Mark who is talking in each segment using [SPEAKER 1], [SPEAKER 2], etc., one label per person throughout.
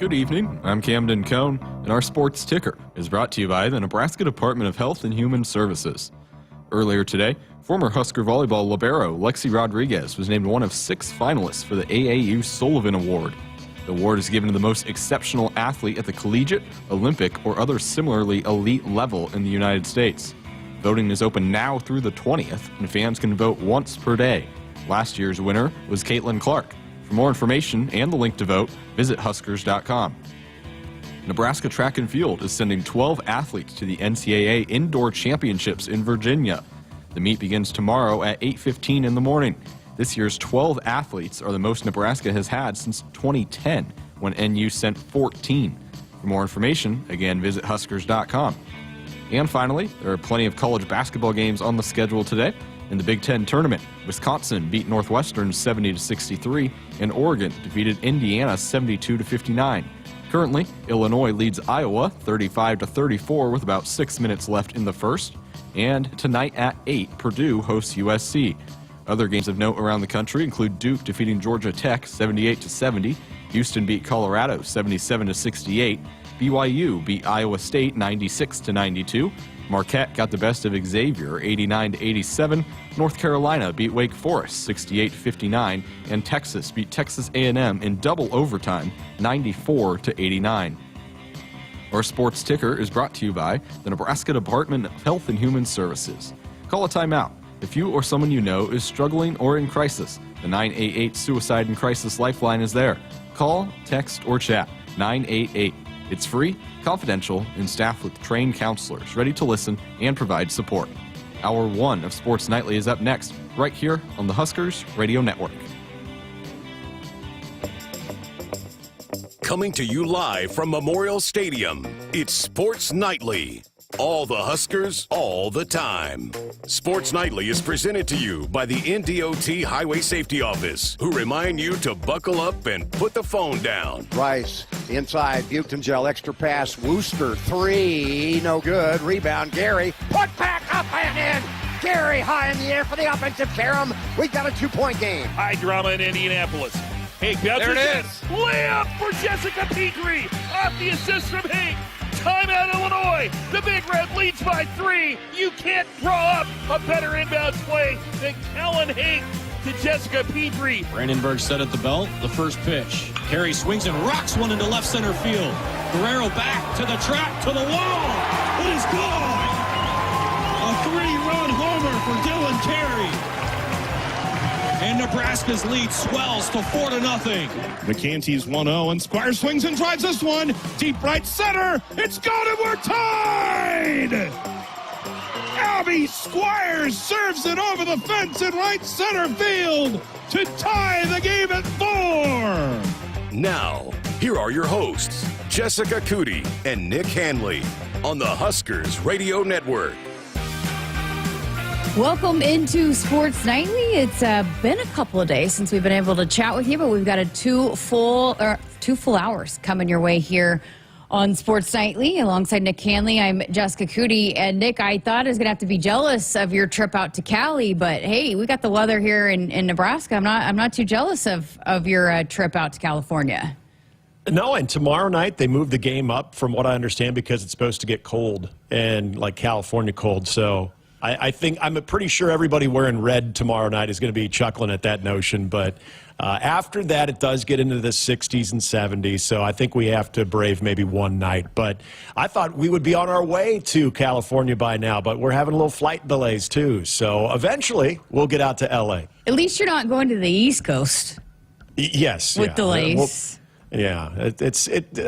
[SPEAKER 1] Good evening, I'm Camden Cohn, and our sports ticker is brought to you by the Nebraska Department of Health and Human Services. Earlier today, former Husker volleyball libero Lexi Rodriguez was named one of 6 finalists for the AAU Sullivan Award. The award is given to the most exceptional athlete at the collegiate, Olympic, or other similarly elite level in the United States. Voting is open now through the 20th, and fans can vote once per day. Last year's winner was Caitlin Clark. For more information and the link to vote, visit Huskers.com. Nebraska Track and Field is sending 12 athletes to the NCAA Indoor Championships in Virginia. The meet begins tomorrow at 8:15 in the morning. This year's 12 athletes are the most Nebraska has had since 2010, when NU sent 14. For more information, again, visit Huskers.com. And finally, there are plenty of college basketball games on the schedule today. In the Big Ten tournament, Wisconsin beat Northwestern 70-63, and Oregon defeated Indiana 72-59. Currently, Illinois leads Iowa 35-34 with about 6 minutes left in the first. And tonight at 8, Purdue hosts USC. Other games of note around the country include Duke defeating Georgia Tech 78-70, Houston beat Colorado 77-68, BYU beat Iowa State 96-92, Marquette got the best of Xavier 89-87, North Carolina beat Wake Forest 68-59, and Texas beat Texas A&M in double overtime 94-89. Our sports ticker is brought to you by the Nebraska Department of Health and Human Services. Call a timeout if you or someone you know is struggling or in crisis. The 988 Suicide and Crisis Lifeline is there. Call, text, or chat 988. It's free, confidential, and staffed with trained counselors ready to listen and provide support. Hour 1 of Sports Nightly is up next, right here on the Huskers Radio Network.
[SPEAKER 2] Coming to you live from Memorial Stadium, it's Sports Nightly. All the Huskers, all the time. Sports Nightly is presented to you by the NDOT Highway Safety Office, who remind you to buckle up and put the phone down.
[SPEAKER 3] Rice, inside, Butengel, extra pass, Wooster, 3, no good. Rebound, Gary, put back up and in. Gary high in the air for the offensive carom. We've got a 2-point game.
[SPEAKER 4] High drama in Indianapolis. Hank bounces
[SPEAKER 3] There it
[SPEAKER 4] in.
[SPEAKER 3] is.
[SPEAKER 4] Layup for Jessica Petrie. Off the assist from Hank. Timeout, Illinois. The Big Red leads by 3. You can't draw up a better inbounds play than Kellen Hank to Jessica Petrie.
[SPEAKER 5] Brandenburg set at the belt. The first pitch. Carey swings and rocks one into left center field. Guerrero back to the track, to the wall. It is gone. A 3-run homer for Dylan Carey. And Nebraska's lead swells to 4-0.
[SPEAKER 6] McCanty's 1-0, and Squire swings and drives this one. Deep right center. It's gone, and we're tied! Abby Squires serves it over the fence in right center field to tie the game at 4.
[SPEAKER 2] Now, here are your hosts, Jessica Coody and Nick Hanley, on the Huskers Radio Network.
[SPEAKER 7] Welcome into Sports Nightly. It's been a couple of days since we've been able to chat with you, but we've got two full hours coming your way here on Sports Nightly. Alongside Nick Hanley, I'm Jessica Coody. And Nick, I thought I was going to have to be jealous of your trip out to Cali, but hey, we got the weather here in Nebraska. I'm not too jealous of your trip out to California.
[SPEAKER 8] No, and tomorrow night they moved the game up, from what I understand, because it's supposed to get cold and like California cold. So I think I'm pretty sure everybody wearing red tomorrow night is going to be chuckling at that notion. But after that, it does get into the 60s and 70s. So I think we have to brave maybe one night. But I thought we would be on our way to California by now, but we're having a little flight delays too. So eventually we'll get out to L.A.
[SPEAKER 7] At least you're not going to the East Coast.
[SPEAKER 8] Yes.
[SPEAKER 7] With delays.
[SPEAKER 8] Yeah,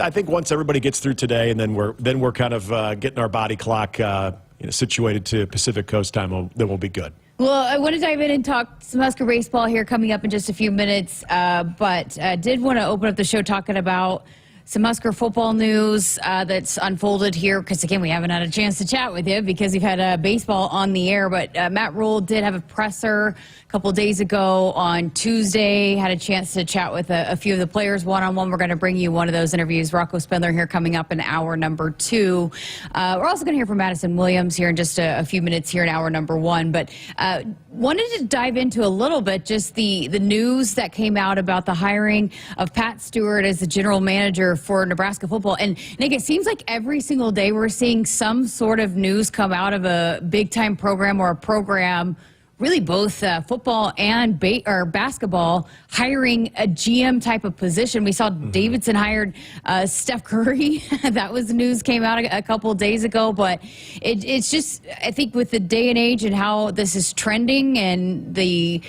[SPEAKER 8] I think once everybody gets through today, and then we're kind of getting our body clock situated to Pacific Coast time, then we'll be good.
[SPEAKER 7] Well, I want to dive in and talk some Husker baseball here coming up in just a few minutes, but did want to open up the show talking about some Husker football news that's unfolded here, because, again, we haven't had a chance to chat with you because you've had baseball on the air. But Matt Rule did have a presser a couple days ago on Tuesday, had a chance to chat with a few of the players one-on-one. We're going to bring you one of those interviews. Rocco Spindler here coming up in hour number 2. We're also going to hear from Addison Williams here in just a few minutes here in hour number 1. But wanted to dive into a little bit just the news that came out about the hiring of Pat Stewart as the general manager for Nebraska football. And Nick, it seems like every single day we're seeing some sort of news come out of a big-time program or a program, really both football and basketball, hiring a GM type of position. We saw Davidson hired Steph Curry. That was news came out a couple of days ago. But it's just, I think with the day and age and how this is trending and the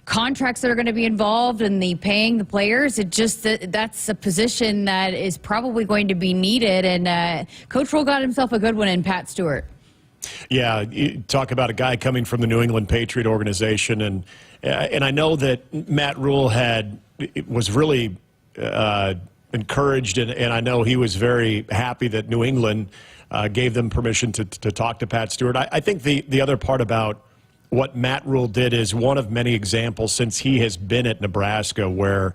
[SPEAKER 7] contracts that are going to be involved and the paying the players, that's a position that is probably going to be needed. And Coach Rule got himself a good one in Pat Stewart.
[SPEAKER 8] Yeah, you talk about a guy coming from the New England Patriot organization, and I know that Matt Rule was really encouraged, and I know he was very happy that New England gave them permission to talk to Pat Stewart. I think the other part about what Matt Rule did is one of many examples since he has been at Nebraska where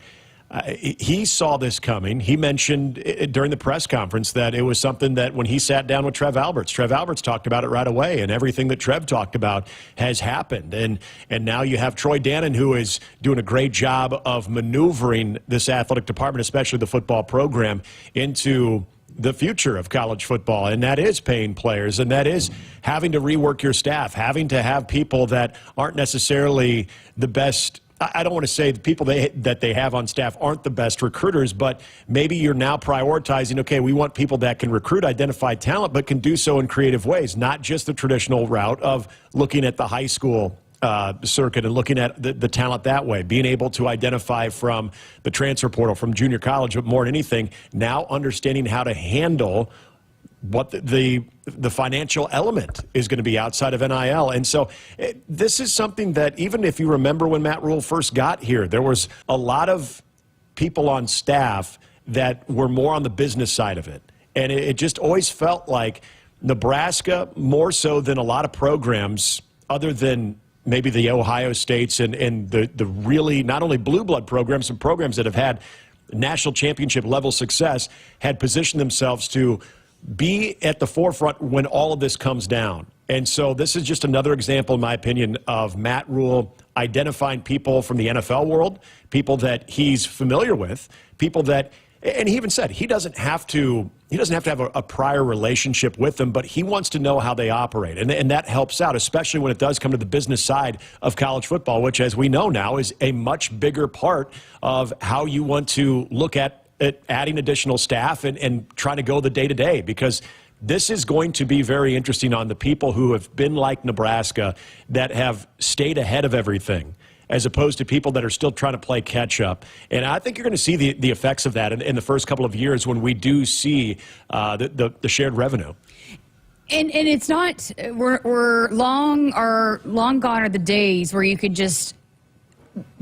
[SPEAKER 8] he saw this coming. He mentioned during the press conference that it was something that when he sat down with Trev Alberts talked about it right away, and everything that Trev talked about has happened. And now you have Troy Dannon, who is doing a great job of maneuvering this athletic department, especially the football program, into the future of college football, and that is paying players, and that is having to rework your staff, having to have people that aren't necessarily the best. I don't want to say the people that they have on staff aren't the best recruiters, but maybe you're now prioritizing, okay, we want people that can recruit, identify talent, but can do so in creative ways, not just the traditional route of looking at the high school circuit and looking at the talent that way, being able to identify from the transfer portal, from junior college, but more than anything, now understanding how to handle what the financial element is going to be outside of NIL. And so this is something that, even if you remember when Matt Rule first got here, there was a lot of people on staff that were more on the business side of it. And it just always felt like Nebraska, more so than a lot of programs, other than maybe the Ohio States and the really not only blue blood programs and programs that have had national championship level success, had positioned themselves to be at the forefront when all of this comes down. And so this is just another example, in my opinion, of Matt Rule identifying people from the NFL world, people that he's familiar with, people that, and he even said he doesn't have to have a prior relationship with them, but he wants to know how they operate. And that helps out, especially when it does come to the business side of college football, which, as we know now, is a much bigger part of how you want to look at adding additional staff and trying to go the day-to-day, because this is going to be very interesting on the people who have been like Nebraska, that have stayed ahead of everything, as opposed to people that are still trying to play catch-up. And I think you're going to see the effects of that in the first couple of years when we do see the shared revenue.
[SPEAKER 7] And it's not, we're long gone are the days where you could just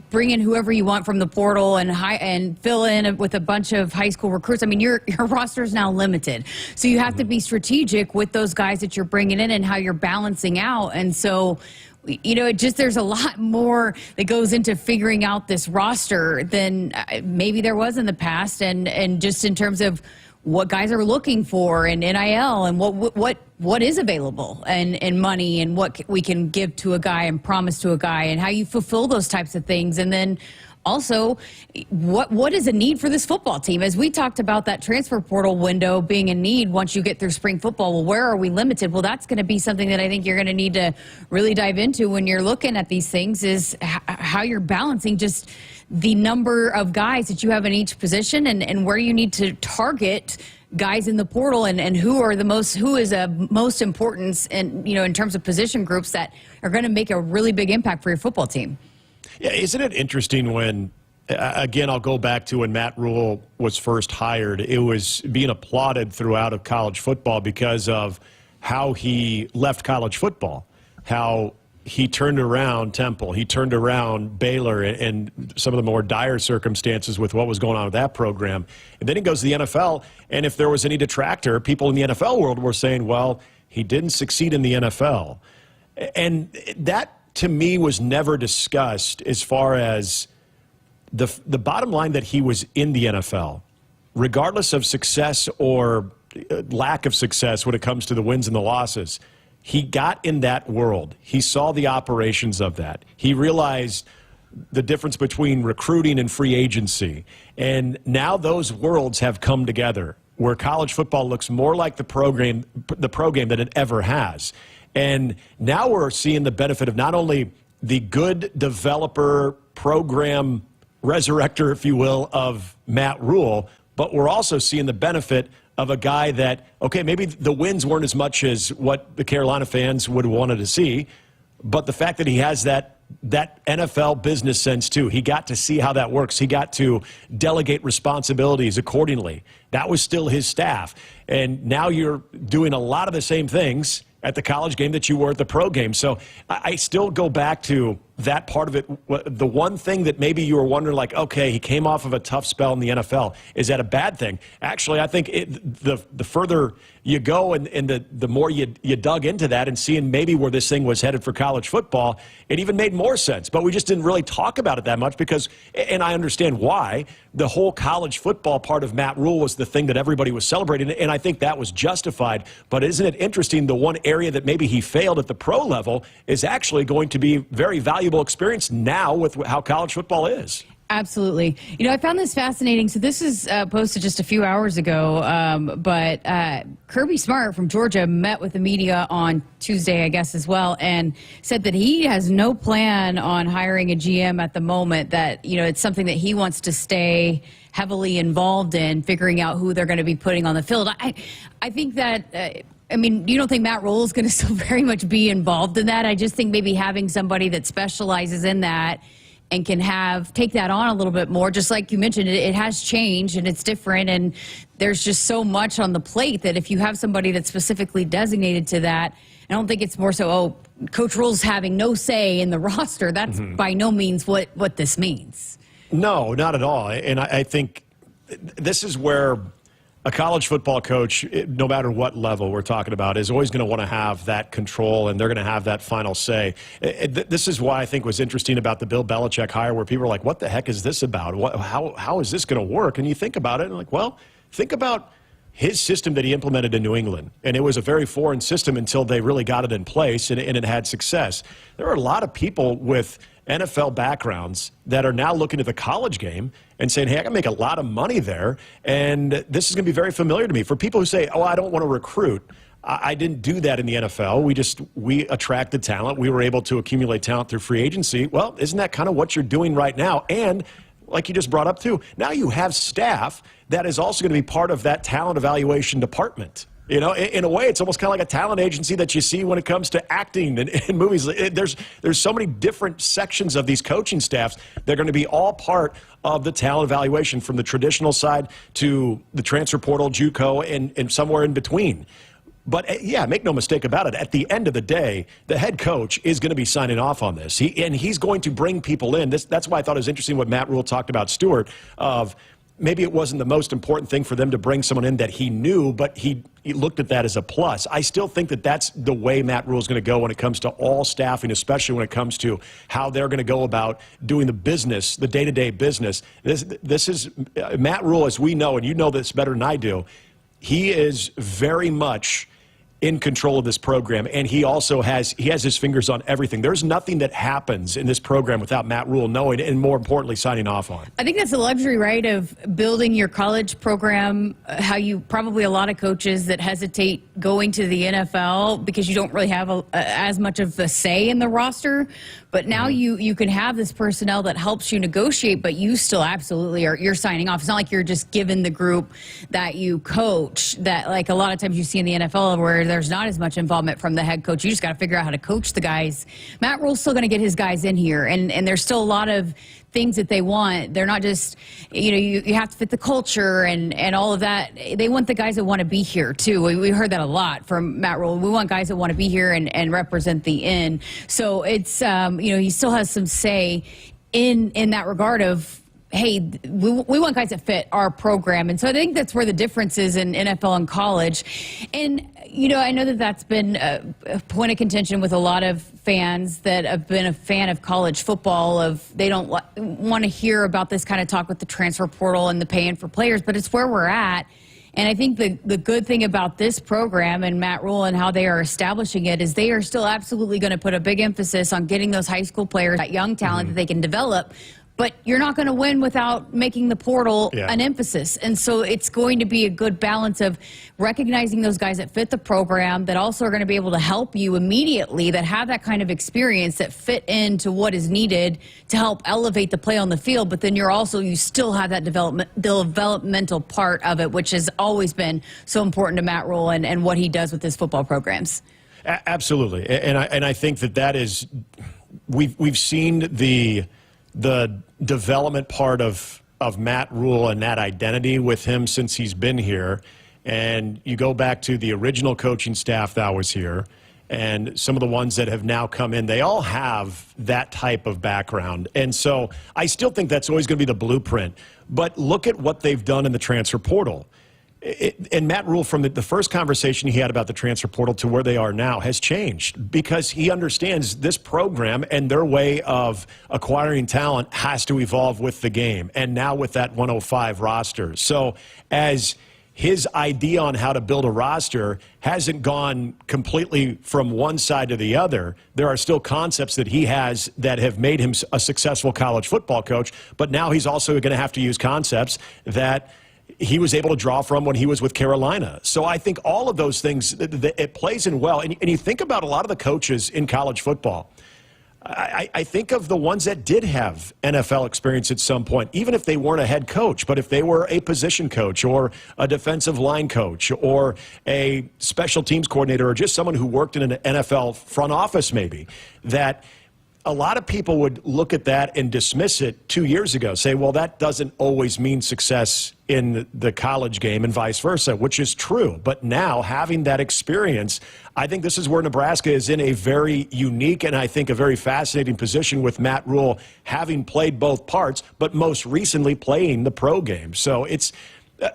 [SPEAKER 7] bring in whoever you want from the portal and fill in with a bunch of high school recruits. I mean, your roster is now limited. So you have to be strategic with those guys that you're bringing in and how you're balancing out. And so, you know, there's a lot more that goes into figuring out this roster than maybe there was in the past. And just in terms of what guys are looking for and NIL and what is available and money and what we can give to a guy and promise to a guy and how you fulfill those types of things. And then also, what is a need for this football team? As we talked about that transfer portal window being a need once you get through spring football, well, where are we limited? Well, that's going to be something that I think you're going to need to really dive into when you're looking at these things, is how you're balancing just the number of guys that you have in each position and where you need to target guys in the portal and who is most importance in terms of position groups that are going to make a really big impact for your football team.
[SPEAKER 8] Yeah, isn't it interesting when, again, I'll go back to when Matt Rule was first hired, it was being applauded throughout of college football because of how he left college football, how he turned around Temple, he turned around Baylor and some of the more dire circumstances with what was going on with that program. And then he goes to the NFL, and if there was any detractor, people in the NFL world were saying, well, he didn't succeed in the NFL. And that, to me, was never discussed as far as the bottom line, that he was in the NFL, regardless of success or lack of success when it comes to the wins and the losses. He got in that world. He saw the operations of that. He realized the difference between recruiting and free agency. And now those worlds have come together where college football looks more like the pro game than it ever has. And now we're seeing the benefit of not only the good developer program resurrector, if you will, of Matt Rule, but we're also seeing the benefit of a guy that, okay, maybe the wins weren't as much as what the Carolina fans would have wanted to see, but the fact that he has that NFL business sense too. He got to see how that works. He got to delegate responsibilities accordingly. That was still his staff. And now you're doing a lot of the same things at the college game that you were at the pro game. So I still go back to that part of it. The one thing that maybe you were wondering, like, okay, he came off of a tough spell in the NFL. Is that a bad thing? Actually, I think the further you go and the more you dug into that and seeing maybe where this thing was headed for college football, it even made more sense. But we just didn't really talk about it that much because, and I understand why, the whole college football part of Matt Rule was the thing that everybody was celebrating, and I think that was justified. But isn't it interesting, the one area that maybe he failed at the pro level is actually going to be very valuable experience now with how college football is.
[SPEAKER 7] Absolutely. You know, I found this fascinating. So this is posted just a few hours ago, but Kirby Smart from Georgia met with the media on Tuesday, I guess, as well, and said that he has no plan on hiring a GM at the moment, that, you know, it's something that he wants to stay heavily involved in, figuring out who they're going to be putting on the field. I think that... I mean, you don't think Matt Rule is going to still very much be involved in that? I just think maybe having somebody that specializes in that and can take that on a little bit more, just like you mentioned, it has changed and it's different, and there's just so much on the plate that if you have somebody that's specifically designated to that, I don't think it's more so, oh, Coach Rule's having no say in the roster. That's by no means what this means. No,
[SPEAKER 8] not at all. And I think this is where a college football coach, no matter what level we're talking about, is always going to want to have that control, and they're going to have that final say. This is why I think was interesting about the Bill Belichick hire, where people are like, what the heck is this about? How is this going to work? And you think about it, and like, well, think about his system that he implemented in New England. And it was a very foreign system until they really got it in place, and it had success. There are a lot of people with NFL backgrounds that are now looking at the college game and saying, hey, I can make a lot of money there, and this is going to be very familiar to me. For people who say, oh, I don't want to recruit, I didn't do that in the NFL. We attracted talent. We were able to accumulate talent through free agency. Well, isn't that kind of what you're doing right now? And like you just brought up too, now you have staff that is also going to be part of that talent evaluation department. You know, in a way, it's almost kind of like a talent agency that you see when it comes to acting and movies. There's so many different sections of these coaching staffs. They're going to be all part of the talent evaluation, from the traditional side to the transfer portal, JUCO, and somewhere in between. But, yeah, make no mistake about it. At the end of the day, the head coach is going to be signing off on this. He's going to bring people in. That's why I thought it was interesting what Matt Rule talked about Stewart, of maybe it wasn't the most important thing for them to bring someone in that he knew, but he looked at that as a plus. I still think that that's the way Matt Rule is going to go when it comes to all staffing, especially when it comes to how they're going to go about doing the business, the day-to-day business. This is Matt Rule, as we know, and you know this better than I do. He is very much in control of this program, and he also has his fingers on everything. There's nothing that happens in this program without Matt Rule knowing, and more importantly, signing off on. I think that's the luxury, right, of building your college program, how you probably a lot of coaches that hesitate going to the NFL because you don't really have as much of a say in the roster. But now you can have this personnel that helps you negotiate, but you still absolutely you're signing off. It's not like you're just given the group that you coach, that like a lot of times you see in the NFL where there's not as much involvement from the head coach. You just got to figure out how to coach the guys. Matt Rule's still going to get his guys in here, and there's still a lot of things that they want. They're not just, you have to fit the culture and all of that. They want the guys that want to be here, too. We heard that a lot from Matt Rule. We want guys that want to be here and represent the inn. So it's, he still has some say in that regard of, hey, we want guys that fit our program. And so I think that's where the difference is in NFL and college. And, I know that that's been a point of contention with a lot of fans that have been a fan of college football, of they don't want to hear about this kind of talk with the transfer portal and the paying for players, but it's where we're at.
[SPEAKER 7] And I think the good thing about this program and Matt Rule and how they are establishing it is they are still absolutely going to put a big emphasis on getting those high school players, that young talent that they can develop. But you're not going to win without making the portal an emphasis. And so it's going to be a good balance of recognizing those guys that fit the program, that also are going to be able to help you immediately, that have that kind of experience, that fit into what is needed to help elevate the play on the field. But then you still have that developmental part of it, which has always been so important to Matt Rule and what he does with his football programs.
[SPEAKER 8] Absolutely. And I think that is, we've seen the development part of Matt Rule and that identity with him since he's been here. And you go back to the original coaching staff that was here and some of the ones that have now come in, they all have that type of background. And so I still think that's always going to be the blueprint. But look at what they've done in the transfer portal. And Matt Rule, from the first conversation he had about the transfer portal to where they are now, has changed because he understands this program and their way of acquiring talent has to evolve with the game. And now with that 105 roster. So as his idea on how to build a roster hasn't gone completely from one side to the other, there are still concepts that he has that have made him a successful college football coach. But now he's also going to have to use concepts that he was able to draw from when he was with Carolina. So I think all of those things, it plays in well. And you think about a lot of the coaches in college football. I think of the ones that did have NFL experience at some point, even if they weren't a head coach, but if they were a position coach or a defensive line coach or a special teams coordinator or just someone who worked in an NFL front office maybe, that a lot of people would look at that and dismiss it 2 years ago, say, well, that doesn't always mean success in the college game and vice versa, which is true. But now, having that experience, I think this is where Nebraska is in a very unique and I think a very fascinating position with Matt Rule having played both parts, but most recently playing the pro game. So it's,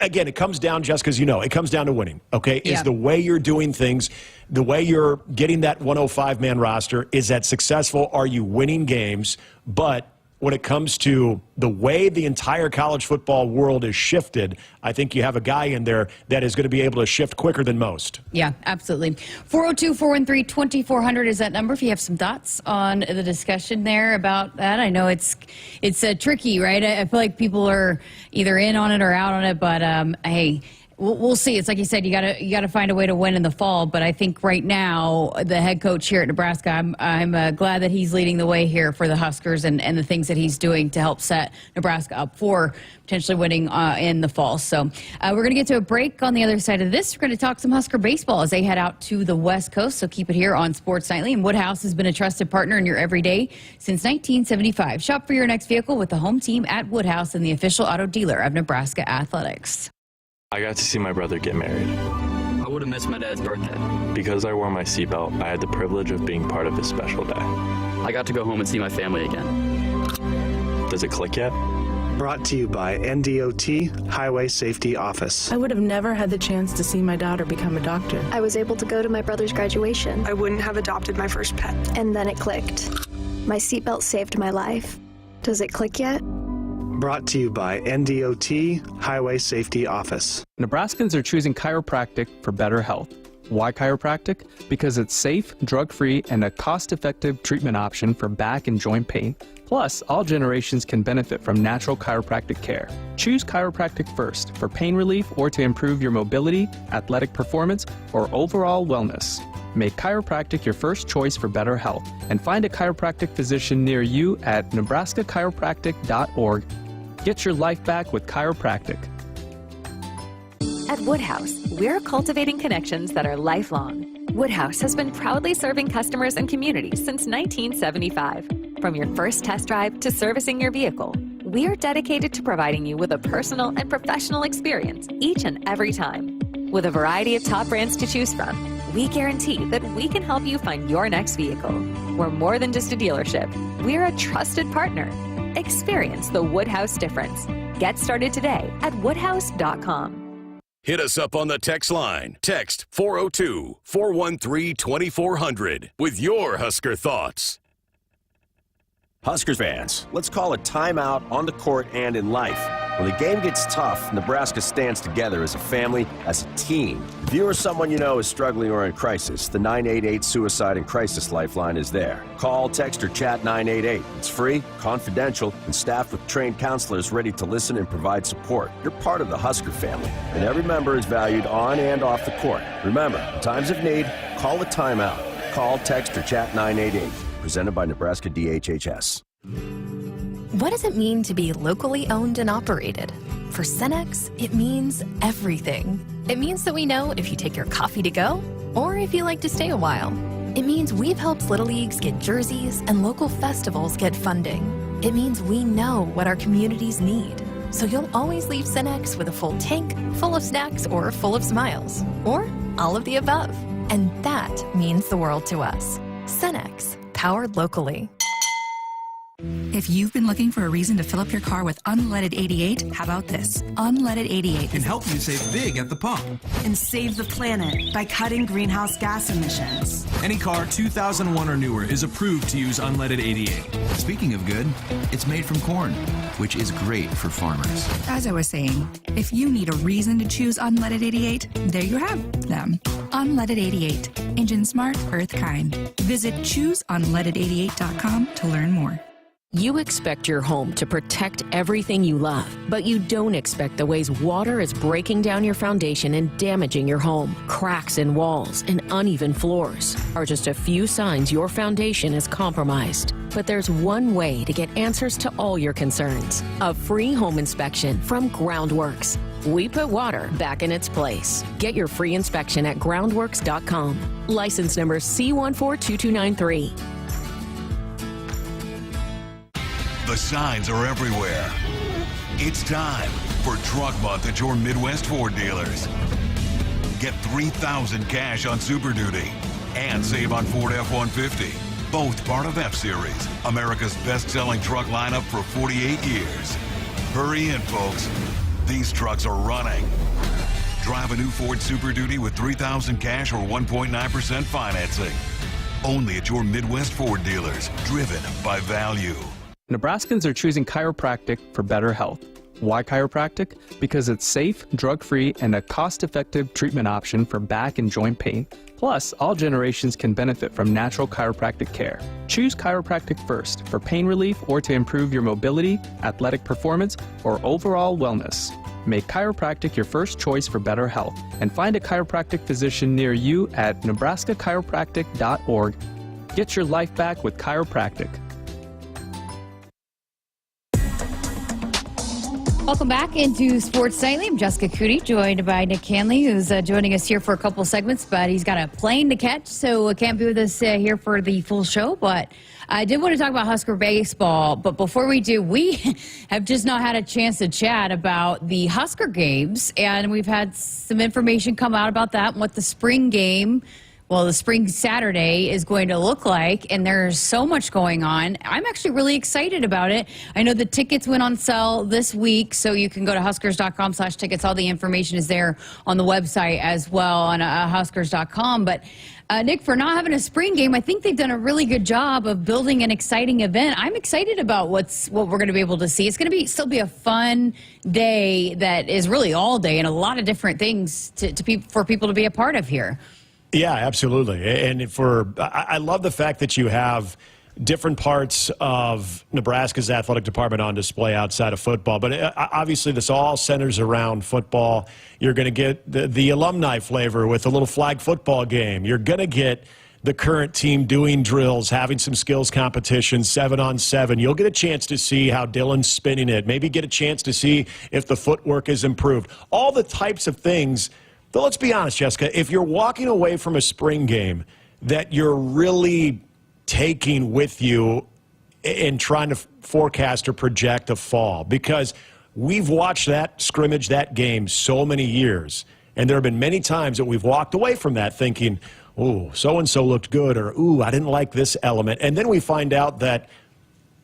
[SPEAKER 8] again, it comes down, Jessica, as you know, it comes down to winning, okay? Yeah. Is the way you're doing things, the way you're getting that 105-man roster, is that successful? Are you winning games? But when it comes to the way the entire college football world is shifted, I think you have a guy in there that is going to be able to shift quicker than most.
[SPEAKER 7] Yeah, absolutely. 402-413-2400 is that number if you have some thoughts on the discussion there about that. I know it's tricky, right? I feel like people are either in on it or out on it, but hey, we'll see. It's like you said, you gotta find a way to win in the fall. But I think right now, the head coach here at Nebraska, I'm glad that he's leading the way here for the Huskers and the things that he's doing to help set Nebraska up for potentially winning in the fall. So we're gonna get to a break. On the other side of this, we're gonna talk some Husker baseball as they head out to the West Coast. So keep it here on Sports Nightly. And Woodhouse has been a trusted partner in your everyday since 1975. Shop for your next vehicle with the home team at Woodhouse and the official auto dealer of Nebraska Athletics.
[SPEAKER 9] I got to see my brother get married.
[SPEAKER 10] I would have missed my dad's birthday.
[SPEAKER 9] Because I wore my seatbelt, I had the privilege of being part of his special day.
[SPEAKER 10] I got to go home and see my family again.
[SPEAKER 9] Does it click yet?
[SPEAKER 11] Brought to you by NDOT Highway Safety Office.
[SPEAKER 12] I would have never had the chance to see my daughter become a doctor.
[SPEAKER 13] I was able to go to my brother's graduation.
[SPEAKER 14] I wouldn't have adopted my first pet.
[SPEAKER 13] And then it clicked. My seatbelt saved my life. Does it click yet?
[SPEAKER 11] Brought to you by NDOT Highway Safety Office.
[SPEAKER 15] Nebraskans are choosing chiropractic for better health. Why chiropractic? Because it's safe, drug-free, and a cost-effective treatment option for back and joint pain. Plus, all generations can benefit from natural chiropractic care. Choose chiropractic first for pain relief or to improve your mobility, athletic performance, or overall wellness. Make chiropractic your first choice for better health and find a chiropractic physician near you at nebraska-chiropractic.org. Get your life back with chiropractic.
[SPEAKER 16] At Woodhouse, we're cultivating connections that are lifelong. Woodhouse has been proudly serving customers and communities since 1975. From your first test drive to servicing your vehicle, we're dedicated to providing you with a personal and professional experience each and every time. With a variety of top brands to choose from, we guarantee that we can help you find your next vehicle. We're more than just a dealership. We're a trusted partner. Experience the Woodhouse difference. Get started today at woodhouse.com.
[SPEAKER 2] Hit us up on the text line. Text 402-413-2400 with your Husker thoughts.
[SPEAKER 17] Huskers fans, let's call a timeout on the court and in life. When the game gets tough, Nebraska stands together as a family, as a team. If you or someone you know is struggling or in crisis, the 988 Suicide and Crisis Lifeline is there. Call, text, or chat 988. It's free, confidential, and staffed with trained counselors ready to listen and provide support. You're part of the Husker family, and every member is valued on and off the court. Remember, in times of need, call a timeout. Call, text, or chat 988. Presented by Nebraska DHHS.
[SPEAKER 18] What does it mean to be locally owned and operated? For Cenex, it means everything. It means that we know if you take your coffee to go or if you like to stay a while. It means we've helped Little Leagues get jerseys and local festivals get funding. It means we know what our communities need. So you'll always leave Cenex with a full tank, full of snacks, or full of smiles. Or all of the above. And that means the world to us. Cenex, powered locally.
[SPEAKER 19] If you've been looking for a reason to fill up your car with unleaded 88, how about this? Unleaded 88
[SPEAKER 20] can help you save big at the pump.
[SPEAKER 21] And save the planet by cutting greenhouse gas emissions.
[SPEAKER 20] Any car 2001 or newer is approved to use unleaded 88. Speaking of good, it's made from corn, which is great for farmers.
[SPEAKER 19] As I was saying, if you need a reason to choose unleaded 88, there you have them. Unleaded 88. Engine smart, earth kind. Visit chooseunleaded88.com to learn more.
[SPEAKER 22] You expect your home to protect everything you love, but you don't expect the ways water is breaking down your foundation and damaging your home. Cracks in walls and uneven floors are just a few signs your foundation is compromised. But there's one way to get answers to all your concerns: a free home inspection from Groundworks. We put water back in its place. Get your free inspection at groundworks.com. License number C142293.
[SPEAKER 23] The signs are everywhere. It's time for Truck Month at your Midwest Ford dealers. Get $3,000 cash on Super Duty and save on Ford F-150. Both part of F-Series, America's best-selling truck lineup for 48 years. Hurry in, folks. These trucks are running. Drive a new Ford Super Duty with $3,000 cash or 1.9% financing. Only at your Midwest Ford dealers, driven by value.
[SPEAKER 15] Nebraskans are choosing chiropractic for better health. Why chiropractic? Because it's safe, drug-free, and a cost-effective treatment option for back and joint pain. Plus, all generations can benefit from natural chiropractic care. Choose chiropractic first for pain relief or to improve your mobility, athletic performance, or overall wellness. Make chiropractic your first choice for better health and find a chiropractic physician near you at nebraska-chiropractic.org. Get your life back with chiropractic.
[SPEAKER 7] Welcome back into Sports Nightly. I'm Jessica Coody, joined by Nick Hanley, who's joining us here for a couple segments, but he's got a plane to catch, so can't be with us here for the full show. But I did want to talk about Husker baseball, but before we do, we have just not had a chance to chat about the Husker games, and we've had some information come out about that and what the spring game, well, the spring Saturday is going to look like, and there's so much going on. I'm actually really excited about it. I know the tickets went on sale this week, so you can go to huskers.com/tickets. All the information is there on the website as well on huskers.com. But Nick, for not having a spring game, I think they've done a really good job of building an exciting event. I'm excited about what we're going to be able to see. It's going to still be a fun day that is really all day and a lot of different things for people to be a part of here.
[SPEAKER 8] Yeah, absolutely. And I love the fact that you have different parts of Nebraska's athletic department on display outside of football. But obviously, this all centers around football. You're going to get the alumni flavor with a little flag football game. You're going to get the current team doing drills, having some skills competitions, 7-on-7. You'll get a chance to see how Dylan's spinning it. Maybe get a chance to see if the footwork is improved. All the types of things. But let's be honest, Jessica, if you're walking away from a spring game that you're really taking with you in trying to forecast or project a fall, because we've watched that scrimmage, that game, so many years, and there have been many times that we've walked away from that thinking, ooh, so-and-so looked good, or ooh, I didn't like this element. And then we find out that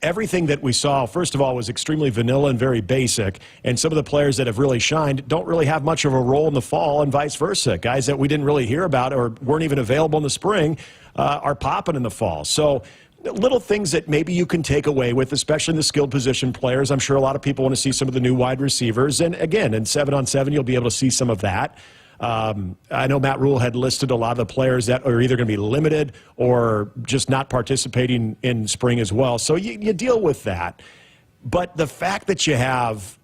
[SPEAKER 8] everything that we saw, first of all, was extremely vanilla and very basic, and some of the players that have really shined don't really have much of a role in the fall, and vice versa. Guys that we didn't really hear about or weren't even available in the spring are popping in the fall. So little things that maybe you can take away with, especially in the skilled position players. I'm sure a lot of people want to see some of the new wide receivers. And again, in 7-on-7, you'll be able to see some of that. I know Matt Rule had listed a lot of the players that are either going to be limited or just not participating in spring as well. So you deal with that. But the fact that you have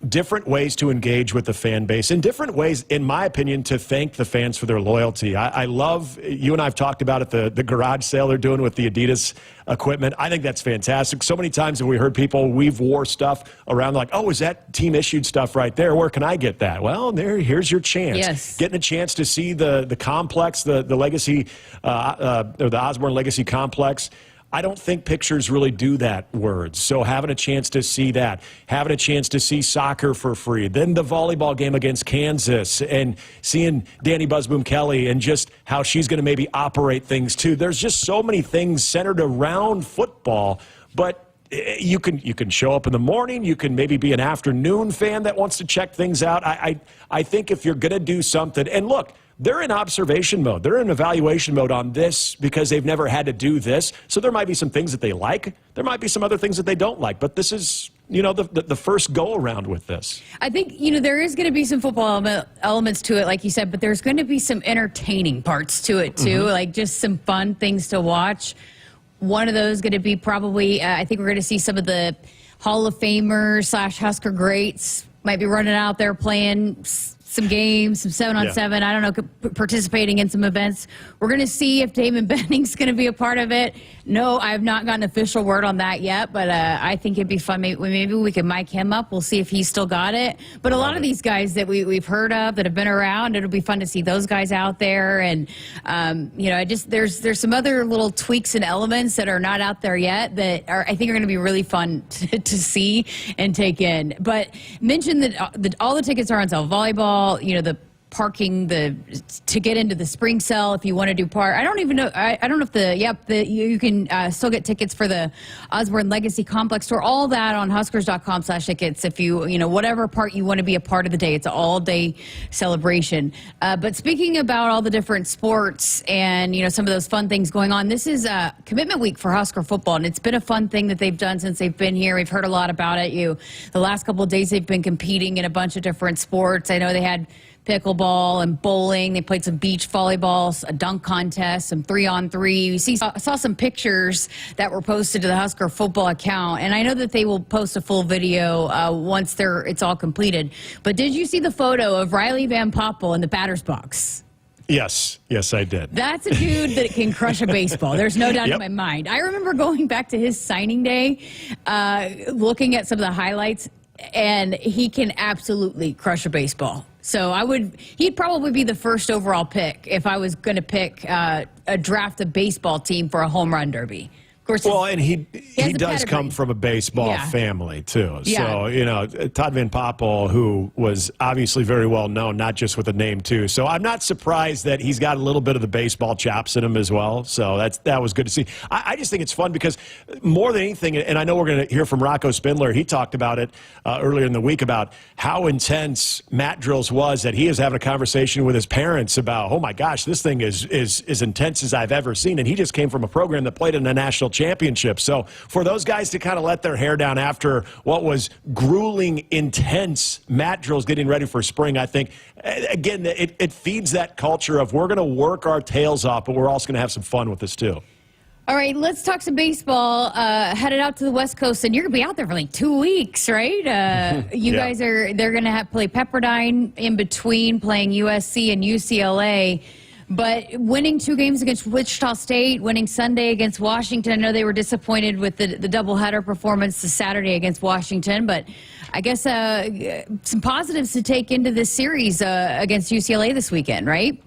[SPEAKER 8] different ways to engage with the fan base and different ways, in my opinion, to thank the fans for their loyalty. I love, you and I have talked about it, the garage sale they're doing with the Adidas equipment. I think that's fantastic. So many times have we heard people, we've wore stuff around like, oh, is that team issued stuff right there? Where can I get that? Well, here's your chance.
[SPEAKER 7] Yes.
[SPEAKER 8] Getting a chance to see the complex, the legacy, or the Osborne Legacy Complex. I don't think pictures really do that, words. So having a chance to see that, having a chance to see soccer for free, then the volleyball game against Kansas, and seeing Danny Busboom Kelly and just how she's going to maybe operate things too. There's just so many things centered around football, but you can show up in the morning. You can maybe be an afternoon fan that wants to check things out. I think if you're going to do something, and look, they're in observation mode. They're in evaluation mode on this because they've never had to do this. So there might be some things that they like. There might be some other things that they don't like. But this is, the first go-around with this.
[SPEAKER 7] I think, there is going to be some football elements to it, like you said, but there's going to be some entertaining parts to it, too, like just some fun things to watch. One of those going to be probably, I think we're going to see some of the Hall of Famers / Husker greats might be running out there playing some games, some 7-on-7, I don't know, participating in some events. We're going to see if Damon Benning's going to be a part of it. No, I have not gotten official word on that yet, but I think it'd be fun. Maybe we can mic him up. We'll see if he's still got it. But a lot of these guys that we've heard of that have been around, it'll be fun to see those guys out there. And, there's some other little tweaks and elements that are not out there yet that I think are going to be really fun to see and take in. But mention that all the tickets are on sale. Volleyball, the parking, to get into the spring sale if you want to do part. I don't even know. I don't know if you can still get tickets for the Osborne Legacy Complex Tour. All that on Huskers.com/tickets. If you whatever part you want to be a part of the day, it's an all-day celebration. But speaking about all the different sports and some of those fun things going on, this is commitment week for Husker football, and it's been a fun thing that they've done since they've been here. We've heard a lot about it. The last couple of days they've been competing in a bunch of different sports. I know they had pickleball and bowling. They played some beach volleyball, a dunk contest, some 3-on-3. I saw some pictures that were posted to the Husker football account, and I know that they will post a full video once it's all completed. But did you see the photo of Riley Van Poppel in the batter's box?
[SPEAKER 8] Yes, I did.
[SPEAKER 7] That's a dude that can crush a baseball. There's no doubt in my mind. I remember going back to his signing day, looking at some of the highlights, and he can absolutely crush a baseball. So he'd probably be the first overall pick if I was going to pick draft a baseball team for a home run derby. Of course,
[SPEAKER 8] and he does come from a baseball family too. So Todd Van Poppel, who was obviously very well known, not just with a name too. So I'm not surprised that he's got a little bit of the baseball chops in him as well. So that was good to see. I just think it's fun because more than anything, and I know we're going to hear from Rocco Spindler. He talked about it earlier in the week about how intense mat drills was. That he is having a conversation with his parents about, oh my gosh, this thing is as intense as I've ever seen. And he just came from a program that played in a national championship. So for those guys to kind of let their hair down after what was grueling, intense mat drills getting ready for spring, I think, again, it feeds that culture of we're going to work our tails off, but we're also going to have some fun with this too.
[SPEAKER 7] All right, let's talk some baseball. Headed out to the West Coast, and you're going to be out there for like 2 weeks, right? Guys they're going to play Pepperdine in between playing USC and UCLA. But winning 2 games against Wichita State, winning Sunday against Washington. I know they were disappointed with the doubleheader performance this Saturday against Washington, but I guess some positives to take into this series against UCLA this weekend, right?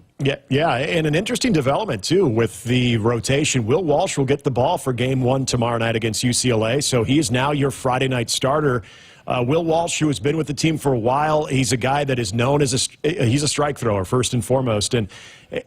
[SPEAKER 8] Yeah, and an interesting development, too, with the rotation. Will Walsh will get the ball for Game 1 tomorrow night against UCLA, so he is now your Friday night starter. Will Walsh, who has been with the team for a while, he's a guy that is known as he's a strike thrower, first and foremost, and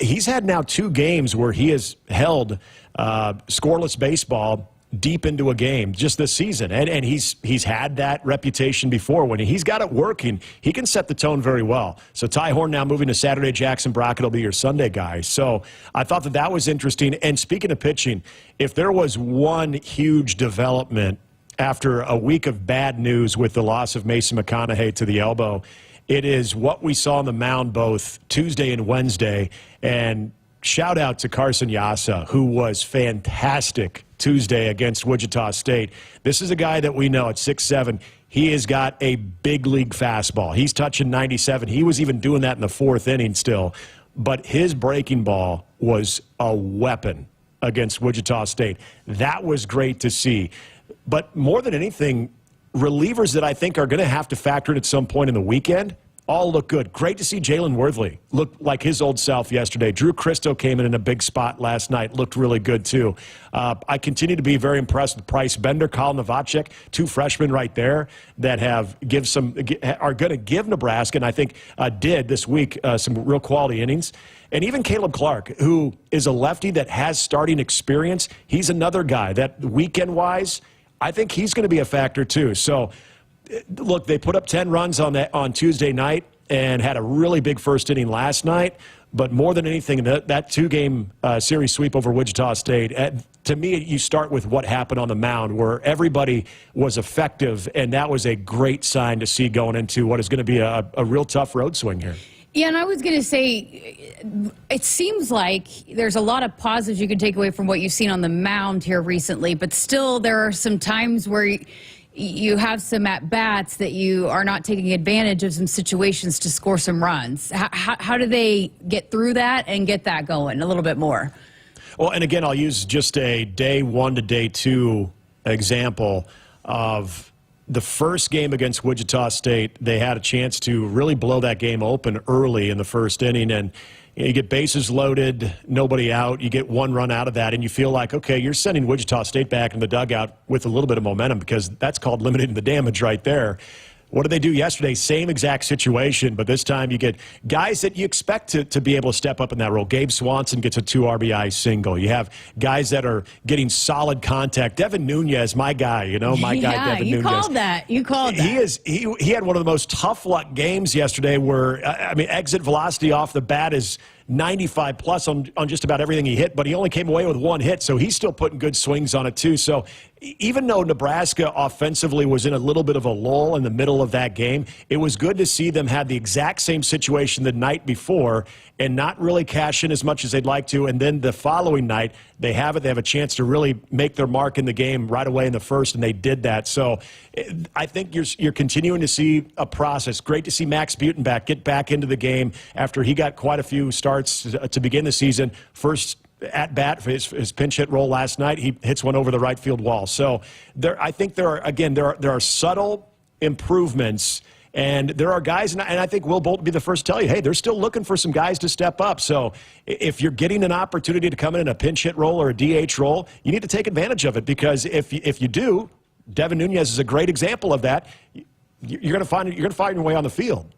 [SPEAKER 8] he's had now 2 games where he has held scoreless baseball deep into a game just this season. And he's had that reputation before. When he's got it working, he can set the tone very well. So Ty Horn now moving to Saturday. Jackson Brockett will be your Sunday guy. So I thought that was interesting. And speaking of pitching, if there was one huge development after a week of bad news with the loss of Mason McConaughey to the elbow, it is what we saw on the mound both Tuesday and Wednesday. And shout out to Carson Yasa, who was fantastic Tuesday against Wichita State. This is a guy that we know at 6'7". He has got a big league fastball. He's touching 97. He was even doing that in the fourth inning still. But his breaking ball was a weapon against Wichita State. That was great to see. But more than anything, relievers that I think are going to have to factor in at some point in the weekend all look good. Great to see Jalen Worthley look like his old self yesterday. Drew Christo came in a big spot last night, looked really good too. I continue to be very impressed with Bryce Bender, Colin Novacek, two freshmen right there that are going to give Nebraska, and I think did this week, some real quality innings. And even Caleb Clark, who is a lefty that has starting experience, he's another guy that weekend-wise, I think he's going to be a factor too. So, look, they put up 10 runs on Tuesday night and had a really big first inning last night. But more than anything, that two-game series sweep over Wichita State, to me, you start with what happened on the mound, where everybody was effective, and that was a great sign to see going into what is going to be a real tough road swing here.
[SPEAKER 7] Yeah, and I was going to say, it seems like there's a lot of positives you can take away from what you've seen on the mound here recently, but still there are some times where you have some at-bats that you are not taking advantage of some situations to score some runs. How do they get through that and get that going a little bit more?
[SPEAKER 8] Well, and again, I'll use just a day one to day two example of the first game against Wichita State. They had a chance to really blow that game open early in the first inning, and you get bases loaded, nobody out, you get one run out of that, and you feel like, okay, you're sending Wichita State back in the dugout with a little bit of momentum, because that's called limiting the damage right there. What did they do yesterday? Same exact situation, but this time you get guys that you expect to be able to step up in that role. Gabe Swanson gets a 2 RBI single. You have guys that are getting solid contact. Devin Nunez, my guy, my guy Devin Nunez.
[SPEAKER 7] You called that.
[SPEAKER 8] He had one of the most tough luck games yesterday where, exit velocity off the bat is 95 plus on just about everything he hit, but he only came away with one hit, so he's still putting good swings on it too. So even though Nebraska offensively was in a little bit of a lull in the middle of that game, it was good to see them have the exact same situation the night before and not really cash in as much as they'd like to. And then the following night, they have a chance to really make their mark in the game right away in the first, and they did that. So I think you're continuing to see a process. Great to see Max Butenbach get back into the game after he got quite a few starts to begin the season. First at bat for his pinch hit role last night, he hits one over the right field wall. So I think there are subtle improvements, and there are guys, and I think Will Bolton be the first to tell you, hey, they're still looking for some guys to step up. So if you're getting an opportunity to come in a pinch hit role or a DH role, you need to take advantage of it, because if you do, Devin Nunez is a great example of that. You're going to find your way on the field.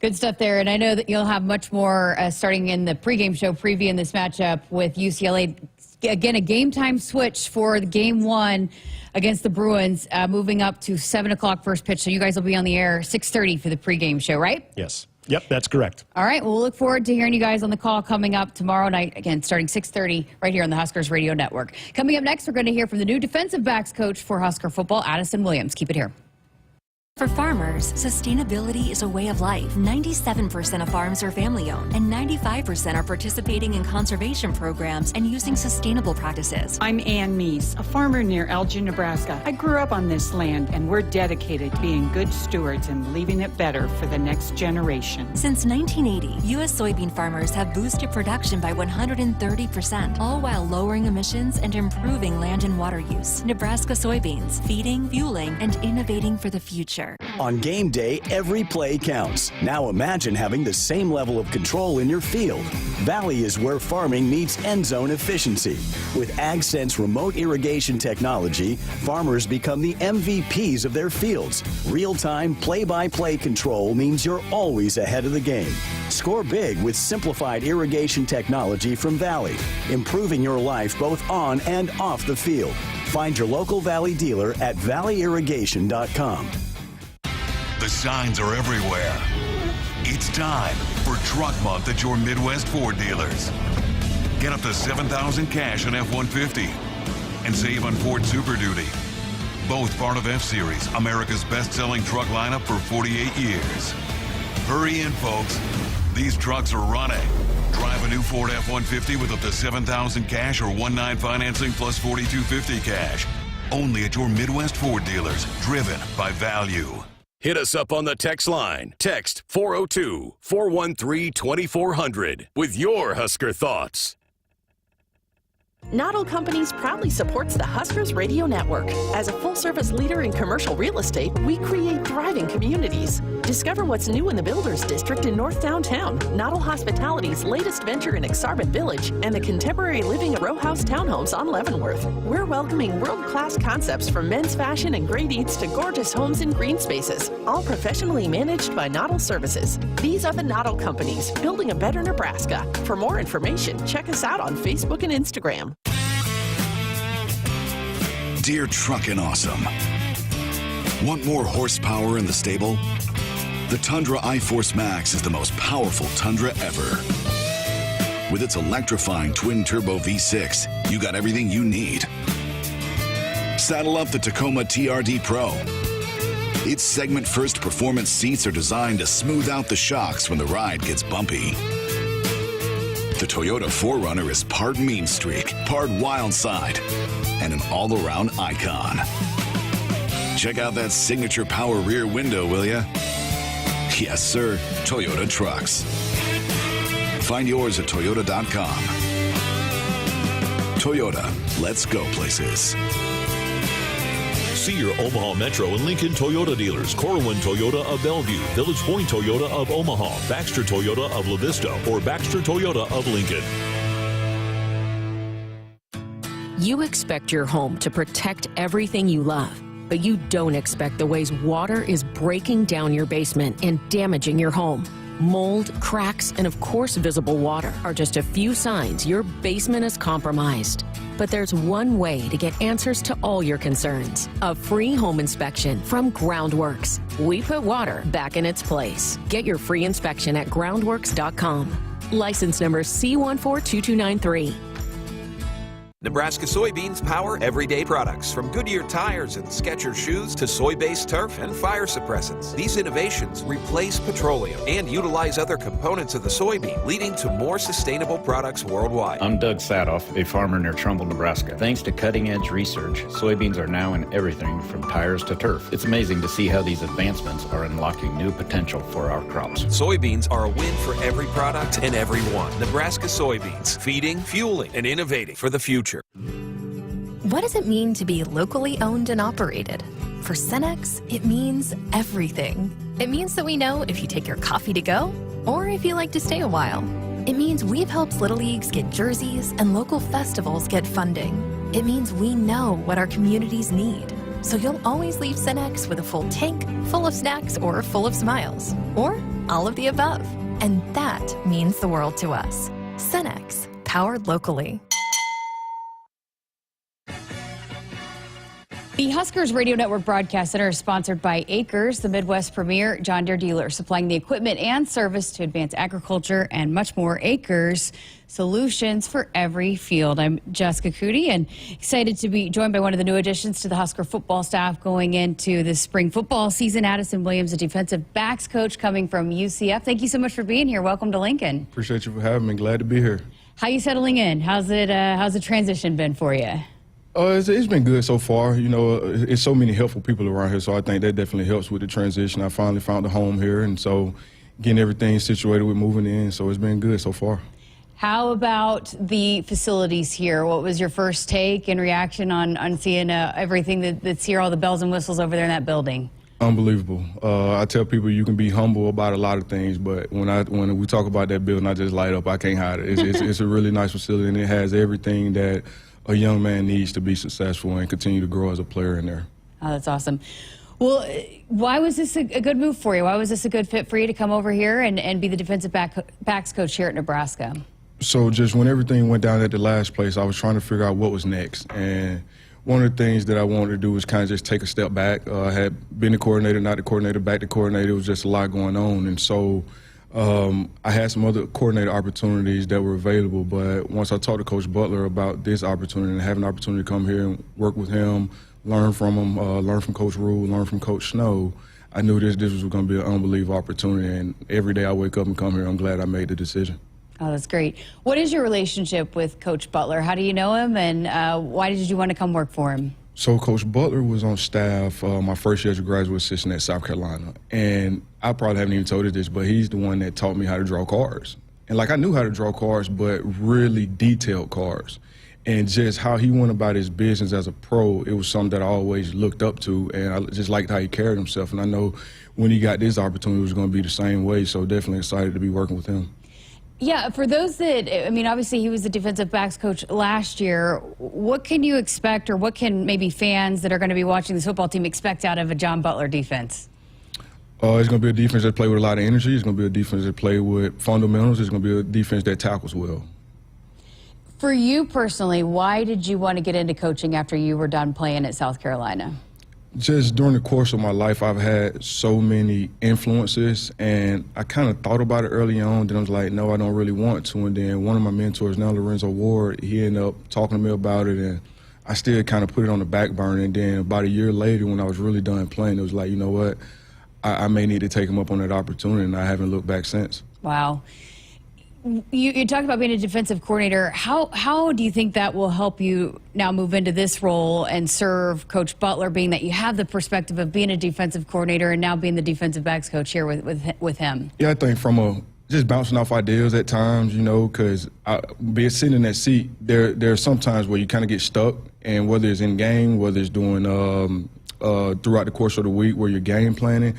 [SPEAKER 7] Good stuff there, and I know that you'll have much more starting in the pregame show previewing this matchup with UCLA. Again, a game-time switch for the Game 1 against the Bruins, moving up to 7 o'clock first pitch, so you guys will be on the air 6:30 for the pregame show, right?
[SPEAKER 8] Yes. Yep, that's correct.
[SPEAKER 7] All right, well, we'll look forward to hearing you guys on the call coming up tomorrow night, again, starting 6:30 right here on the Huskers Radio Network. Coming up next, we're going to hear from the new defensive backs coach for Husker football, Addison Williams. Keep it here.
[SPEAKER 1] For farmers, sustainability is a way of life. 97% of farms are family-owned, and 95% are participating in conservation programs and using sustainable practices.
[SPEAKER 3] I'm Ann Meese, a farmer near Elgin, Nebraska. I grew up on this land, and we're dedicated to being good stewards and leaving it better for the next generation.
[SPEAKER 1] Since 1980, U.S. soybean farmers have boosted production by 130%, all while lowering emissions and improving land and water use. Nebraska soybeans, feeding, fueling, and innovating for the future.
[SPEAKER 4] On game day, every play counts. Now imagine having the same level of control in your field. Valley is where farming meets end zone efficiency. With AgSense remote irrigation technology, farmers become the MVPs of their fields. Real-time, play-by-play control means you're always ahead of the game. Score big with simplified irrigation technology from Valley, improving your life both on and off the field. Find your local Valley dealer at valleyirrigation.com.
[SPEAKER 23] The signs are everywhere. It's time for Truck Month at your Midwest Ford dealers. Get up to $7,000 cash on F-150 and save on Ford Super Duty. Both part of F-Series, America's best-selling truck lineup for 48 years. Hurry in, folks. These trucks are running. Drive a new Ford F-150 with up to $7,000 cash or 1.9 financing plus $4,250 cash. Only at your Midwest Ford dealers, driven by value.
[SPEAKER 2] Hit us up on the text line. Text 402-413-2400 with your Husker thoughts.
[SPEAKER 5] Noddle Companies proudly supports the Huskers Radio Network. As a full-service leader in commercial real estate, we create thriving communities. Discover what's new in the Builders District in North Downtown, Noddle Hospitality's latest venture in Exarban Village, and the contemporary living row house townhomes on Leavenworth. We're welcoming world-class concepts from men's fashion and great eats to gorgeous homes and green spaces, all professionally managed by Noddle Services. These are the Noddle Companies, building a better Nebraska. For more information, check us out on Facebook and Instagram.
[SPEAKER 6] Dear Truckin' Awesome. Want more horsepower in the stable? The Tundra iForce Max is the most powerful Tundra ever. With its electrifying twin-turbo V6, you got everything you need. Saddle up the Tacoma TRD Pro. Its segment-first performance seats are designed to smooth out the shocks when the ride gets bumpy. The Toyota 4Runner is part mean streak, part wild side, and an all-around icon. Check out that signature power rear window, will ya? Yes, sir, Toyota trucks. Find yours at toyota.com. Toyota, let's go places.
[SPEAKER 10] See your Omaha Metro and Lincoln Toyota dealers. Corwin Toyota of Bellevue, Village Point Toyota of Omaha, Baxter Toyota of La Vista, or Baxter Toyota of Lincoln.
[SPEAKER 22] You expect your home to protect everything you love, but you don't expect the ways water is breaking down your basement and damaging your home. Mold, cracks, and of course visible water are just a few signs your basement is compromised. But there's one way to get answers to all your concerns. A free home inspection from Groundworks. We put water back in its place. Get your free inspection at groundworks.com. License number C142293.
[SPEAKER 24] Nebraska soybeans power everyday products, from Goodyear tires and Skechers shoes to soy-based turf and fire suppressants. These innovations replace petroleum and utilize other components of the soybean, leading to more sustainable products worldwide.
[SPEAKER 25] I'm Doug Sadoff, a farmer near Trumbull, Nebraska. Thanks to cutting-edge research, soybeans are now in everything from tires to turf. It's amazing to see how these advancements are unlocking new potential for our crops.
[SPEAKER 24] Soybeans are a win for every product and everyone. Nebraska soybeans, feeding, fueling, and innovating for the future.
[SPEAKER 18] What does it mean to be locally owned and operated? For Cenex, it means everything. It means that we know if you take your coffee to go or if you like to stay a while. It means we've helped Little Leagues get jerseys and local festivals get funding. It means we know what our communities need. So you'll always leave Cenex with a full tank, full of snacks, or full of smiles. Or all of the above. And that means the world to us. Cenex, powered locally.
[SPEAKER 7] The Huskers Radio Network Broadcast Center is sponsored by Akrs, the Midwest premier John Deere dealer, supplying the equipment and service to advance agriculture and much more. Akrs, solutions for every field. I'm Jessica Coody, and excited to be joined by one of the new additions to the Husker football staff going into the spring football season. Addison Williams, a defensive backs coach coming from UCF. Thank you so much for being here. Welcome to Lincoln.
[SPEAKER 26] Appreciate you for having me. Glad to be here.
[SPEAKER 7] How are you settling in? How's the transition been for you?
[SPEAKER 26] It's been good so far. You know, it's so many helpful people around here, so I think that definitely helps with the transition. I finally found a home here, and so getting everything situated with moving in, so it's been good so far.
[SPEAKER 7] How about the facilities here? What was your first take and reaction on seeing everything that's here, all the bells and whistles over there in that building?
[SPEAKER 26] Unbelievable. I tell people you can be humble about a lot of things, but when we talk about that building, I just light up. I can't hide it. It's a really nice facility, and it has everything that a young man needs to be successful and continue to grow as a player in there.
[SPEAKER 7] Oh, that's awesome. Well, why was this a good move for you? Why was this a good fit for you to come over here and be the defensive backs coach here at Nebraska?
[SPEAKER 26] So just when everything went down at the last place, I was trying to figure out what was next. And One of the things that I wanted to do was kind of just take a step back. I had been the coordinator, not the coordinator, back to coordinator. It was just a lot going on. And so I had some other coordinator opportunities that were available. But once I talked to Coach Butler about this opportunity and having an opportunity to come here and work with him, learn from him, learn from Coach Rule, learn from Coach Snow, I knew this was going to be an unbelievable opportunity. And every day I wake up and come here, I'm glad I made the decision.
[SPEAKER 7] Oh, that's great. What is your relationship with Coach Butler? How do you know him, and why did you want to come work for him?
[SPEAKER 26] So Coach Butler was on staff my first year as a graduate assistant at South Carolina. And I probably haven't even told you this, but he's the one that taught me how to draw cards. And like I knew how to draw cards, but really detailed cards. And just how he went about his business as a pro, it was something that I always looked up to, and I just liked how he carried himself. And I know when he got this opportunity, it was going to be the same way, so definitely excited to be working with him.
[SPEAKER 7] Yeah, for those that, I mean, obviously he was the defensive backs coach last year. What can you expect, or what can maybe fans that are going to be watching this football team expect out of a John Butler defense?
[SPEAKER 26] It's going to be a defense that play with a lot of energy. It's going to be a defense that play with fundamentals. It's going to be a defense that tackles well.
[SPEAKER 7] For you personally, why did you want to get into coaching after you were done playing at South Carolina?
[SPEAKER 26] Just during the course of my life, I've had so many influences, and I kind of thought about it early on. Then I was like, no, I don't really want to. And then one of my mentors, now Lorenzo Ward, he ended up talking to me about it, and I still kind of put it on the back burner. And then about a year later, when I was really done playing, it was like, you know what, I may need to take him up on that opportunity, and I haven't looked back since.
[SPEAKER 7] Wow. You talked about being a defensive coordinator. How do you think that will help you now move into this role and serve Coach Butler, being that you have the perspective of being a defensive coordinator and now being the defensive backs coach here with him?
[SPEAKER 26] Yeah, I think from just bouncing off ideas at times, you know, because being sitting in that seat, there are some times where you kind of get stuck, and whether it's in game, whether it's doing throughout the course of the week where you're game planning,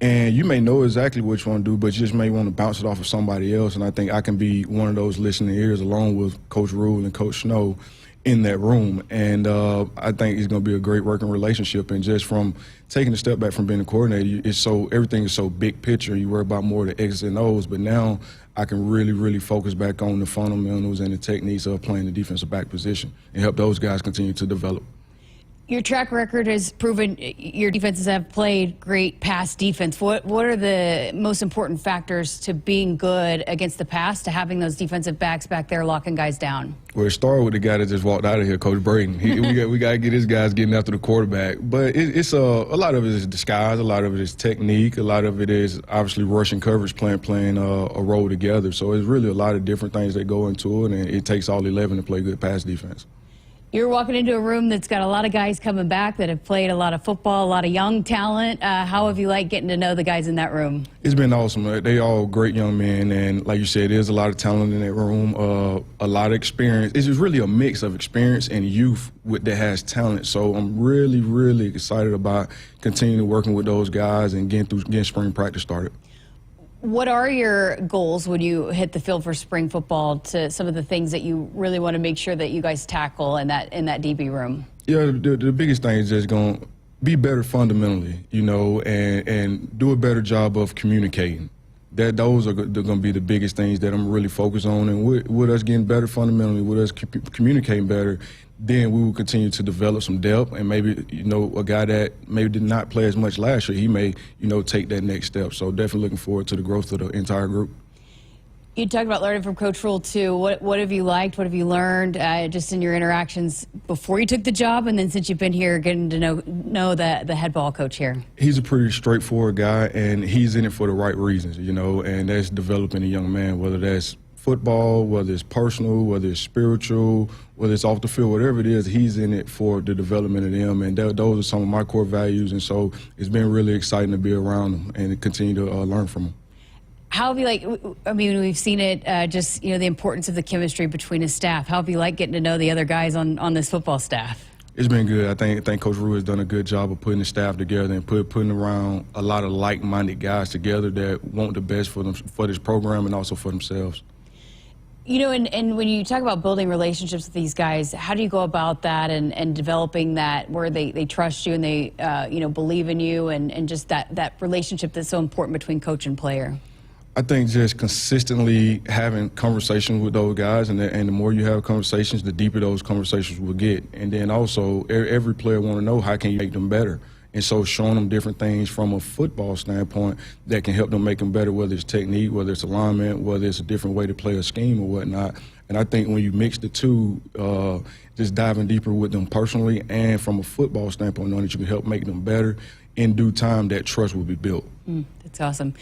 [SPEAKER 26] and you may know exactly what you want to do, but you just may want to bounce it off of somebody else. And I think I can be one of those listening ears along with Coach Rule and Coach Snow in that room. And I think it's going to be a great working relationship. And just from taking a step back from being a coordinator, everything is so big picture. You worry about more of the X's and O's, but now I can really, really focus back on the fundamentals and the techniques of playing the defensive back position and help those guys continue to develop.
[SPEAKER 7] Your track record has proven your defenses have played great pass defense. What are the most important factors to being good against the pass, to having those defensive backs back there locking guys down?
[SPEAKER 26] Well, it started with the guy that just walked out of here, Coach Braden. We got to get his guys getting after the quarterback. But it's a lot of it is disguise, a lot of it is technique, a lot of it is obviously rushing coverage, playing a role together. So it's really a lot of different things that go into it, and it takes all 11 to play good pass defense.
[SPEAKER 7] You're walking into a room that's got a lot of guys coming back that have played a lot of football, a lot of young talent. How have you liked getting to know the guys in that room?
[SPEAKER 26] It's been awesome. They all great young men, and like you said, there's a lot of talent in that room, a lot of experience. It's just really a mix of experience and youth that has talent. So I'm really, really excited about continuing working with those guys and getting spring practice started.
[SPEAKER 7] What are your goals when you hit the field for spring football, to some of the things that you really want to make sure that you guys tackle in that DB room?
[SPEAKER 26] Yeah, the biggest thing is just going to be better fundamentally, you know, and do a better job of communicating. Those are going to be the biggest things that I'm really focused on. And with us getting better fundamentally, with us communicating better, then we will continue to develop some depth. And maybe, you know, a guy that maybe did not play as much last year, he may, you know, take that next step. So definitely looking forward to the growth of the entire group.
[SPEAKER 7] You talked about learning from Coach Rule, too. What have you liked? What have you learned just in your interactions before you took the job, and then since you've been here, getting to know the head ball coach here?
[SPEAKER 26] He's a pretty straightforward guy, and he's in it for the right reasons, you know, and that's developing a young man, whether that's football, whether it's personal, whether it's spiritual, whether it's off the field, whatever it is, he's in it for the development of them, and those are some of my core values, and so it's been really exciting to be around them and to continue to learn from them.
[SPEAKER 7] How have you I mean, we've seen it, just, you know, the importance of the chemistry between his staff. How have you liked getting to know the other guys on this football staff?
[SPEAKER 26] It's been good. I think Coach Rue has done a good job of putting the staff together and putting around a lot of like-minded guys together that want the best for this program and also for themselves.
[SPEAKER 7] You know, and when you talk about building relationships with these guys, how do you go about that and developing that where they trust you and they, you know, believe in you and just that relationship that's so important between coach and player?
[SPEAKER 26] I think just consistently having conversations with those guys, and the more you have conversations, the deeper those conversations will get. And then also, every player want to know how can you make them better. And so showing them different things from a football standpoint that can help them make them better, whether it's technique, whether it's alignment, whether it's a different way to play a scheme or whatnot. And I think when you mix the two, just diving deeper with them personally and from a football standpoint, knowing that you can help make them better, in due time, that trust will be built.
[SPEAKER 7] That's awesome.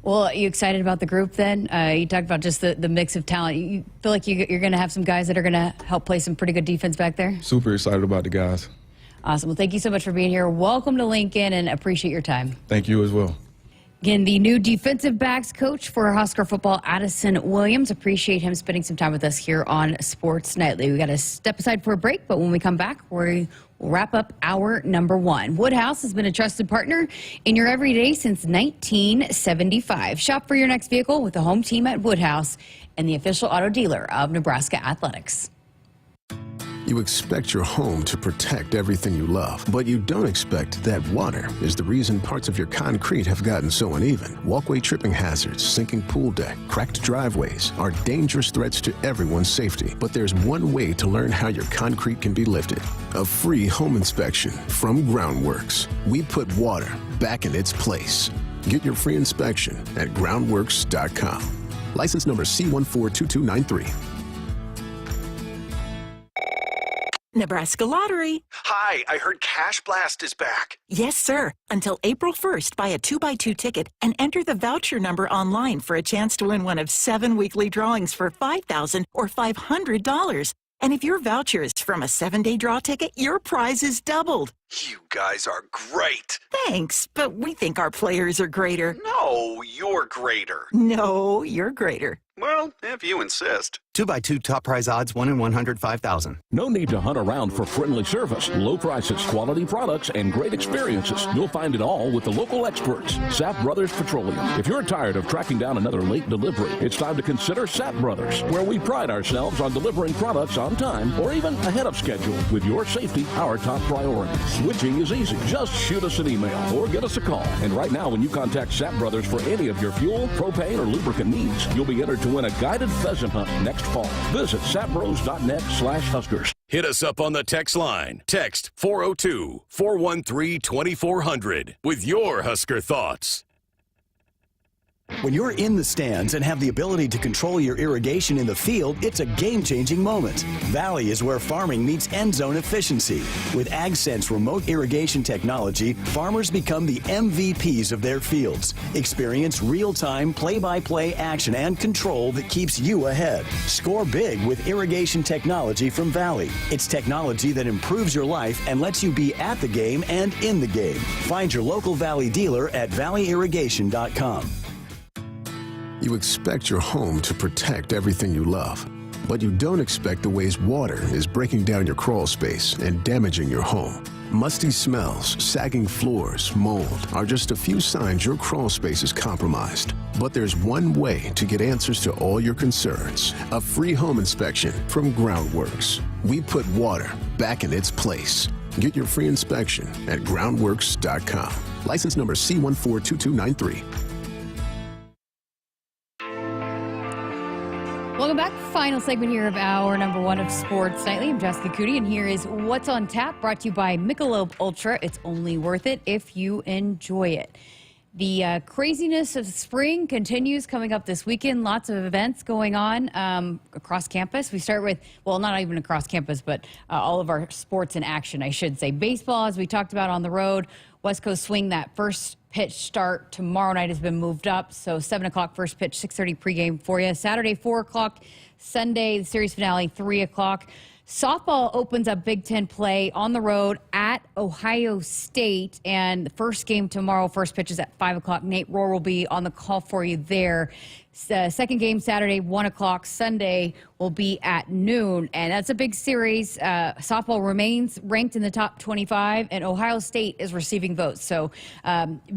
[SPEAKER 7] Well, are you excited about the group then? You talked about just the mix of talent. You feel like you're going to have some guys that are going to help play some pretty good defense back there?
[SPEAKER 26] Super excited about the guys.
[SPEAKER 7] Awesome. Well, thank you so much for being here. Welcome to Lincoln, and appreciate your time.
[SPEAKER 26] Thank you as well.
[SPEAKER 7] Again, the new defensive backs coach for Husker football, Addison Williams. Appreciate him spending some time with us here on Sports Nightly. We got to step aside for a break, but when we come back, we'll wrap up hour number one. Woodhouse has been a trusted partner in your everyday since 1975. Shop for your next vehicle with the home team at Woodhouse and the official auto dealer of Nebraska Athletics.
[SPEAKER 9] You expect your home to protect everything you love, but you don't expect that water is the reason parts of your concrete have gotten so uneven. Walkway tripping hazards, sinking pool deck, cracked driveways are dangerous threats to everyone's safety. But there's one way to learn how your concrete can be lifted. A free home inspection from Groundworks. We put water back in its place. Get your free inspection at groundworks.com. License number C142293.
[SPEAKER 11] Nebraska Lottery.
[SPEAKER 12] Hi, I heard Cash Blast is back.
[SPEAKER 11] Yes, sir. Until April 1st, buy a 2x2 ticket and enter the voucher number online for a chance to win one of 7 weekly drawings for $5,000 or $500. And if your voucher is from a 7-day draw ticket, your prize is doubled.
[SPEAKER 12] You guys are great.
[SPEAKER 11] Thanks, but we think our players are greater.
[SPEAKER 12] No, you're greater.
[SPEAKER 11] No, you're greater.
[SPEAKER 12] Well, if you insist.
[SPEAKER 13] 2x2 top prize odds 1 in 105,000.
[SPEAKER 14] No need to hunt around for friendly service, low prices, quality products, and great experiences. You'll find it all with the local experts, Sapp Brothers Petroleum. If you're tired of tracking down another late delivery, it's time to consider Sapp Brothers, where we pride ourselves on delivering products on time or even ahead of schedule, with your safety our top priority. Switching is easy. Just shoot us an email or get us a call. And right now, when you contact Sapp Brothers for any of your fuel, propane, or lubricant needs, you'll be entered to win a guided pheasant hunt next fall. Visit sapbros.net/Huskers.
[SPEAKER 2] Hit us up on the text line. Text 402-413-2400 with your Husker thoughts.
[SPEAKER 4] When you're in the stands and have the ability to control your irrigation in the field, it's a game-changing moment. Valley is where farming meets end zone efficiency. With AgSense remote irrigation technology, farmers become the MVPs of their fields. Experience real-time, play-by-play action and control that keeps you ahead. Score big with irrigation technology from Valley. It's technology that improves your life and lets you be at the game and in the game. Find your local Valley dealer at valleyirrigation.com.
[SPEAKER 9] You expect your home to protect everything you love, but you don't expect the ways water is breaking down your crawl space and damaging your home. Musty smells, sagging floors, mold are just a few signs your crawl space is compromised. But there's one way to get answers to all your concerns. A free home inspection from Groundworks. We put water back in its place. Get your free inspection at groundworks.com. License number C142293.
[SPEAKER 7] Welcome back. Final segment here of hour number one of Sports Nightly. I'm Jessica Coody, and here is What's on Tap, brought to you by Michelob Ultra. It's only worth it if you enjoy it. The craziness of spring continues coming up this weekend. Lots of events going on across campus. We start with, well, not even across campus, but all of our sports in action, I should say. Baseball, as we talked about on the road, West Coast Swing, that first pitch start tomorrow night has been moved up. So 7 o'clock first pitch, 6:30 pregame for you. Saturday, 4 o'clock. Sunday, the series finale, 3 o'clock. Softball opens up Big Ten play on the road at Ohio State. And the first game tomorrow, first pitch is at 5 o'clock. Nate Rohr will be on the call for you there. Second game Saturday, 1 o'clock. Sunday will be at noon. And that's a big series. Softball remains ranked in the top 25, and Ohio State is receiving votes. So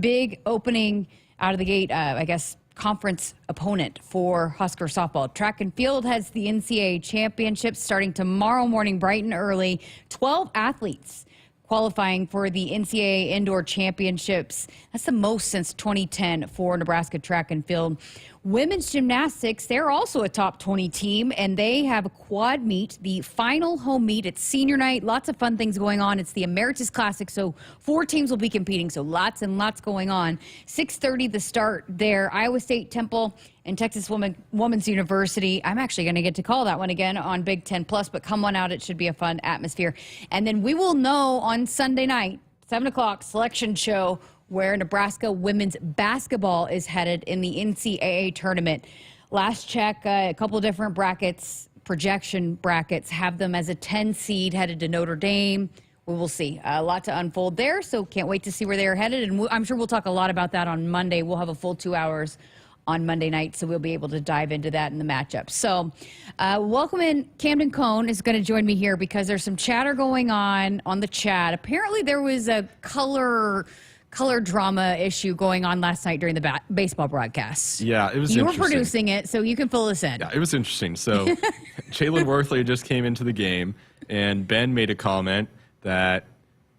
[SPEAKER 7] big opening out of the gate, I guess, conference opponent for Husker softball. Track and field has the NCAA championships starting tomorrow morning bright and early. 12 athletes qualifying for the NCAA indoor championships. That's the most since 2010 for Nebraska track and field. Women's gymnastics, they're also a top 20 team, and they have a quad meet, the final home meet. It's senior night, lots of fun things going on. It's the Emeritus Classic, so 4 teams will be competing, so lots and lots going on. 6:30 the start there. Iowa State, Temple, and Texas Women's University. I'm actually going to get to call that one again on Big Ten Plus, but come on out. It should be a fun atmosphere. And then we will know on Sunday night, 7 o'clock, selection show, where Nebraska women's basketball is headed in the NCAA tournament. Last check, a couple different brackets, projection brackets, have them as a 10 seed headed to Notre Dame. We will see. A lot to unfold there, so can't wait to see where they're headed. And I'm sure we'll talk a lot about that on Monday. We'll have a full 2 hours on Monday night, so we'll be able to dive into that in the matchup. So welcome in. Camden Cohn is going to join me here because there's some chatter going on the chat. Apparently there was a color drama issue going on last night during the baseball broadcast.
[SPEAKER 15] Yeah, it was
[SPEAKER 7] You
[SPEAKER 15] interesting.
[SPEAKER 7] were producing it, so you can fill us in.
[SPEAKER 15] Yeah, it was interesting. So Jalen Worthley just came into the game, and Ben made a comment that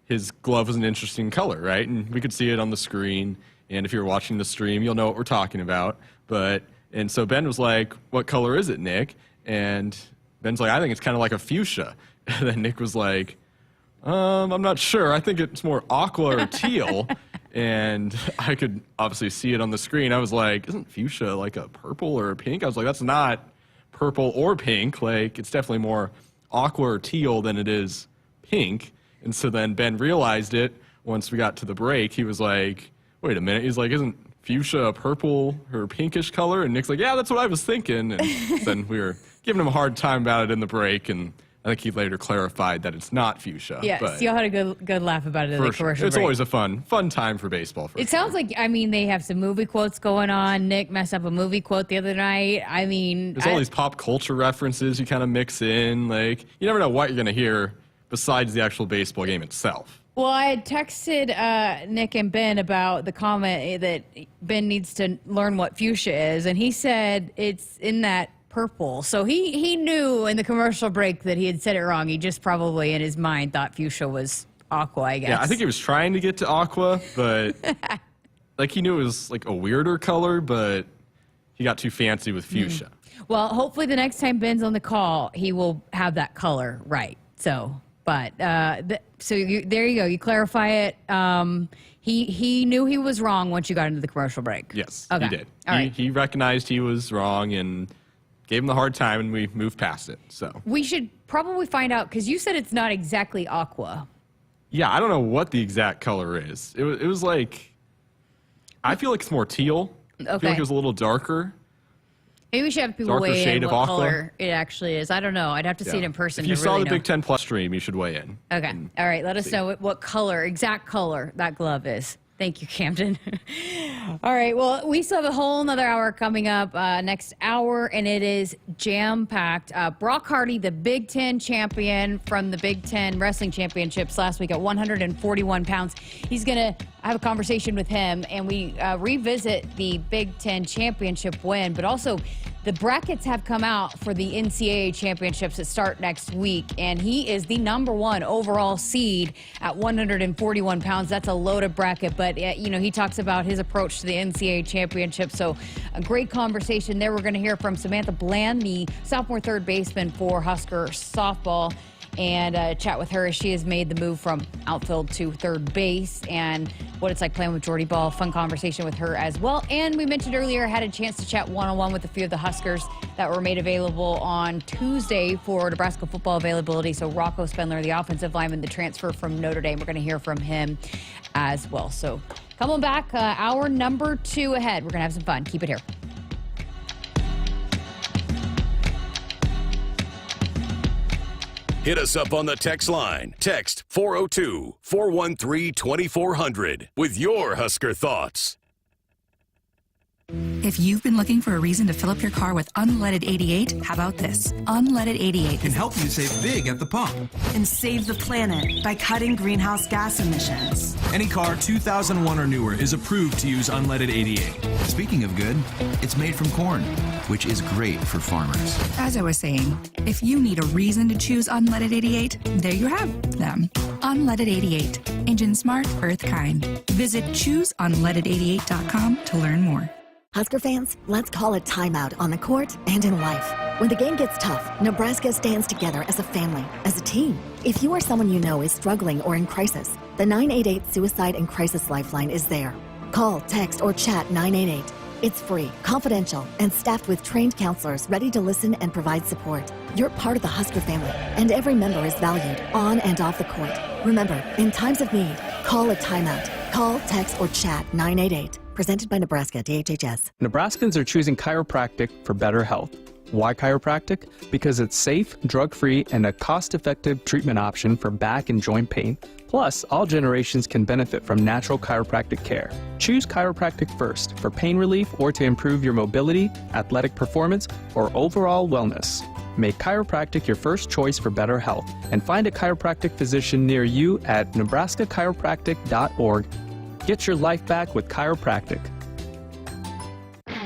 [SPEAKER 15] his glove was an interesting color, right? And we could see it on the screen, and if you're watching the stream, you'll know what we're talking about. And so Ben was like, "What color is it, Nick?" And Ben's like, "I think it's kind of like a fuchsia." And then Nick was like, I'm not sure. I think it's more aqua or teal." And I could obviously see it on the screen. I was like, "Isn't fuchsia like a purple or a pink?" I was like, "That's not purple or pink. Like, it's definitely more aqua or teal than it is pink." And so then Ben realized it once we got to the break. He was like, "Wait a minute." He's like, "Isn't fuchsia a purple or pinkish color?" And Nick's like, "Yeah, that's what I was thinking." And then we were giving him a hard time about it in the break, and I think he later clarified that it's not fuchsia.
[SPEAKER 7] Yes,
[SPEAKER 15] but
[SPEAKER 7] y'all had a good laugh about it in the commercial
[SPEAKER 15] It's
[SPEAKER 7] break.
[SPEAKER 15] always a fun time for baseball.
[SPEAKER 7] It sounds like, they have some movie quotes going on. Nick messed up a movie quote the other night.
[SPEAKER 15] There's all these pop culture references you kind of mix in. Like, you never know what you're going to hear besides the actual baseball game itself.
[SPEAKER 7] Well, I had texted Nick and Ben about the comment that Ben needs to learn what fuchsia is, and he said it's in that purple. So he knew in the commercial break that he had said it wrong. He just probably in his mind thought fuchsia was aqua, I guess.
[SPEAKER 15] Yeah, I think he was trying to get to aqua, but like he knew it was like a weirder color, but he got too fancy with fuchsia.
[SPEAKER 7] Well, hopefully the next time Ben's on the call, he will have that color right. So, but there you go. You clarify it. He knew he was wrong once you got into the commercial break.
[SPEAKER 15] Yes,
[SPEAKER 7] okay.
[SPEAKER 15] he did.
[SPEAKER 7] All right.
[SPEAKER 15] He recognized he was wrong and gave him the hard time, and we moved past it. So
[SPEAKER 7] We should probably find out, because you said it's not exactly aqua.
[SPEAKER 15] yeah, I don't know what the exact color is. It was like, I feel like it's more teal. I feel like it was a little darker.
[SPEAKER 7] Maybe we should have people
[SPEAKER 15] Darker
[SPEAKER 7] weigh
[SPEAKER 15] shade
[SPEAKER 7] in
[SPEAKER 15] of
[SPEAKER 7] what
[SPEAKER 15] aqua?
[SPEAKER 7] color it actually is. I don't know. I'd have to see it in person
[SPEAKER 15] If you
[SPEAKER 7] to
[SPEAKER 15] saw
[SPEAKER 7] really
[SPEAKER 15] the
[SPEAKER 7] know.
[SPEAKER 15] Big Ten Plus stream, you should weigh in.
[SPEAKER 7] Okay. All right. Let us know what color, exact color that glove is. Thank you, Camden. All right. Well, we still have a whole another hour coming up next hour, and it is jam-packed. Brock Hardy, the Big Ten champion from the Big Ten Wrestling Championships last week at 141 pounds. He's going to have a conversation with him, and we revisit the Big Ten championship win, but also the brackets have come out for the NCAA championships that start next week, and he is the #1 overall seed at 141 pounds. That's a loaded bracket, but he talks about his approach to the NCAA championship. So a great conversation there. We're going to hear from Samantha Bland, the sophomore third baseman for Huskers softball, and chat with her as she has made the move from outfield to third base and what it's like playing with Jordy Ball. Fun conversation with her as well. And we mentioned earlier, had a chance to chat one-on-one with a few of the Huskers that were made available on Tuesday for Nebraska football availability. So Rocco Spindler, the offensive lineman, the transfer from Notre Dame, we're going to hear from him as well. So come on back, hour number 2 ahead. We're going to have some fun. Keep it here.
[SPEAKER 2] Hit us up on the text line. Text 402-413-2400 with your Husker thoughts.
[SPEAKER 16] If you've been looking for a reason to fill up your car with unleaded 88, how about this? Unleaded 88
[SPEAKER 17] can help you save big at the pump.
[SPEAKER 19] And save the planet by cutting greenhouse gas emissions.
[SPEAKER 17] Any car 2001 or newer is approved to use unleaded 88. Speaking of good, it's made from corn, which is great for farmers.
[SPEAKER 16] As I was saying, if you need a reason to choose unleaded 88, there you have them. Unleaded 88. Engine smart, earth kind. Visit chooseunleaded88.com to learn more.
[SPEAKER 1] Husker fans, let's call a timeout on the court and in life. When the game gets tough, Nebraska stands together as a family, as a team. If you or someone you know is struggling or in crisis, the 988 Suicide and Crisis Lifeline is there. Call, text, or chat 988. It's free, confidential, and staffed with trained counselors ready to listen and provide support. You're part of the Husker family, and every member is valued on and off the court. Remember, in times of need, call a timeout. Call, text, or chat 988. Presented by Nebraska DHHS.
[SPEAKER 3] Nebraskans are choosing chiropractic for better health. Why chiropractic? Because it's safe, drug-free, and a cost-effective treatment option for back and joint pain. Plus, all generations can benefit from natural chiropractic care. Choose chiropractic first for pain relief or to improve your mobility, athletic performance, or overall wellness. Make chiropractic your first choice for better health, and find a chiropractic physician near you at nebraska-chiropractic.org. Get your life back with chiropractic.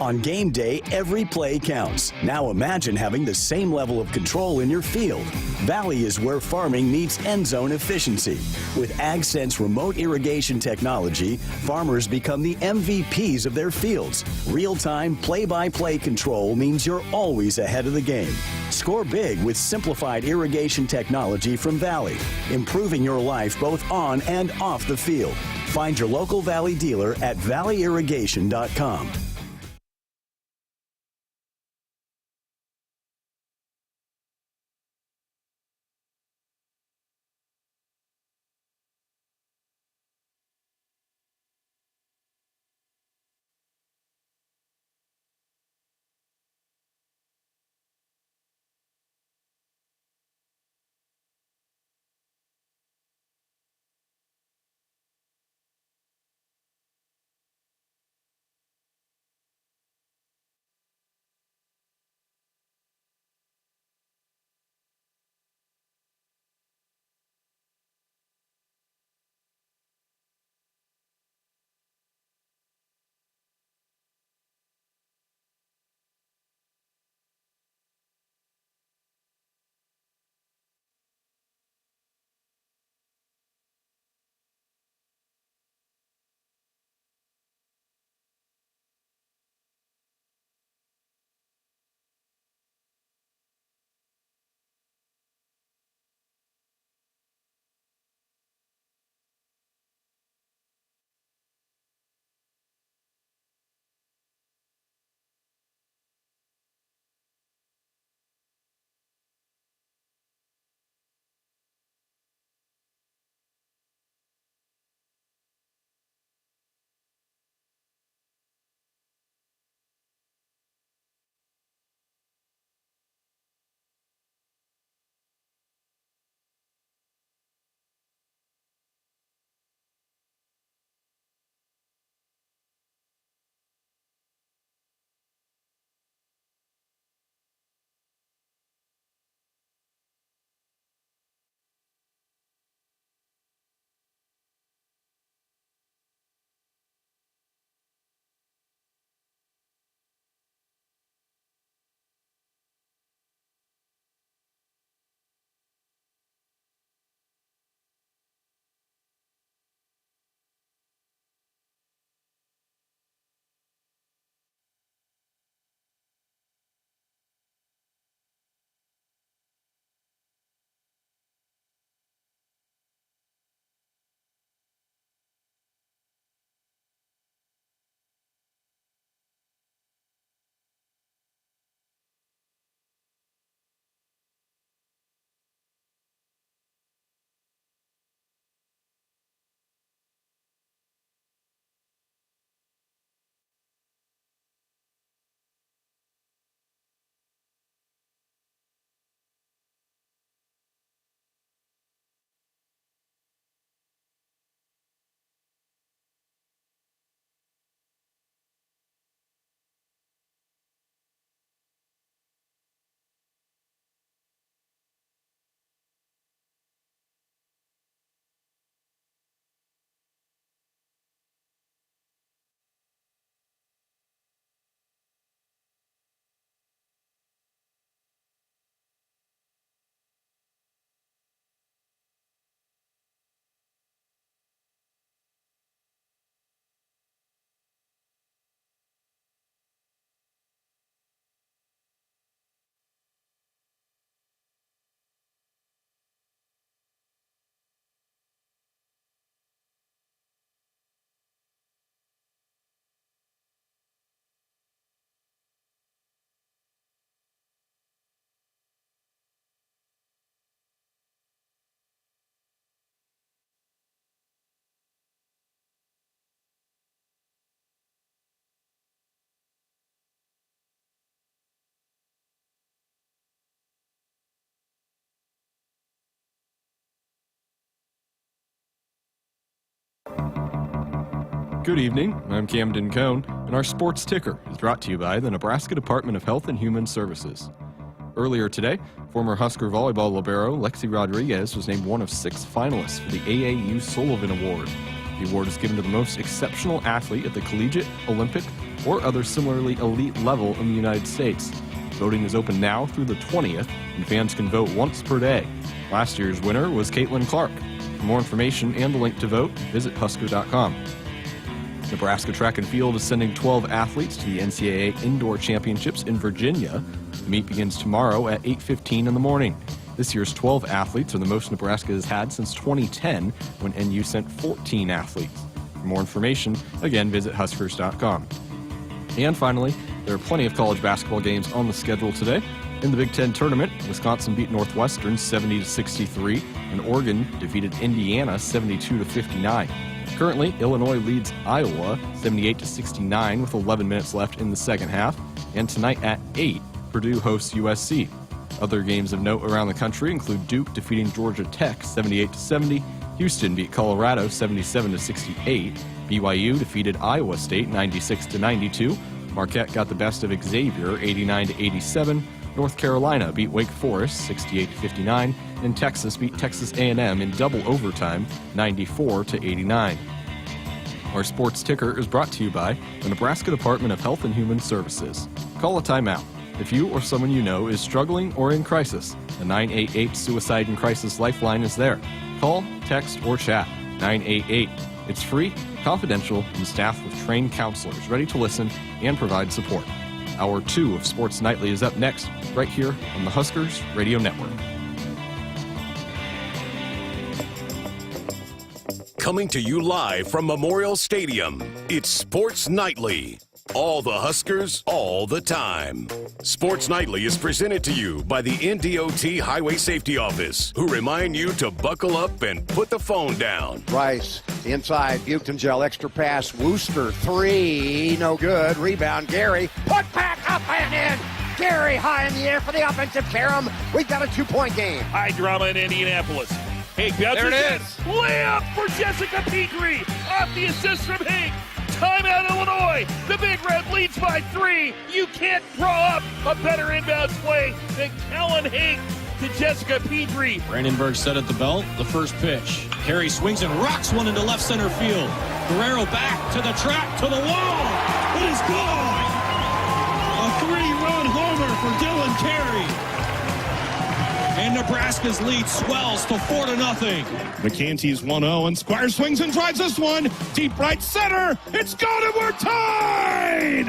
[SPEAKER 4] On game day, every play counts. Now imagine having the same level of control in your field. Valley is where farming meets end zone efficiency. With AgSense remote irrigation technology, farmers become the MVPs of their fields. Real-time, play-by-play control means you're always ahead of the game. Score big with simplified irrigation technology from Valley, improving your life both on and off the field. Find your local Valley dealer at valleyirrigation.com.
[SPEAKER 15] Good evening, I'm Camden Cohn, and our sports ticker is brought to you by the Nebraska Department of Health and Human Services. Earlier today, former Husker volleyball libero Lexi Rodriguez was named one of 6 finalists for the AAU Sullivan Award. The award is given to the most exceptional athlete at the collegiate, Olympic, or other similarly elite level in the United States. Voting is open now through the 20th, and fans can vote once per day. Last year's winner was Caitlin Clark. For more information and the link to vote, visit Husker.com. Nebraska Track and Field is sending 12 athletes to the NCAA Indoor Championships in Virginia. The meet begins tomorrow at 8:15 in the morning. This year's 12 athletes are the most Nebraska has had since 2010, when NU sent 14 athletes. For more information, again, visit Huskers.com. And finally, there are plenty of college basketball games on the schedule today. In the Big Ten tournament, Wisconsin beat Northwestern 70-63, and Oregon defeated Indiana 72-59. Currently, Illinois leads Iowa 78-69 with 11 minutes left in the second half. And tonight at 8, Purdue hosts USC. Other games of note around the country include Duke defeating Georgia Tech 78-70, Houston beat Colorado 77-68, BYU defeated Iowa State 96-92, Marquette got the best of Xavier 89-87, North Carolina beat Wake Forest 68-59, and Texas beat Texas A&M in double overtime 94-89. Our sports ticker is brought to you by the Nebraska Department of Health and Human Services. Call a timeout if you or someone you know is struggling or in crisis. The 988 Suicide and Crisis Lifeline is there. Call, text, or chat 988. It's free, confidential, and staffed with trained counselors ready to listen and provide support. Hour 2 of Sports Nightly is up next, right here on the Huskers Radio Network.
[SPEAKER 2] Coming to you live from Memorial Stadium, it's Sports Nightly. All the Huskers, all the time. Sports Nightly is presented to you by the NDOT Highway Safety Office, who remind you to buckle up and put the phone down.
[SPEAKER 5] Rice, inside, Butengel, extra pass, Wooster, 3, no good. Rebound, Gary, put back up and in. Gary high in the air for the offensive carom. We've got a 2-point game.
[SPEAKER 6] High drama in Indianapolis. Hank bounces
[SPEAKER 5] There it
[SPEAKER 6] in.
[SPEAKER 5] is.
[SPEAKER 6] Layup for Jessica Petrie. Off the assist from Hank. Timeout, Illinois. The Big Red leads by 3. You can't draw up a better inbounds play than Kellen Hank to Jessica Petrie.
[SPEAKER 8] Brandenburg set at the belt. The first pitch. Carey swings and rocks one into left center field. Guerrero back to the track, to the wall. It is gone. A 3-run homer for Dylan Carey. And Nebraska's lead swells to 4-0.
[SPEAKER 6] McCanty's 1-0, and Squires swings and drives this one. Deep right center. It's gone, and we're tied!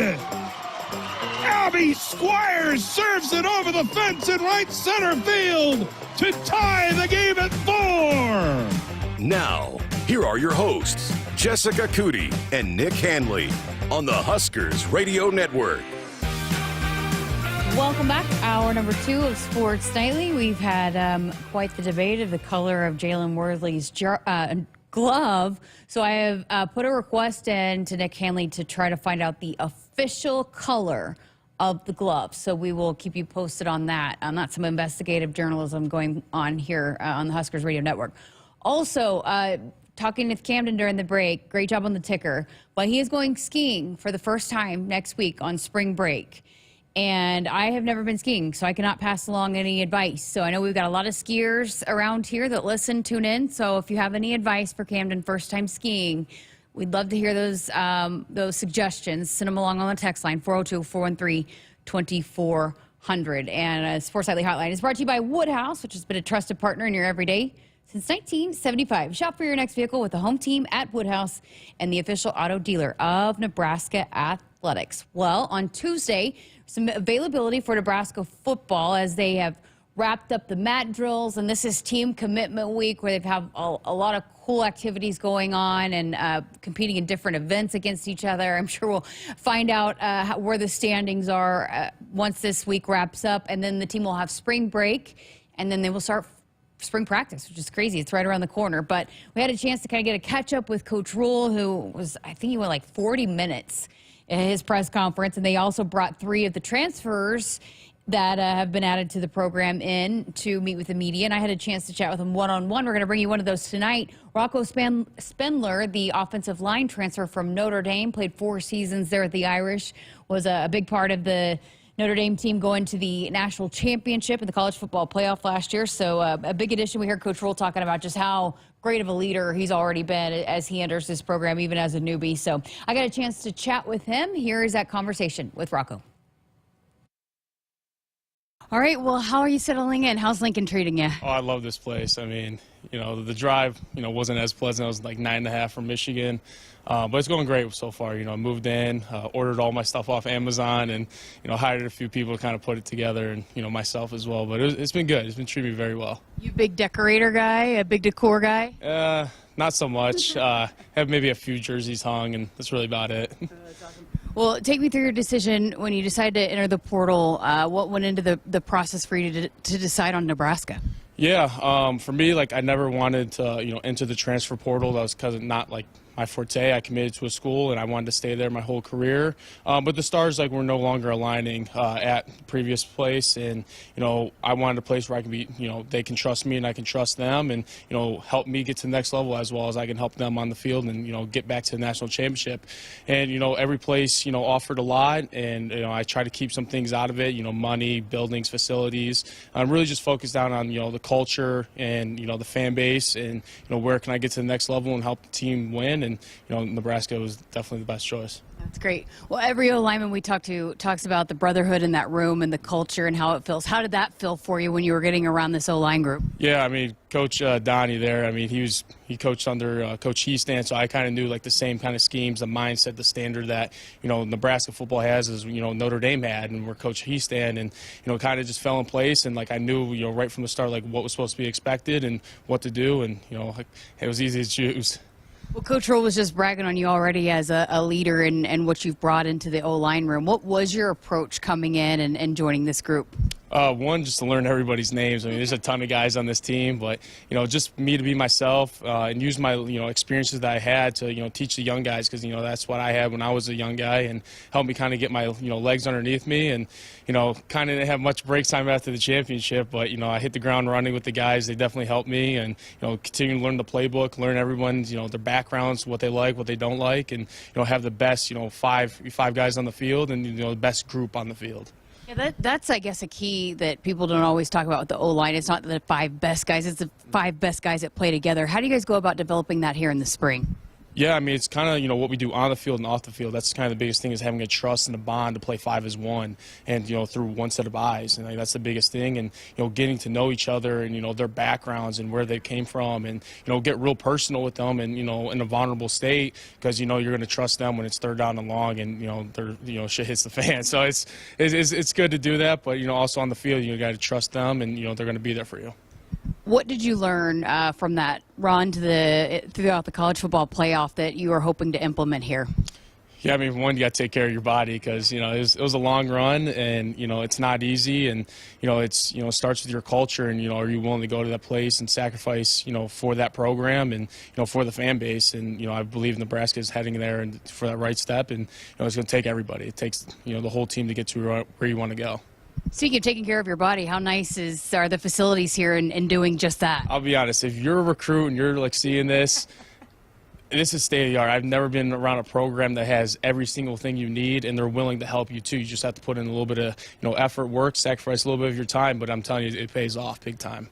[SPEAKER 6] Abby Squires serves it over the fence in right center field to tie the game at 4.
[SPEAKER 2] Now, here are your hosts, Jessica Coody and Nick Hanley, on the Huskers Radio Network.
[SPEAKER 7] Welcome back. Hour number 2 of Sports Nightly. We've had quite the debate of the color of Jalen Worthley's glove. So I have put a request in to Nick Hanley to try to find out the official color of the glove. So we will keep you posted on that. Not some investigative journalism going on here on the Huskers Radio Network. Also, talking with Camden during the break, great job on the ticker, but he is going skiing for the first time next week on spring break. And I have never been skiing, so I cannot pass along any advice. So I know we've got a lot of skiers around here that listen, tune in. So if you have any advice for Camden first time skiing, we'd love to hear those suggestions. Send them along on the text line, 402-413-2400. And Sports Nightly Hotline is brought to you by Woodhouse, which has been a trusted partner in your everyday since 1975. Shop for your next vehicle with the home team at Woodhouse and the official auto dealer of Nebraska Athletics. Well, on Tuesday, some availability for Nebraska football as they have wrapped up the mat drills, and this is team commitment week where they've had a lot of cool activities going on and competing in different events against each other. I'm sure we'll find out where the standings are once this week wraps up, and then the team will have spring break, and then they will start spring practice, which is crazy. It's right around the corner. But we had a chance to kind of get a catch up with Coach Rule, who was, I think he went like 40 minutes at his press conference, and they also brought 3 of the transfers that have been added to the program in to meet with the media, and I had a chance to chat with him one-on-one. We're going to bring you one of those tonight. Rocco Spindler, the offensive line transfer from Notre Dame, played 4 seasons there at the Irish, was a big part of the Notre Dame team going to the national championship in the college football playoff last year. So a big addition. We heard Coach Rule talking about just how great of a leader he's already been as he enters this program, even as a newbie. So I got a chance to chat with him. Here is that conversation with Rocco. All right, well, how are you settling in? How's Lincoln treating you?
[SPEAKER 10] Oh, I love this place. I mean, the drive, wasn't as pleasant. I was like 9.5 from Michigan, but it's going great so far. I moved in, ordered all my stuff off Amazon, and, hired a few people to kind of put it together, and, myself as well. But it's been good. It's been treating me very well.
[SPEAKER 7] You big decorator guy, a big decor guy?
[SPEAKER 10] Not so much. Have maybe a few jerseys hung, and that's really about it.
[SPEAKER 7] That's awesome. Well, take me through your decision when you decided to enter the portal. What went into the process for you to decide on Nebraska?
[SPEAKER 10] Yeah, for me, I never wanted to, enter the transfer portal. That was because of not my forte. I committed to a school and I wanted to stay there my whole career. But the stars were no longer aligning at the previous place, and I wanted a place where I can be, they can trust me and I can trust them, and help me get to the next level as well as I can help them on the field and get back to the national championship. And every place offered a lot, and I try to keep some things out of it, money, buildings, facilities. I'm really just focused down on the culture and the fan base, and where can I get to the next level and help the team win. And Nebraska was definitely the best choice.
[SPEAKER 7] That's great. Well, every O-lineman we talk to talks about the brotherhood in that room and the culture and how it feels. How did that feel for you when you were getting around this O-line group?
[SPEAKER 10] Yeah, I mean, Coach Donnie there, I mean, he coached under Coach Heastan, so I kind of knew the same kind of schemes, the mindset, the standard that Nebraska football has is Notre Dame had, and where Coach Heastan, and kind of just fell in place, and I knew right from the start what was supposed to be expected and what to do, and it was easy to choose.
[SPEAKER 7] Well, Coach Rule was just bragging on you already as a leader and what you've brought into the O-line room. What was your approach coming in and joining this group?
[SPEAKER 10] One, just to learn everybody's names. I mean, there's a ton of guys on this team, but, just me to be myself and use my, experiences that I had to, teach the young guys, because, that's what I had when I was a young guy, and help me kind of get my, legs underneath me, and, kind of didn't have much break time after the championship, but, I hit the ground running with the guys. They definitely helped me, and, continue to learn the playbook, learn everyone's, their backgrounds, what they like, what they don't like, and, have the best, five guys on the field, and, the best group on the field.
[SPEAKER 7] Yeah, that's, I guess, a key that people don't always talk about with the O-line. It's not the 5 best guys. It's the 5 best guys that play together. How do you guys go about developing that here in the spring?
[SPEAKER 10] Yeah, I mean, it's kind of, what we do on the field and off the field. That's kind of the biggest thing, is having a trust and a bond to play 5 as one, and, through one set of eyes. And that's the biggest thing. And, getting to know each other and, their backgrounds and where they came from, and, get real personal with them, and, in a vulnerable state, because, you're going to trust them when it's 3rd down and long, and, they're, shit hits the fan. So it's good to do that. But, also on the field, you got to trust them, and, they're going to be there for you.
[SPEAKER 7] What did you learn from that run throughout the college football playoff that you are hoping to implement here?
[SPEAKER 10] Yeah, I mean, one, you got to take care of your body, because, it was a long run, and, it's not easy, and, it's, starts with your culture, and, are you willing to go to that place and sacrifice, for that program and, for the fan base, and, I believe Nebraska is heading there and for that right step, and, it's going to take everybody. It takes, the whole team to get to where you want to go.
[SPEAKER 7] Speaking of taking care of your body, how nice are the facilities here in doing just that?
[SPEAKER 10] I'll be honest, if you're a recruit and you're seeing this, this is state of the art. I've never been around a program that has every single thing you need, and they're willing to help you too. You just have to put in a little bit of effort, work, sacrifice a little bit of your time, but I'm telling you, it pays off big time.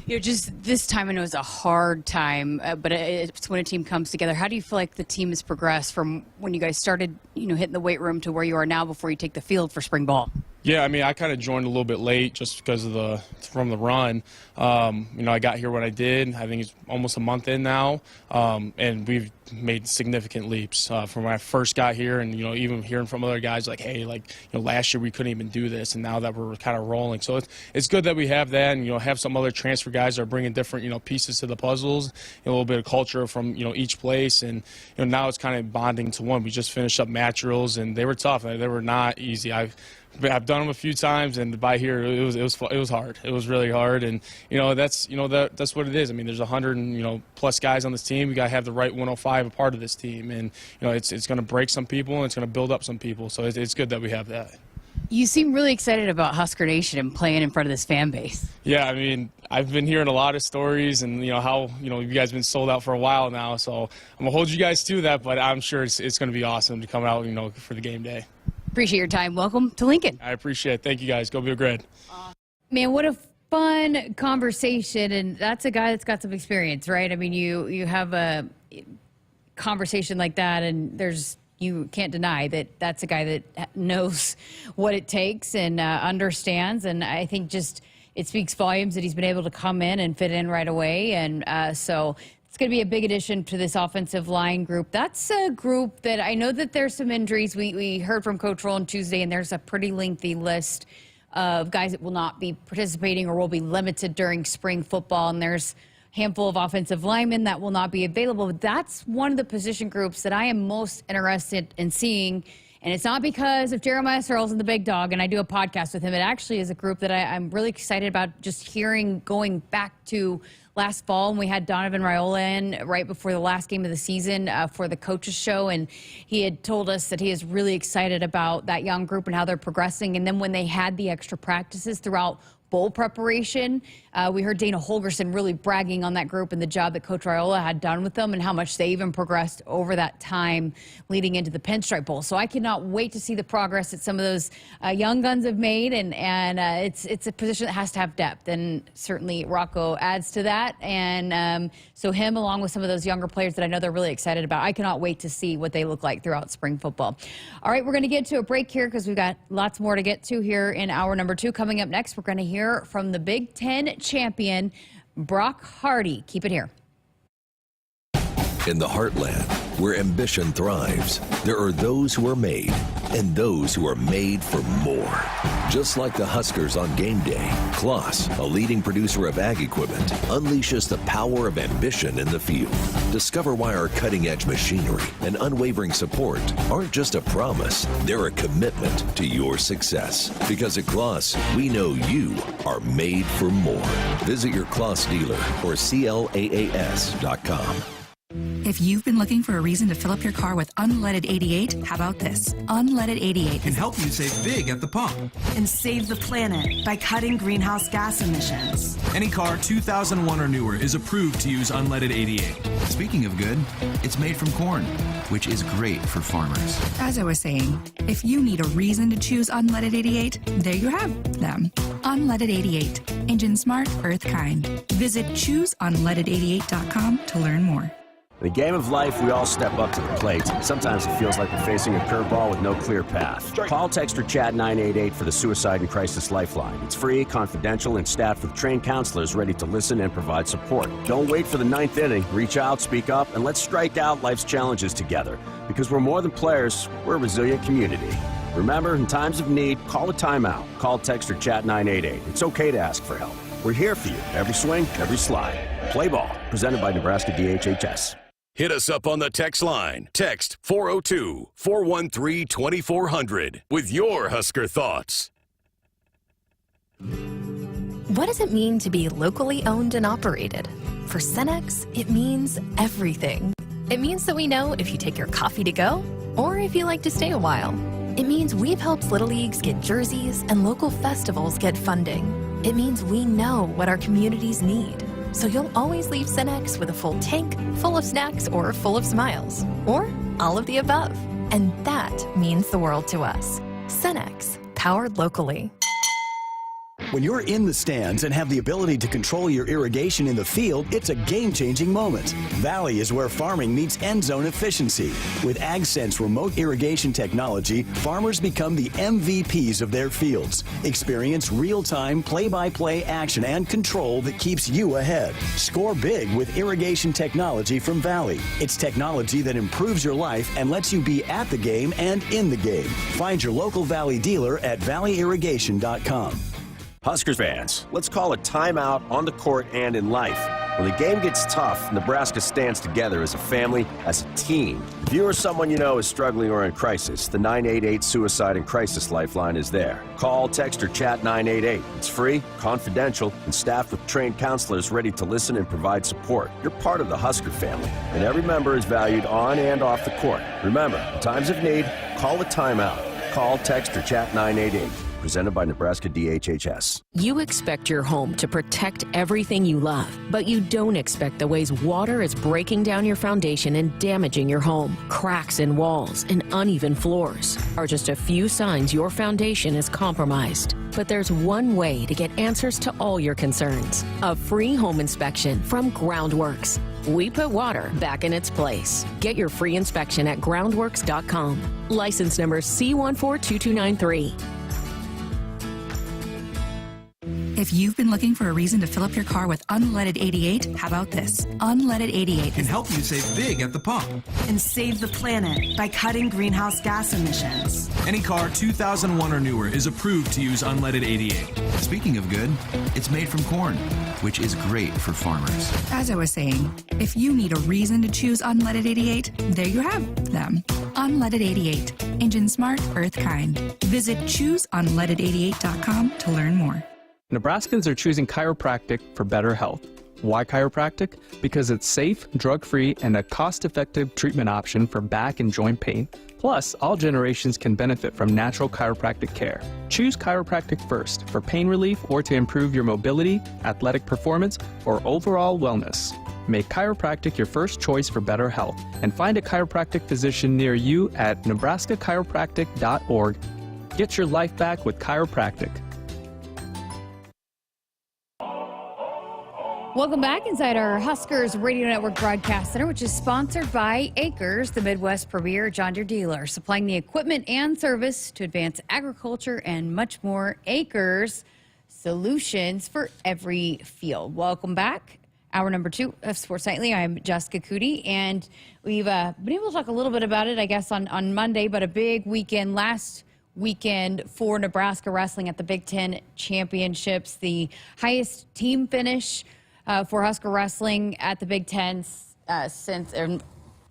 [SPEAKER 7] Just this time, I know it's a hard time, but it's when a team comes together. How do you feel like the team has progressed from when you guys started, hitting the weight room to where you are now before you take the field for spring ball?
[SPEAKER 10] Yeah, I mean, I kind of joined a little bit late just because of from the run. I got here when I did. I think it's almost a month in now, and we've made significant leaps from when I first got here, and even hearing from other guys hey, last year we couldn't even do this, and now that we're kind of rolling. So it's good that we have that, and have some other transfer guys that are bringing different pieces to the puzzles, a little bit of culture from each place, and now it's kind of bonding to one. We just finished up match drills, and they were tough. They were not easy. I've done them a few times, and by here it was hard. It was really hard, and that's what it is. I mean, there's 100 plus guys on this team. We got to have the right 105 a part of this team, and it's going to break some people, and it's going to build up some people. So it's good that we have that.
[SPEAKER 7] You seem really excited about Husker Nation and playing in front of this fan base.
[SPEAKER 10] Yeah, I mean, I've been hearing a lot of stories, and how you guys have been sold out for a while now. So I'm gonna hold you guys to that, but I'm sure it's going to be awesome to come out, for the game day.
[SPEAKER 7] Appreciate your time. Welcome to Lincoln.
[SPEAKER 10] I appreciate it. Thank you guys. Go Blue Grid.
[SPEAKER 7] Man, what a fun conversation, and that's a guy that's got some experience, right? I mean, you have a conversation like that, and you can't deny that that's a guy that knows what it takes and understands, and I think just it speaks volumes that he's been able to come in and fit in right away, and so it's going to be a big addition to this offensive line group. That's a group that I know that there's some injuries. We heard from Coach Roll on Tuesday, and there's a pretty lengthy list of guys that will not be participating or will be limited during spring football, and there's handful of offensive linemen that will not be available. But that's one of the position groups that I am most interested in seeing. And it's not because of Jeremiah Searles and the Big Dog, and I do a podcast with him. It actually is a group that I'm really excited about just hearing, going back to last fall when we had Donovan Raiola in right before the last game of the season for the coaches show, and he had told us that he is really excited about that young group and how they're progressing. And then when they had the extra practices throughout bowl preparation, we heard Dana Holgerson really bragging on that group and the job that Coach Raiola had done with them and how much they even progressed over that time leading into the Pinstripe Bowl. So I cannot wait to see the progress that some of those young guns have made, and it's a position that has to have depth, and certainly Rocco adds to that. And so him, along with some of those younger players that I know they're really excited about, I cannot wait to see what they look like throughout spring football. All right, we're going to get to a break here because we've got lots more to get to here in hour number 2. Coming up next, we're going to hear from the Big Ten champion, Brock Hardy. Keep it here.
[SPEAKER 20] In the heartland, where ambition thrives, there are those who are made and those who are made for more. Just like the Huskers on game day, Kloss, a leading producer of ag equipment, unleashes the power of ambition in the field. Discover why our cutting-edge machinery and unwavering support aren't just a promise, they're a commitment to your success. Because at Kloss, we know you are made for more. Visit your Kloss dealer or CLAAS.com.
[SPEAKER 16] If you've been looking for a reason to fill up your car with unleaded 88, how about this? Unleaded 88
[SPEAKER 17] can help you save big at the pump.
[SPEAKER 19] And save the planet by cutting greenhouse gas emissions.
[SPEAKER 17] Any car 2001 or newer is approved to use unleaded 88. Speaking of good, it's made from corn, which is great for farmers.
[SPEAKER 16] As I was saying, if you need a reason to choose unleaded 88, there you have them. Unleaded 88. Engine smart, earth kind. Visit chooseunleaded88.com to learn more.
[SPEAKER 4] In the game of life, we all step up to the plate. Sometimes it feels like we're facing a curveball with no clear path. Call, text, or chat 988 for the Suicide and Crisis Lifeline. It's free, confidential, and staffed with trained counselors ready to listen and provide support. Don't wait for the 9th inning. Reach out, speak up, and let's strike out life's challenges together. Because we're more than players, we're a resilient community. Remember, in times of need, call a timeout. Call, text, or chat 988. It's okay to ask for help. We're here for you. Every swing, every slide. Play ball. Presented by Nebraska DHHS.
[SPEAKER 2] Hit us up on the text line. Text 402-413-2400 with your Husker thoughts.
[SPEAKER 18] What does it mean to be locally owned and operated? For Cenex, it means everything. It means that we know if you take your coffee to go or if you like to stay a while. It means we've helped Little Leagues get jerseys and local festivals get funding. It means we know what our communities need. So you'll always leave Cenex with a full tank, full of snacks, or full of smiles. Or all of the above. And that means the world to us. Cenex, powered locally.
[SPEAKER 4] When you're in the stands and have the ability to control your irrigation in the field, it's a game-changing moment. Valley is where farming meets end zone efficiency. With AgSense remote irrigation technology, farmers become the MVPs of their fields. Experience real-time, play-by-play action and control that keeps you ahead. Score big with irrigation technology from Valley. It's technology that improves your life and lets you be at the game and in the game. Find your local Valley dealer at valleyirrigation.com.
[SPEAKER 21] Huskers fans, let's call a timeout on the court and in life. When the game gets tough, Nebraska stands together as a family, as a team. If you or someone you know is struggling or in crisis, the 988 Suicide and Crisis Lifeline is there. Call, text, or chat 988. It's free, confidential, and staffed with trained counselors ready to listen and provide support. You're part of the Husker family, and every member is valued on and off the court. Remember, in times of need, call a timeout. Call, text, or chat 988. Presented by Nebraska DHHS.
[SPEAKER 11] You expect your home to protect everything you love, but you don't expect the ways water is breaking down your foundation and damaging your home. Cracks in walls and uneven floors are just a few signs your foundation is compromised. But there's one way to get answers to all your concerns. A free home inspection from Groundworks. We put water back in its place. Get your free inspection at groundworks.com. License number C142293.
[SPEAKER 16] If you've been looking for a reason to fill up your car with unleaded 88, how about this? Unleaded 88
[SPEAKER 17] can help you save big at the pump.
[SPEAKER 19] And save the planet by cutting greenhouse gas emissions.
[SPEAKER 17] Any car 2001 or newer is approved to use unleaded 88. Speaking of good, it's made from corn, which is great for farmers.
[SPEAKER 16] As I was saying, if you need a reason to choose unleaded 88, there you have them. Unleaded 88. Engine smart, earth kind. Visit chooseunleaded88.com to learn more.
[SPEAKER 3] Nebraskans are choosing chiropractic for better health. Why chiropractic? Because it's safe, drug-free, and a cost-effective treatment option for back and joint pain. Plus, all generations can benefit from natural chiropractic care. Choose chiropractic first for pain relief or to improve your mobility, athletic performance, or overall wellness. Make chiropractic your first choice for better health and find a chiropractic physician near you at nebraska-chiropractic.org. Get your life back with chiropractic.
[SPEAKER 7] Welcome back inside our Huskers Radio Network Broadcast Center, which is sponsored by Akrs, the Midwest premier John Deere dealer, supplying the equipment and service to advance agriculture and much more. Akrs, solutions for every field. Welcome back. Hour number 2 of Sports Nightly. I'm Jessica Coody, and we've been able to talk a little bit about it, I guess, on Monday, but a big weekend last weekend for Nebraska wrestling at the Big Ten Championships, the highest team finish for Husker wrestling at the Big Ten since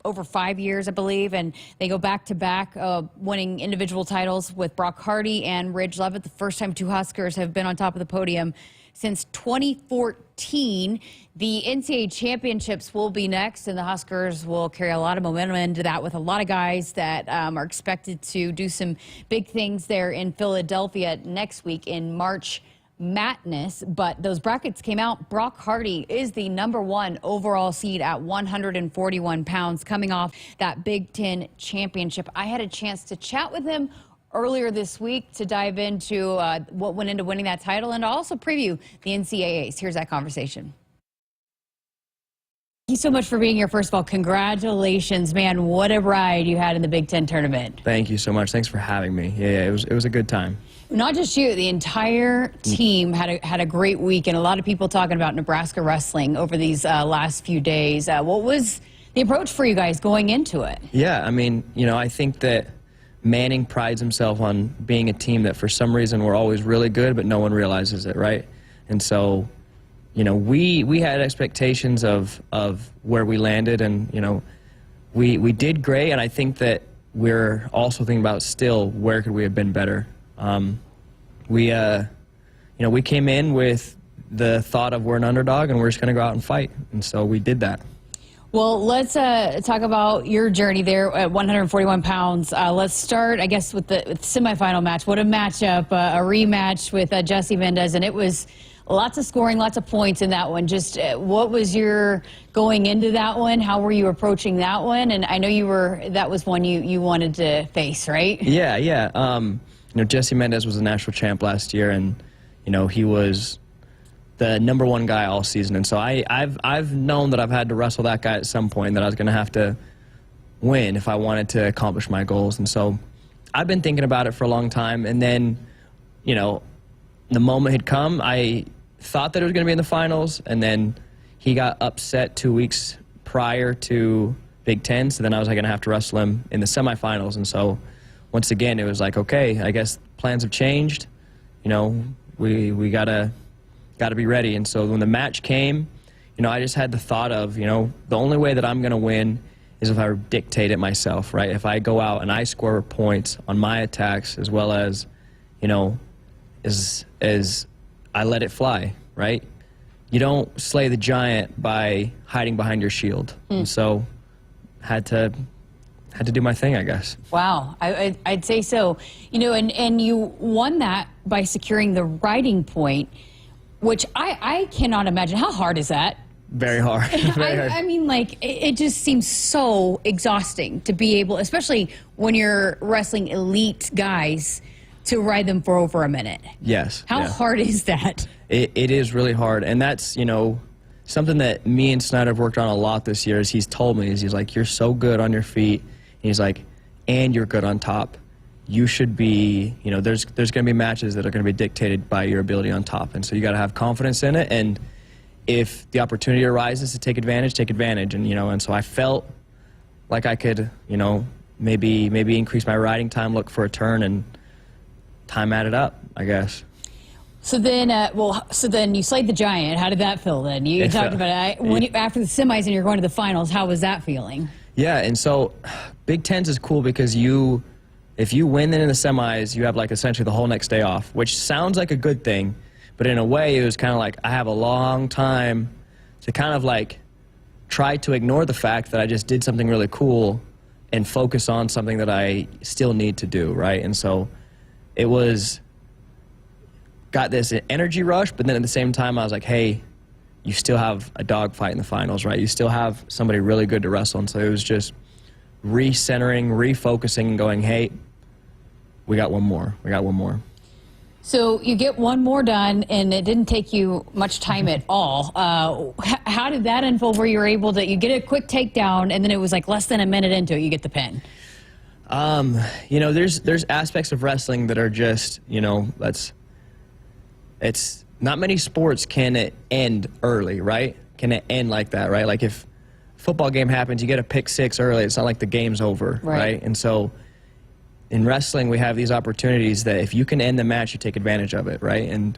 [SPEAKER 7] over 5 years, I believe, and they go back-to-back winning individual titles with Brock Hardy and Ridge Levitt, the first time two Huskers have been on top of the podium since 2014. The NCAA championships will be next, and the Huskers will carry a lot of momentum into that with a lot of guys that are expected to do some big things there in Philadelphia next week in March Madness. But those brackets came out. Brock Hardy is the #1 overall seed at 141 pounds, coming off that Big Ten championship. I had a chance to chat with him earlier this week to dive into what went into winning that title and to also preview the NCAAs. Here's that conversation. Thank you so much for being here. First of all, congratulations, man. What a ride you had in the Big Ten tournament.
[SPEAKER 22] Thank you so much. Thanks for having me. Yeah, it was a good time.
[SPEAKER 7] Not just you, the entire team had a great week, and a lot of people talking about Nebraska wrestling over these last few days. What was the approach for you guys going into it?
[SPEAKER 22] Yeah, I mean, I think that Manning prides himself on being a team that for some reason we're always really good, but no one realizes it, right? And so, we had expectations of where we landed, and, we did great, and I think that we're also thinking about still where could we have been better. We came in with the thought of we're an underdog and we're just going to go out and fight, and so we did that.
[SPEAKER 7] Well, let's talk about your journey there at 141 pounds. Let's start, I guess, with the semifinal match. What a matchup, a rematch with Jesse Mendez, and it was lots of scoring, lots of points in that one. Just what was your going into that one? How were you approaching that one? And I know that was one you wanted to face, right?
[SPEAKER 22] Yeah. Jesse Mendez was a national champ last year, and he was the #1 guy all season. And so I've known that I've had to wrestle that guy at some point, that I was going to have to win if I wanted to accomplish my goals. And so I've been thinking about it for a long time. And then, the moment had come. I thought that it was going to be in the finals, and then he got upset 2 weeks prior to Big Ten. So then I was going to have to wrestle him in the semifinals. And so once again, it was like, okay, I guess plans have changed. We gotta be ready. And so when the match came, I just had the thought of, the only way that I'm gonna win is if I dictate it myself, right? If I go out and I score points on my attacks, as well as, as I let it fly, right? You don't slay the giant by hiding behind your shield. And so had to had to do my thing, I guess.
[SPEAKER 7] Wow, I'd say so. You know, and you won that by securing the riding point, which I cannot imagine. How hard is that?
[SPEAKER 22] Very hard. Very hard.
[SPEAKER 7] I mean, like, it just seems so exhausting to be able, especially when you're wrestling elite guys, to ride them for over a minute.
[SPEAKER 22] Yes.
[SPEAKER 7] How hard is that?
[SPEAKER 22] It is really hard, and that's, you know, something that me and Snyder have worked on a lot this year. Is he's told me, he's like, you're so good on your feet, and he's like, and you're good on top. You should be, you know, there's going to be matches that are going to be dictated by your ability on top, and so you got to have confidence in it, and if the opportunity arises to take advantage, and, you know, and so I felt like I could, you know, maybe increase my riding time, look for a turn, and time added up, I guess.
[SPEAKER 7] So then, so then you slayed the giant. How did that feel then? You talked about it. After the semis and you're going to the finals, how was that feeling?
[SPEAKER 22] Yeah, and so Big Tens is cool because if you win in the semis, you have like essentially the whole next day off, which sounds like a good thing, but in a way it was kind of like I have a long time to kind of like try to ignore the fact that I just did something really cool and focus on something that I still need to do, right? And so it got this energy rush, but then at the same time I was like, hey, you still have a dogfight in the finals, right? You still have somebody really good to wrestle. And so it was just recentering, refocusing, and going, hey, we got one more. We got one more.
[SPEAKER 7] So you get one more done, and it didn't take you much time at all. How did that unfold where you were able to, you get a quick takedown, and then it was like less than a minute into it, you get the pin?
[SPEAKER 22] You know, there's aspects of wrestling that are just, you know, it's not many sports can it end early, right? Can it end like that, right? Like if a football game happens, you get a pick six early, it's not like the game's over, right? And so in wrestling, we have these opportunities that if you can end the match, you take advantage of it, right? And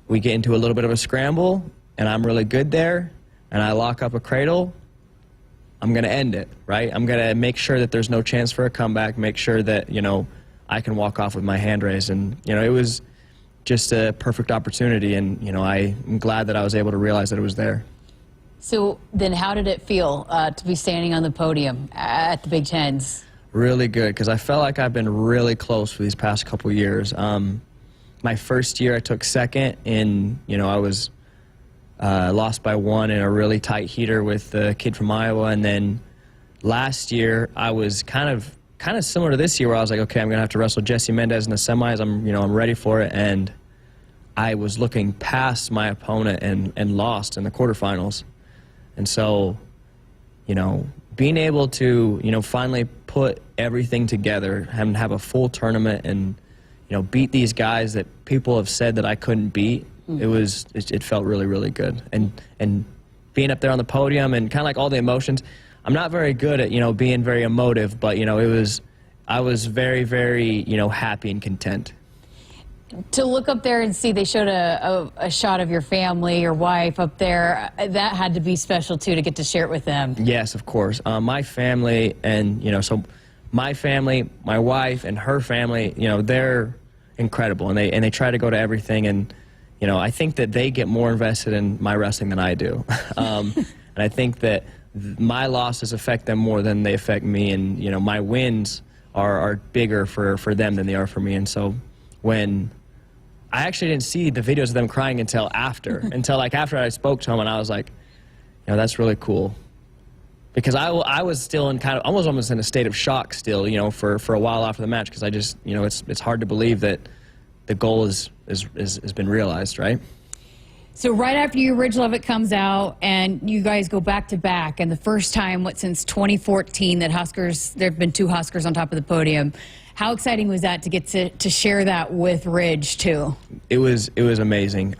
[SPEAKER 22] we get into a little bit of a scramble, and I'm really good there, and I lock up a cradle, I'm going to end it, right? I'm going to make sure that there's no chance for a comeback, make sure that, you know, I can walk off with my hand raised. And, you know, it was just a perfect opportunity, and, you know, I'm glad that I was able to realize that it was there.
[SPEAKER 7] So then how did it feel to be standing on the podium at the Big Tens?
[SPEAKER 22] Really good, because I felt like I've been really close for these past couple years. My first year I took second, and, you know, I was lost by one in a really tight heater with the kid from Iowa. And then last year I was kind of similar to this year, where I was like, okay, I'm gonna have to wrestle Jesse Mendez in the semis. I'm ready for it. And I was looking past my opponent and lost in the quarterfinals. And so, you know, being able to, you know, finally put everything together and have a full tournament and, you know, beat these guys that people have said that I couldn't beat, it felt really, really good. And being up there on the podium and kind of like all the emotions, I'm not very good at, you know, being very emotive, but, you know, I was very, very, you know, happy and content.
[SPEAKER 7] To look up there and see they showed a shot of your family, your wife up there, that had to be special too, to get to share it with them.
[SPEAKER 22] Yes, of course. My family, and, you know, so my family, my wife and her family, you know, they're incredible, and they try to go to everything. And, you know, I think that they get more invested in my wrestling than I do. And I think that my losses affect them more than they affect me, and, you know, my wins are bigger for them than they are for me. And so when I actually didn't see the videos of them crying until after after I spoke to them, and I was like, you know, that's really cool, because I was still in kind of almost in a state of shock still, you know, for a while after the match, because I just, you know, it's hard to believe that the goal has been realized, right?
[SPEAKER 7] So right after your Ridge Love It comes out, and you guys go back to back, and the first time, since 2014 that Huskers, there have been two Huskers on top of the podium. How exciting was that to get to share that with Ridge too? It was amazing.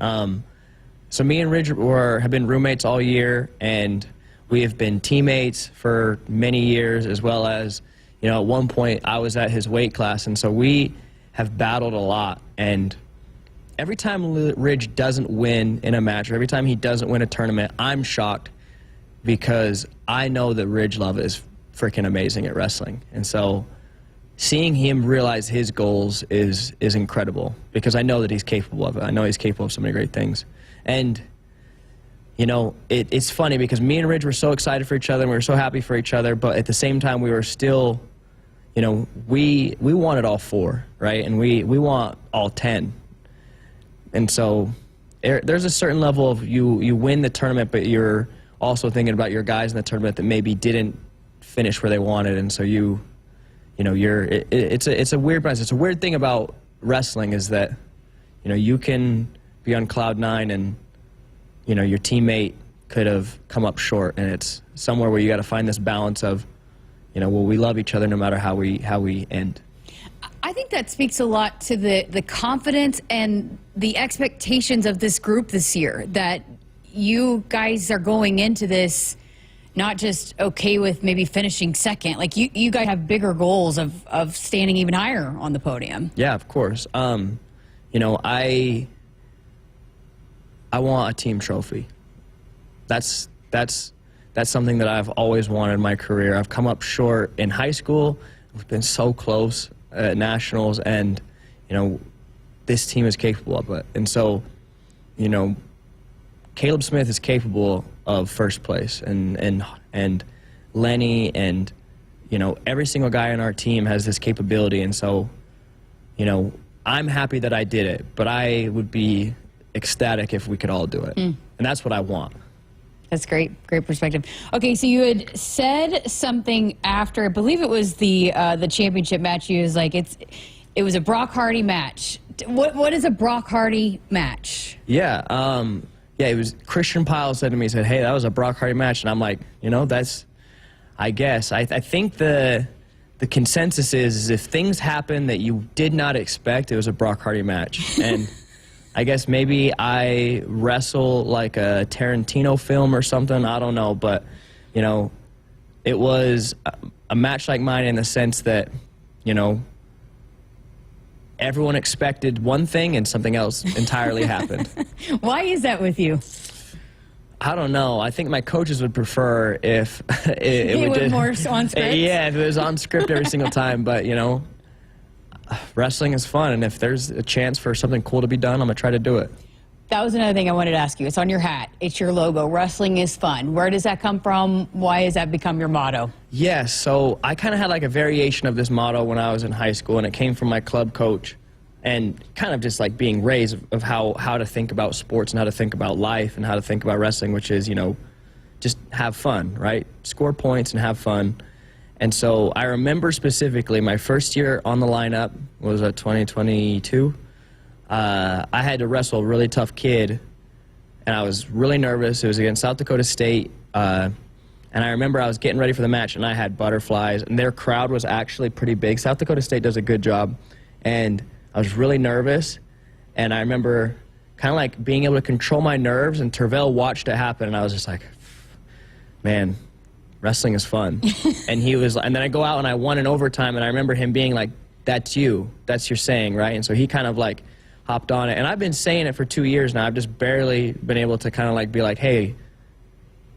[SPEAKER 22] So me and Ridge have been roommates all year, and we have been teammates for many years, as well as, you know, at one point I was at his weight class, and so we have battled a lot. And every time Ridge doesn't win in a match, or every time he doesn't win a tournament, I'm shocked, because I know that Ridge Love is freaking amazing at wrestling. And so seeing him realize his goals is incredible, because I know that he's capable of it. I know he's capable of so many great things. And, it's funny because me and Ridge were so excited for each other and we were so happy for each other, but at the same time we were still, we wanted all 4, right? And we want all 10. And so there's a certain level of you win the tournament, but you're also thinking about your guys in the tournament that maybe didn't finish where they wanted, and so it's a weird balance. It's a weird thing about wrestling is that you can be on cloud 9 and your teammate could have come up short, and it's somewhere where you got to find this balance of we love each other no matter how we end.
[SPEAKER 7] I think that speaks a lot to the confidence and the expectations of this group this year, that you guys are going into this not just okay with maybe finishing second. Like you guys have bigger goals of standing even higher on the podium.
[SPEAKER 22] Yeah, of course. I want a team trophy. That's something that I've always wanted in my career. I've come up short in high school. We've been so close at nationals, and this team is capable of it. And so, Caleb Smith is capable of first place, and Lenny and every single guy on our team has this capability. And so, I'm happy that I did it, but I would be ecstatic if we could all do it. And that's what I want.
[SPEAKER 7] That's great perspective. Okay, so you had said something after, I believe it was the championship match. You was like, it was a Brock Hardy match. What is a Brock Hardy match?
[SPEAKER 22] Yeah, it was Christian Pyle said to me, he said, hey, that was a Brock Hardy match. And I'm like, that's, I guess. I think the consensus is if things happen that you did not expect, it was a Brock Hardy match. And I guess maybe I wrestle like a Tarantino film or something. I don't know. But, it was a match like mine in the sense that, everyone expected one thing and something else entirely happened.
[SPEAKER 7] Why is that with you?
[SPEAKER 22] I don't know. I think my coaches would prefer if
[SPEAKER 7] it was more on script.
[SPEAKER 22] Yeah, if it was on script every single time. But, wrestling is fun, and if there's a chance for something cool to be done, I'm going to try to do it.
[SPEAKER 7] That was another thing I wanted to ask you. It's on your hat. It's your logo. Wrestling is fun. Where does that come from? Why has that become your motto?
[SPEAKER 22] Yes, so I kind of had like a variation of this motto when I was in high school, and it came from my club coach, and kind of just like being raised of how to think about sports and how to think about life and how to think about wrestling, which is, just have fun, right? Score points and have fun. And so I remember specifically my first year on the lineup was 2022. I had to wrestle a really tough kid, and I was really nervous. It was against South Dakota State, and I remember I was getting ready for the match, and I had butterflies, and their crowd was actually pretty big. South Dakota State does a good job, and I was really nervous, and I remember kind of like being able to control my nerves, and Tervel watched it happen, and I was just like, man, wrestling is fun. And then I go out and I won in overtime, and I remember him being like, that's your saying, right? And so he kind of like hopped on it, and I've been saying it for 2 years now. I've just barely been able to kind of like be like, hey,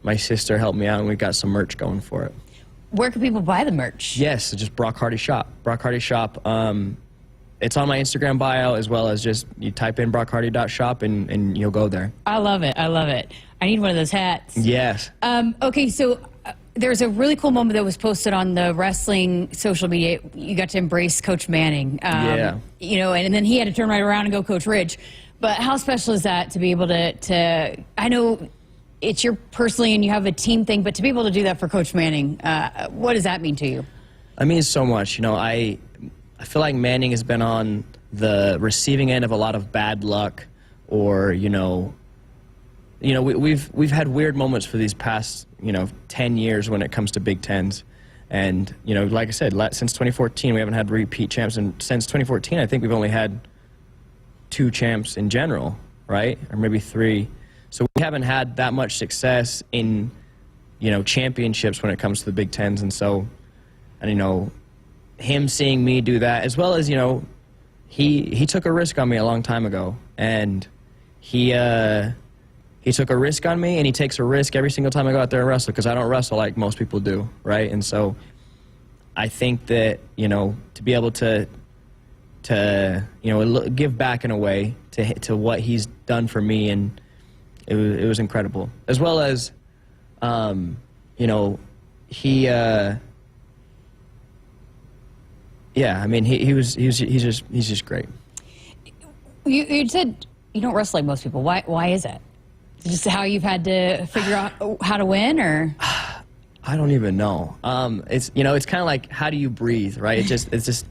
[SPEAKER 22] my sister helped me out, and we got some merch going for it.
[SPEAKER 7] Where can people buy the merch?
[SPEAKER 22] Yes, just Brock Hardy Shop. Brock Hardy Shop. It's on my Instagram bio, as well as just you type in brockhardy.shop and you'll go there.
[SPEAKER 7] I love it. I love it. I need one of those hats.
[SPEAKER 22] Yes.
[SPEAKER 7] Okay, so there's a really cool moment that was posted on the wrestling social media. You got to embrace Coach Manning.
[SPEAKER 22] Yeah.
[SPEAKER 7] And then he had to turn right around and go Coach Ridge. But how special is that to be able to I know it's your personally and you have a team thing, but to be able to do that for Coach Manning, what does that mean to you?
[SPEAKER 22] It means so much. I feel like Manning has been on the receiving end of a lot of bad luck, or we've had weird moments for these past 10 years when it comes to Big Tens, and like I said, since 2014 we haven't had repeat champs, and since 2014 I think we've only had 2 champs in general, right, or maybe 3. So we haven't had that much success in championships when it comes to the Big Tens, and so him seeing me do that, as well as he took a risk on me a long time ago, and he took a risk on me, and he takes a risk every single time I go out there and wrestle, because I don't wrestle like most people do, right? And so I think that to be able to give back in a way to what he's done for me, and it was incredible. As well as, you know, he, yeah, I mean, he's just great.
[SPEAKER 7] You said you don't wrestle like most people. Why is that? Is it just how you've had to figure out how to win, or?
[SPEAKER 22] I don't even know. It's, you know, it's kind of like, how do you breathe, right? It's just,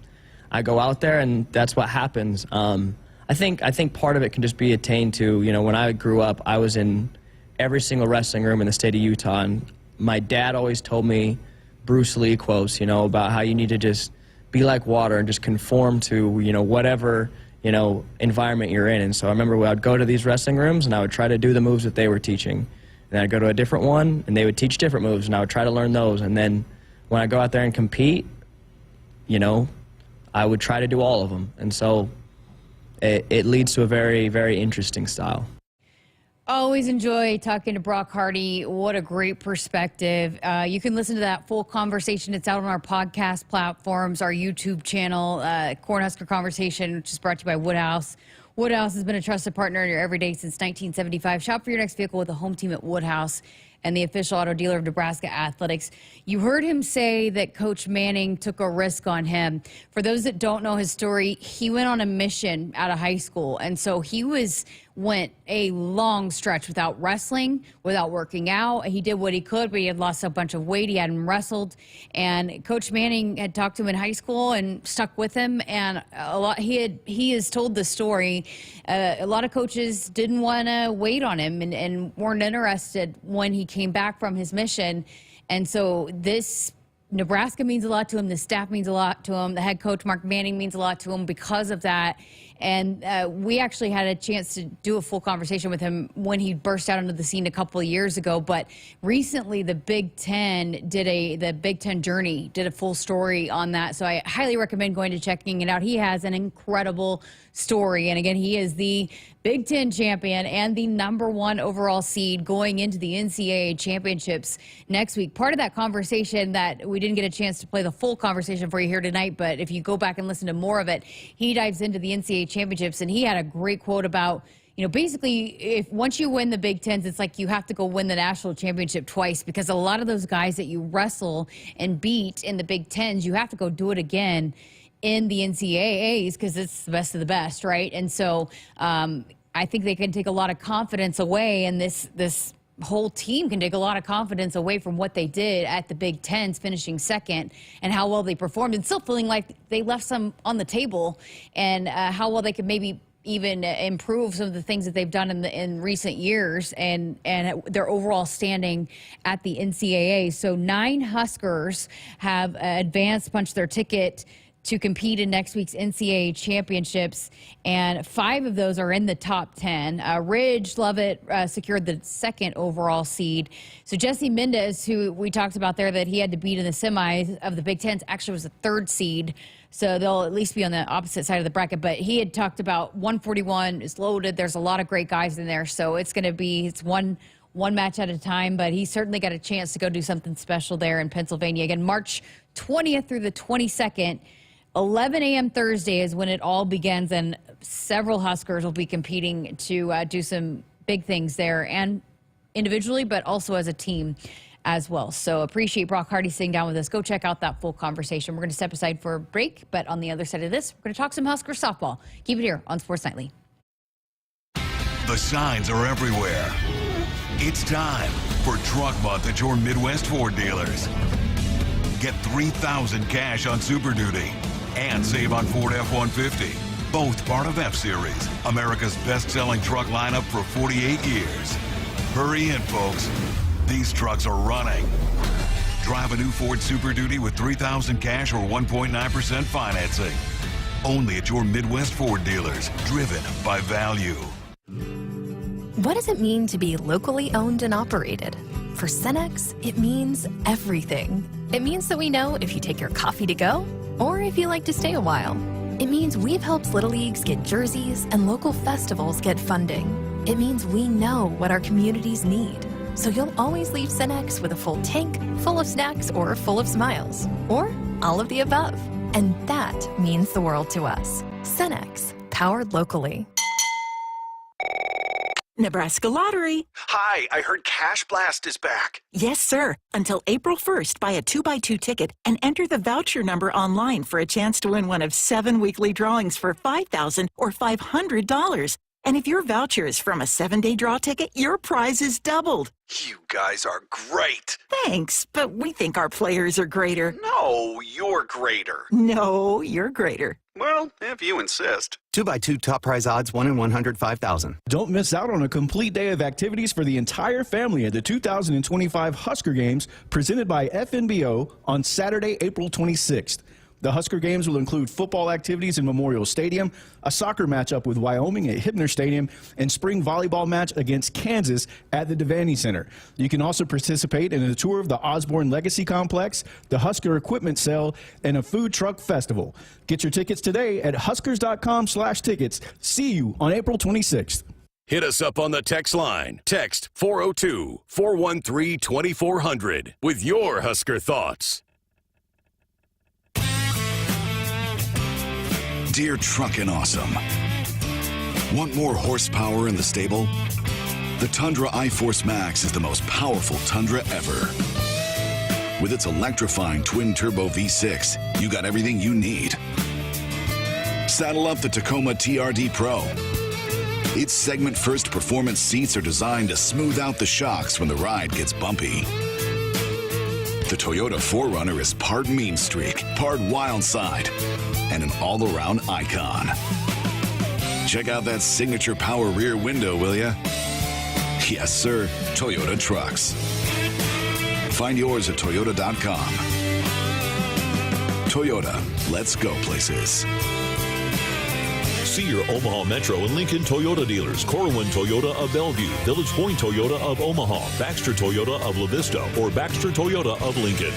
[SPEAKER 22] I go out there and that's what happens. I think part of it can just be attained to, you know, when I grew up, I was in every single wrestling room in the state of Utah, and my dad always told me Bruce Lee quotes, you know, about how you need to just be like water and just conform to, you know, whatever, you know, environment you're in. And so I remember I'd go to these wrestling rooms and I would try to do the moves that they were teaching. And then I'd go to a different one and they would teach different moves and I would try to learn those. And then when I go out there and compete, you know, I would try to do all of them. And so it leads to a very, very interesting style.
[SPEAKER 7] Always enjoy talking to Brock Hardy. What a great perspective. You can listen to that full conversation. It's out on our podcast platforms, our YouTube channel, Cornhusker Conversation, which is brought to you by Woodhouse. Woodhouse has been a trusted partner in your everyday since 1975. Shop for your next vehicle with a home team at Woodhouse and the official auto dealer of Nebraska Athletics. You heard him say that Coach Manning took a risk on him. For those that don't know his story, he went on a mission out of high school, and so he went a long stretch without wrestling, without working out. He did what he could, but he had lost a bunch of weight. He hadn't wrestled, and Coach Manning had talked to him in high school and stuck with him. And he has told the story. A lot of coaches didn't want to wait on him and weren't interested when he came back from his mission. And so Nebraska means a lot to him. The staff means a lot to him. The head coach, Mark Manning, means a lot to him because of that. And we actually had a chance to do a full conversation with him when he burst out into the scene a couple of years ago. But recently, the Big Ten the Big Ten Journey did a full story on that. So I highly recommend going to checking it out. He has an incredible story. And again, he is the Big Ten champion and the #1 overall seed going into the NCAA championships next week. Part of that conversation that we didn't get a chance to play the full conversation for you here tonight, but if you go back and listen to more of it, he dives into the NCAA championships, and he had a great quote about, you know, basically, once you win the Big Tens, it's like you have to go win the national championship twice, because a lot of those guys that you wrestle and beat in the Big Tens, you have to go do it again in the NCAAs because it's the best of the best, right? And so I think they can take a lot of confidence away, and this whole team can take a lot of confidence away from what they did at the Big Tens, finishing second, and how well they performed, and still feeling like they left some on the table, and how well they could maybe even improve some of the things that they've done in recent years, and their overall standing at the NCAA. So 9 Huskers have advanced, punched their ticket to compete in next week's NCAA championships, and 5 of those are in the top 10. Ridge Lovett secured the 2nd overall seed. So Jesse Mendez, who we talked about there that he had to beat in the semis of the Big Ten, actually was the 3rd seed. So they'll at least be on the opposite side of the bracket. But he had talked about 141 is loaded. There's a lot of great guys in there. So it's going to be one match at a time. But he certainly got a chance to go do something special there in Pennsylvania. Again, March 20th through the 22nd. 11 a.m. Thursday is when it all begins, and several Huskers will be competing to do some big things there, and individually, but also as a team as well. So appreciate Brock Hardy sitting down with us. Go check out that full conversation. We're going to step aside for a break, but on the other side of this, we're going to talk some Husker softball. Keep it here on Sports Nightly.
[SPEAKER 12] The signs are everywhere. It's time for Truck Month at your Midwest Ford dealers. Get $3,000 cash on Super Duty and save on Ford F-150. Both part of F-Series, America's best-selling truck lineup for 48 years. Hurry in, folks. These trucks are running. Drive a new Ford Super Duty with $3,000 cash or 1.9% financing. Only at your Midwest Ford dealers, driven by value.
[SPEAKER 18] What does it mean to be locally owned and operated? For Cenex, it means everything. It means that we know if you take your coffee to go or if you like to stay a while. It means we've helped Little Leagues get jerseys and local festivals get funding. It means we know what our communities need. So you'll always leave Cenex with a full tank, full of snacks, or full of smiles. Or all of the above. And that means the world to us. Cenex, powered locally.
[SPEAKER 13] Nebraska Lottery.
[SPEAKER 14] Hi, I heard Cash Blast is back.
[SPEAKER 13] Yes, sir. Until April 1st, buy a 2x2 ticket and enter the voucher number online for a chance to win one of 7 weekly drawings for $5,000 or $500. And if your voucher is from a 7-day draw ticket, your prize is doubled.
[SPEAKER 14] You guys are great.
[SPEAKER 13] Thanks, but we think our players are greater.
[SPEAKER 14] No, you're greater.
[SPEAKER 13] No, you're greater.
[SPEAKER 14] Well, if you insist.
[SPEAKER 23] 2x2 top prize odds 1 in 105,000.
[SPEAKER 24] Don't miss out on a complete day of activities for the entire family at the 2025 Husker Games presented by FNBO on Saturday, April 26th. The Husker Games will include football activities in Memorial Stadium, a soccer matchup with Wyoming at Hibner Stadium, and spring volleyball match against Kansas at the Devaney Center. You can also participate in a tour of the Osborne Legacy Complex, the Husker Equipment Sale, and a food truck festival. Get your tickets today at huskers.com/tickets. See you on April 26th.
[SPEAKER 2] Hit us up on the text line. Text 402-413-2400 with your Husker thoughts.
[SPEAKER 12] Dear Truckin' Awesome. Want more horsepower in the stable? The Tundra iForce Max is the most powerful Tundra ever. With its electrifying twin-turbo V6, you got everything you need. Saddle up the Tacoma TRD Pro. Its segment-first performance seats are designed to smooth out the shocks when the ride gets bumpy. The Toyota 4Runner is part mean streak, part wild side, and an all-around icon. Check out that signature power rear window, will ya? Yes, sir, Toyota trucks. Find yours at toyota.com. Toyota, let's go places.
[SPEAKER 25] See your Omaha Metro and Lincoln Toyota dealers. Corwin Toyota of Bellevue, Village Point Toyota of Omaha, Baxter Toyota of La Vista, or Baxter Toyota of Lincoln.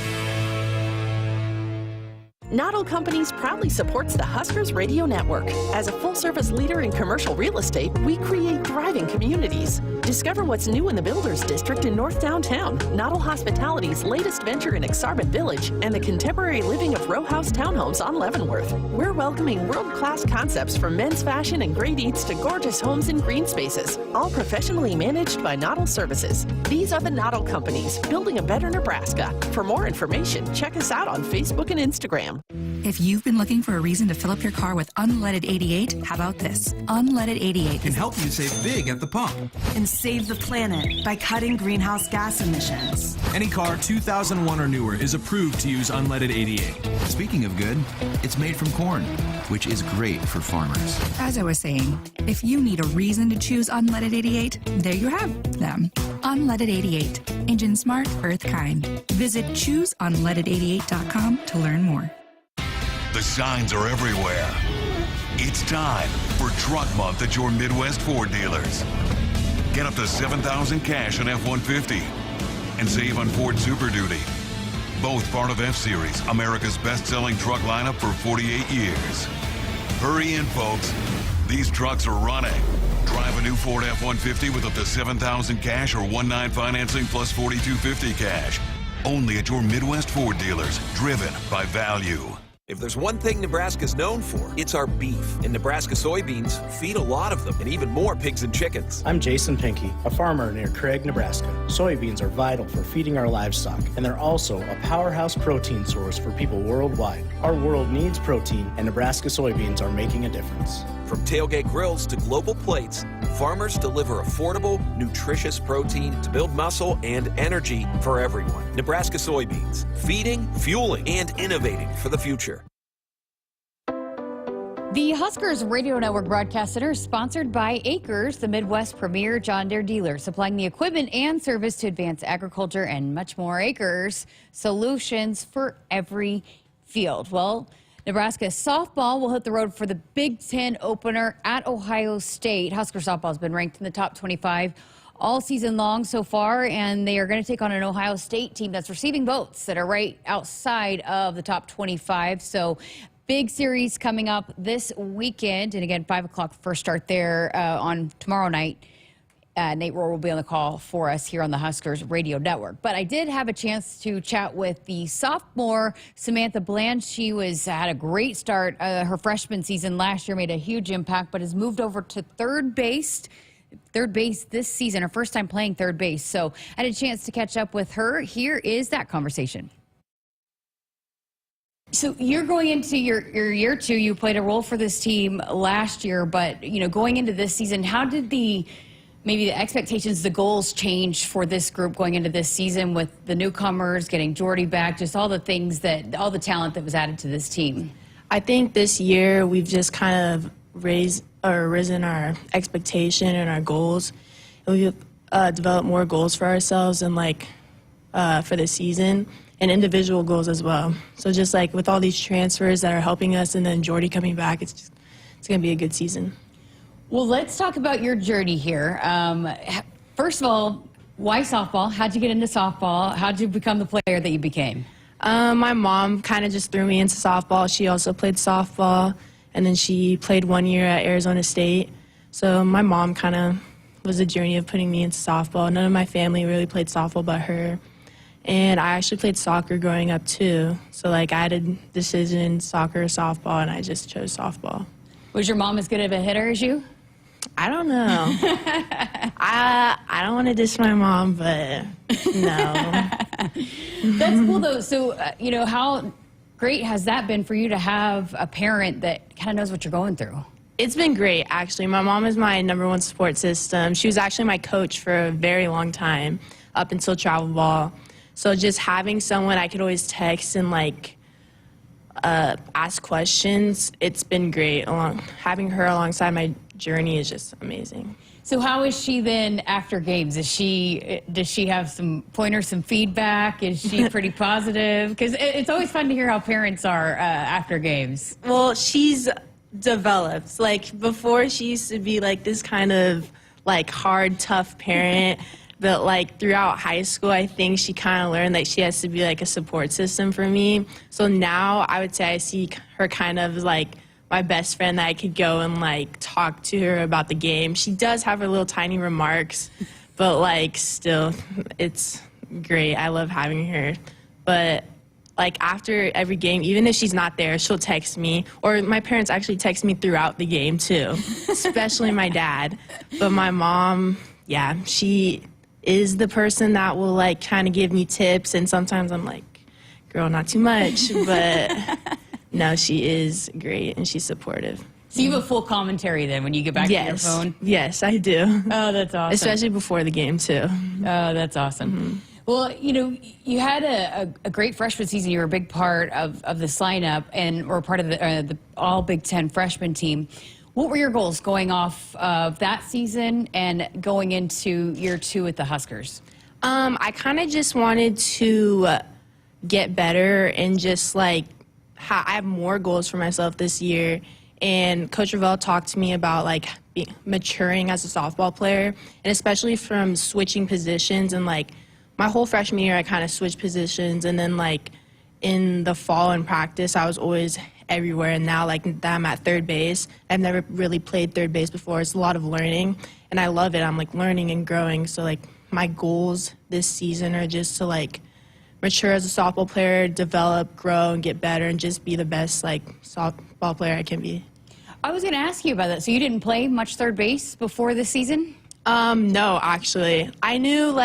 [SPEAKER 13] Noddle Companies proudly supports the Huskers Radio Network. As a full-service leader in commercial real estate, we create thriving communities. Discover what's new in the Builders District in North Downtown, Noddle Hospitality's latest venture in Exarban Village, and the contemporary living of row house townhomes on Leavenworth. We're welcoming world-class concepts from men's fashion and great eats to gorgeous homes and green spaces, all professionally managed by Noddle Services. These are the Noddle Companies, building a better Nebraska. For more information, check us out on Facebook and Instagram.
[SPEAKER 16] If you've been looking for a reason to fill up your car with unleaded 88, how about this? Unleaded 88
[SPEAKER 17] can help you save big at the pump.
[SPEAKER 19] And save the planet by cutting greenhouse gas emissions.
[SPEAKER 17] Any car 2001 or newer is approved to use unleaded 88. Speaking of good, it's made from corn, which is great for farmers.
[SPEAKER 16] As I was saying, if you need a reason to choose unleaded 88, there you have them. Unleaded 88. Engine smart, earth kind. Visit chooseunleaded88.com to learn more.
[SPEAKER 12] The signs are everywhere. It's time for Truck Month at your Midwest Ford dealers. Get up to $7,000 cash on F-150 and save on Ford Super Duty. Both part of F-Series, America's best-selling truck lineup for 48 years. Hurry in, folks. These trucks are running. Drive a new Ford F-150 with up to $7,000 cash or 1.9 financing plus $4,250 cash. Only at your Midwest Ford dealers, driven by value.
[SPEAKER 26] If there's one thing Nebraska's known for, it's our beef. And Nebraska soybeans feed a lot of them, and even more pigs and chickens.
[SPEAKER 27] I'm Jason Pinky, a farmer near Craig, Nebraska. Soybeans are vital for feeding our livestock, and they're also a powerhouse protein source for people worldwide. Our world needs protein, and Nebraska soybeans are making a difference.
[SPEAKER 26] From tailgate grills to global plates, farmers deliver affordable, nutritious protein to build muscle and energy for everyone. Nebraska soybeans, feeding, fueling, and innovating for the future.
[SPEAKER 7] The Huskers Radio Network Broadcast Center is sponsored by Akrs, the Midwest premier John Deere dealer, supplying the equipment and service to advance agriculture and much more. Akrs, solutions for every field. Well, Nebraska softball will hit the road for the Big Ten opener at Ohio State. Husker softball has been ranked in the top 25 all season long so far, and they are going to take on an Ohio State team that's receiving votes that are right outside of the top 25. So big series coming up this weekend. And again, 5 o'clock first start there on tomorrow night. Nate Rohr will be on the call for us here on the Huskers Radio Network. But I did have a chance to chat with the sophomore Samantha Bland. She had a great start. Her freshman season last year made a huge impact, but has moved over to third base third base this season, her first time playing third base. So I had a chance to catch up with her. Here is that conversation. So you're going into your year 2. You played a role for this team last year, but going into this season, how did maybe the expectations, the goals change for this group going into this season with the newcomers, getting Jordy back, just all the talent that was added to this team?
[SPEAKER 1] I think this year we've just kind of risen our expectation and our goals. And we've developed more goals for ourselves and for the season, and individual goals as well. So just with all these transfers that are helping us, and then Jordy coming back, it's going to be a good season.
[SPEAKER 7] Well, let's talk about your journey here. First of all, why softball? How'd you get into softball? How'd you become the player that you became?
[SPEAKER 1] My mom kind of just threw me into softball. She also played softball, and then she played 1 year at Arizona State. So my mom kind of was the journey of putting me into softball. None of my family really played softball but her. And I actually played soccer growing up too. So I had a decision, soccer or softball, and I just chose softball. Was your mom as good of a hitter as you? I don't know. I don't want to diss my mom, but no.
[SPEAKER 7] That's cool though. So, how great has that been for you to have a parent that kind of knows what you're going through?
[SPEAKER 1] It's been great, actually. My mom is my #1 support system. She was actually my coach for a very long time, up until travel ball. So just having someone I could always text and ask questions, it's been great. Having her alongside my journey is just amazing.
[SPEAKER 7] So how is she then after games? Does she have some pointers, some feedback? Is she pretty positive? Because it's always fun to hear how parents are after games.
[SPEAKER 1] Well, she's developed. Before, she used to be this kind of hard, tough parent. But throughout high school, I think she kind of learned that she has to be a support system for me. So now I would say I see her kind of as my best friend that I could go and talk to her about the game. She does have her little tiny remarks, but still, it's great. I love having her. But after every game, even if she's not there, she'll text me. Or my parents actually text me throughout the game too, especially my dad. But my mom, yeah, she is the person that will kind of give me tips, and sometimes I'm girl, not too much, but no, she is great and she's supportive.
[SPEAKER 7] So you have a full commentary then when you get back to your phone?
[SPEAKER 1] Yes, I do.
[SPEAKER 7] Oh, that's awesome.
[SPEAKER 1] Especially before the game too.
[SPEAKER 7] Oh, that's awesome. Mm-hmm. Well, you had a great freshman season. You were a big part of this lineup and were part of the all Big Ten freshman team. What were your goals going off of that season and going into year 2 at the Huskers?
[SPEAKER 1] I kind of just wanted to get better and just I have more goals for myself this year. And Coach Revelle talked to me about maturing as a softball player, and especially from switching positions. And my whole freshman year, I kind of switched positions, and then in the fall in practice, I was always everywhere. And now that I'm at third base, I've never really played third base before. It's a lot of learning, and I love it. I'm learning and growing. So my goals this season are just to mature as a softball player, develop, grow, and get better, and just be the best softball player I can be.
[SPEAKER 7] I was going to ask you about that. So you didn't play much third base before this season?
[SPEAKER 1] No, actually. I knew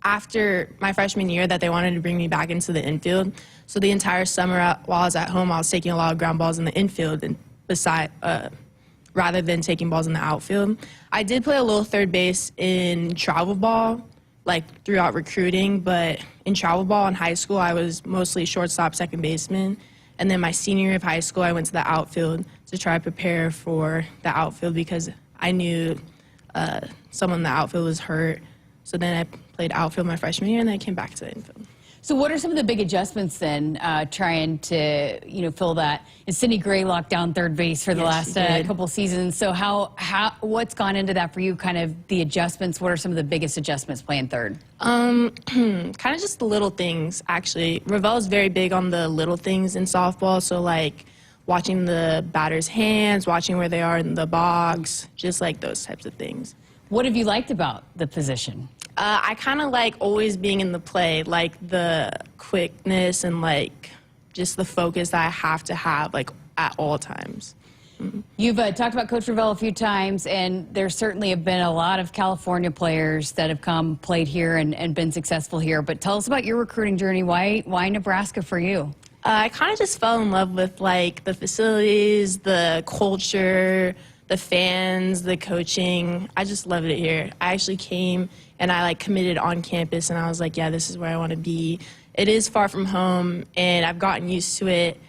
[SPEAKER 1] after my freshman year that they wanted to bring me back into the infield. So the entire summer while I was at home, I was taking a lot of ground balls in the infield and rather than taking balls in the outfield. I did play a little third base in travel ball, throughout recruiting, but in travel ball in high school, I was mostly shortstop, second baseman. And then my senior year of high school, I went to the outfield to try to prepare for the outfield because I knew someone in the outfield was hurt. So then I played outfield my freshman year, and then I came back to the infield.
[SPEAKER 7] So what are some of the big adjustments then, trying to fill that? And Sydney Gray locked down third base for the last couple seasons. So what's gone into that for you? Kind of the adjustments. What are some of the biggest adjustments playing third?
[SPEAKER 1] Kind of just the little things. Actually, Revelle is very big on the little things in softball. So watching the batter's hands, watching where they are in the box, just those types of things.
[SPEAKER 7] What have you liked about the position?
[SPEAKER 1] I kind of always being in the play, the quickness and just the focus that I have to have at all times.
[SPEAKER 7] You've talked about Coach Revelle a few times, and there certainly have been a lot of California players that have come, played here, and been successful here. But tell us about your recruiting journey. Why Nebraska for you?
[SPEAKER 1] I kind of just fell in love with like the facilities, the culture, the fans, the coaching. I just loved it here. I actually came and I like committed on campus, and I was like, yeah, this is where I want to be. It is far from home, and I've gotten used to it,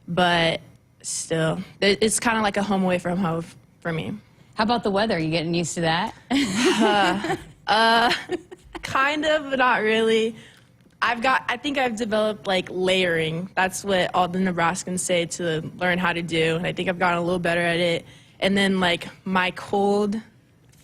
[SPEAKER 1] but still, it's kind of like a home away from home for me.
[SPEAKER 7] How about the weather? Are you getting used to that?
[SPEAKER 1] Kind of, but not really. I think I've developed like layering. That's what all the Nebraskans say to learn how to do. And I think I've gotten a little better at it. And then like my cold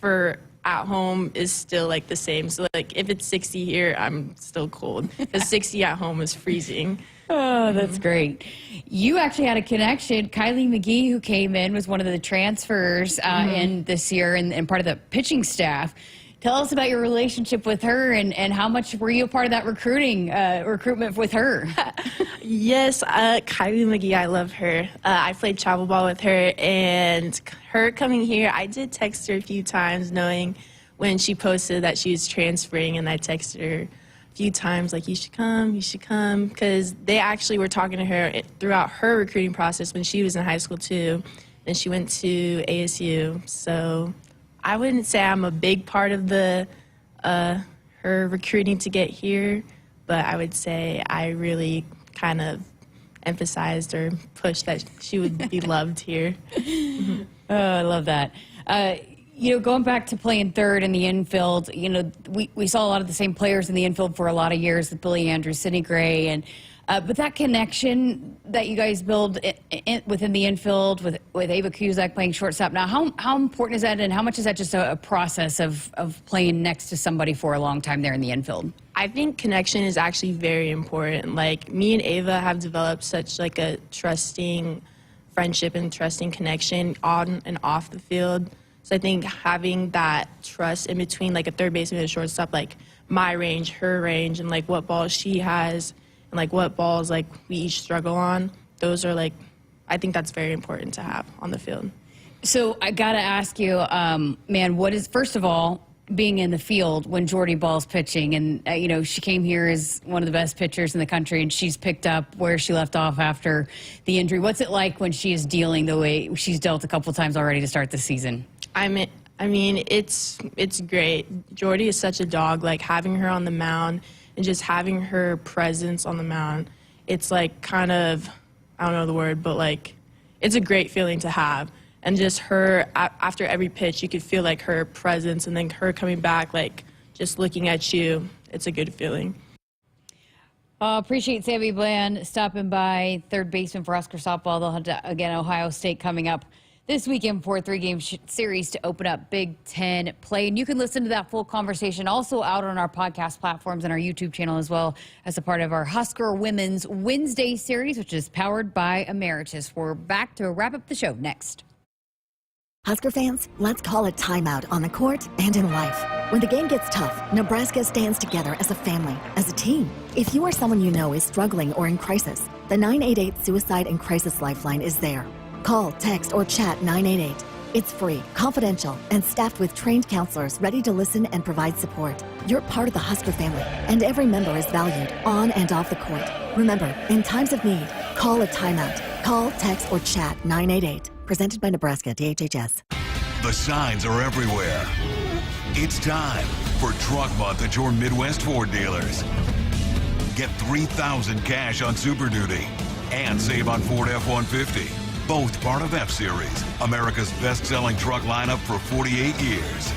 [SPEAKER 1] for at home is still like the same. So like if it's 60 here, I'm still cold. Because 60 at home is freezing.
[SPEAKER 7] Oh, that's great. You actually had a connection. Kylie McGee, who came in, was one of the transfers in this year and part of the pitching staff. Tell us about your relationship with her and how much were you a part of that recruitment with her?
[SPEAKER 1] Yes, Kylie McGee, I love her. I played travel ball with her, and her coming here, I did text her a few times knowing when she posted that she was transferring, and I texted her a few times like, you should come, because they actually were talking to her throughout her recruiting process when she was in high school too, and she went to ASU, so I wouldn't say I'm a big part of the her recruiting to get here, but I would say I really kind of emphasized or pushed that she would be loved here.
[SPEAKER 7] Oh, I love that. Going back to playing third in the infield, we saw a lot of the same players in the infield for a lot of years with Billy Andrews, Sidney Gray, and but that connection that you guys build within the infield with Ava Cusack playing shortstop now, how important is that, and how much is that just a process of playing next to somebody for a long time there in the infield?
[SPEAKER 1] I think connection is actually very important. Like, me and Ava have developed such like a trusting friendship and trusting connection on and off the field. So I think having that trust in between like a third baseman and a shortstop, like my range, her range, and like what balls she has, and like what balls like we each struggle on, those are like, I think that's very important to have on the field.
[SPEAKER 7] So I gotta ask you, what is, first of all, being in the field when Jordy Ball's pitching, and she came here as one of the best pitchers in the country, and she's picked up where she left off after the injury. What's it like when she is dealing the way she's dealt a couple times already to start the season?
[SPEAKER 1] I mean, it's great. Jordy is such a dog. Like, having her on the mound and just having her presence on the mound, it's like kind of, I don't know the word, but like, it's a great feeling to have. And just her, after every pitch, you could feel like her presence, and then her coming back, like just looking at you, it's a good feeling.
[SPEAKER 7] Appreciate Sammie Bland stopping by, third baseman for Husker softball. They'll have to, again, Ohio State coming up this weekend for a three-game series to open up Big Ten play. And you can listen to that full conversation also out on our podcast platforms and our YouTube channel as well as a part of our Husker Women's Wednesday series, which is powered by Emeritus. We're back to wrap up the show next.
[SPEAKER 5] Husker fans, let's call a timeout on the court and in life. When the game gets tough, Nebraska stands together as a family, as a team. If you or someone you know is struggling or in crisis, the 988 Suicide and Crisis Lifeline is there. Call, text, or chat 988. It's free, confidential, and staffed with trained counselors ready to listen and provide support. You're part of the Husker family, and every member is valued on and off the court. Remember, in times of need, call a timeout. Call, text, or chat 988. Presented by Nebraska DHHS.
[SPEAKER 12] The signs are everywhere. It's time for Truck Month at your Midwest Ford dealers. Get $3,000 cash on Super Duty and save on Ford F-150. Both part of F-Series, America's best-selling truck lineup for 48 years.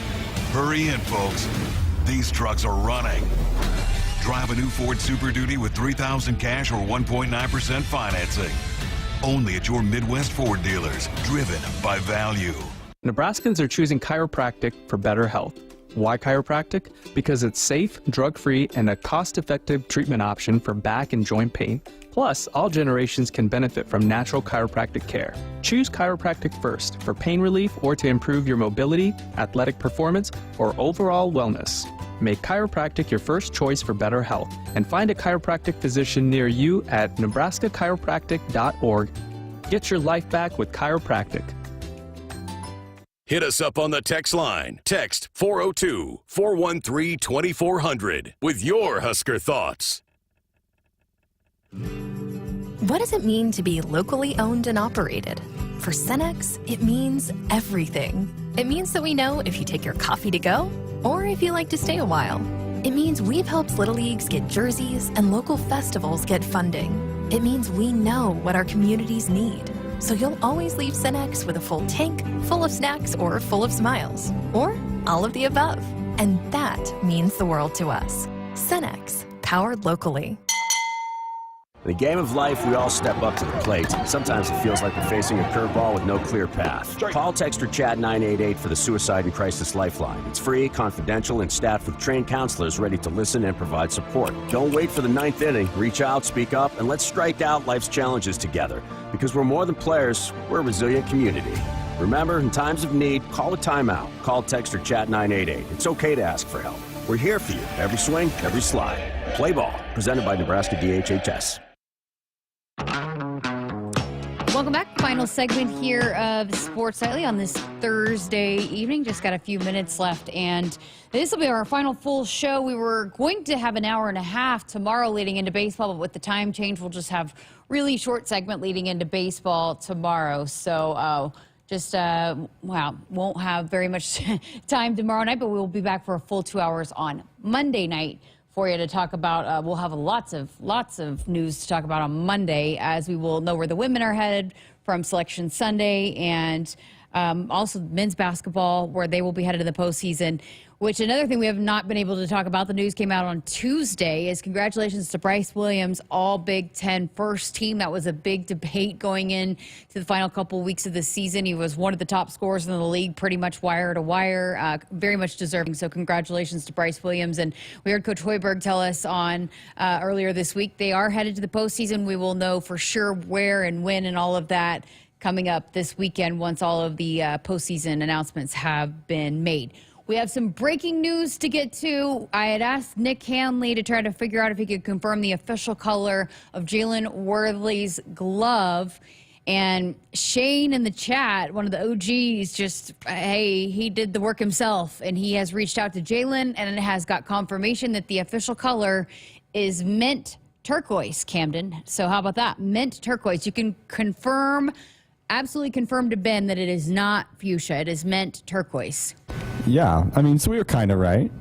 [SPEAKER 12] Hurry in, folks. These trucks are running. Drive a new Ford Super Duty with $3,000 cash or 1.9% financing. Only at your Midwest Ford dealers, driven by value.
[SPEAKER 3] Nebraskans are choosing chiropractic for better health. Why chiropractic? Because it's safe, drug-free, and a cost-effective treatment option for back and joint pain. Plus, all generations can benefit from natural chiropractic care. Choose chiropractic first for pain relief or to improve your mobility, athletic performance, or overall wellness. Make chiropractic your first choice for better health, and find a chiropractic physician near you at nebraska-chiropractic.org. Get your life back with chiropractic.
[SPEAKER 2] Hit us up on the text line. Text 402-413-2400 with your Husker thoughts.
[SPEAKER 18] What does it mean to be locally owned and operated? For Cenex, it means everything. It means that we know if you take your coffee to go or if you like to stay a while. It means we've helped Little Leagues get jerseys and local festivals get funding. It means we know what our communities need. So you'll always leave Cenex with a full tank, full of snacks, or full of smiles. Or all of the above. And that means the world to us. Cenex, powered locally.
[SPEAKER 21] In the game of life, we all step up to the plate. Sometimes it feels like we're facing a curveball with no clear path. Call, text, or chat 988 for the Suicide and Crisis Lifeline. It's free, confidential, and staffed with trained counselors ready to listen and provide support. Don't wait for the ninth inning. Reach out, speak up, and let's strike out life's challenges together. Because we're more than players, we're a resilient community. Remember, in times of need, call a timeout. Call, text, or chat 988. It's okay to ask for help. We're here for you. Every swing, every slide. Play ball. Presented by Nebraska DHHS.
[SPEAKER 7] Welcome back. Final segment here of Sports Nightly on this Thursday evening. Just got a few minutes left, and this will be our final full show. We were going to have an hour and a half tomorrow leading into baseball, but with the time change, we'll just have really short segment leading into baseball tomorrow. So won't have very much time tomorrow night, but we'll be back for a full 2 hours on Monday night for you to talk about. We'll have lots of news to talk about on Monday, as we will know where the women are headed from Selection Sunday, and also men's basketball, where they will be headed to the postseason. Which, another thing we have not been able to talk about, the news came out on Tuesday, is congratulations to Bryce Williams, all Big Ten first team. That was a big debate going in to the final couple weeks of the season. He was one of the top scorers in the league, pretty much wire to wire, very much deserving. So congratulations to Bryce Williams. And we heard Coach Hoiberg tell us on earlier this week, they are headed to the postseason. We will know for sure where and when and all of that coming up this weekend once all of the postseason announcements have been made. We have some breaking news to get to. I had asked Nick Hanley to try to figure out if he could confirm the official color of Jalen Worthley's glove. And Shane in the chat, one of the OGs, just, hey, he did the work himself. And he has reached out to Jalen and has got confirmation that the official color is mint turquoise, Camden. So how about that? Mint turquoise. You can confirm, absolutely confirm to Ben that it is not fuchsia. It is mint turquoise.
[SPEAKER 4] Yeah, I mean, so we were kind of right?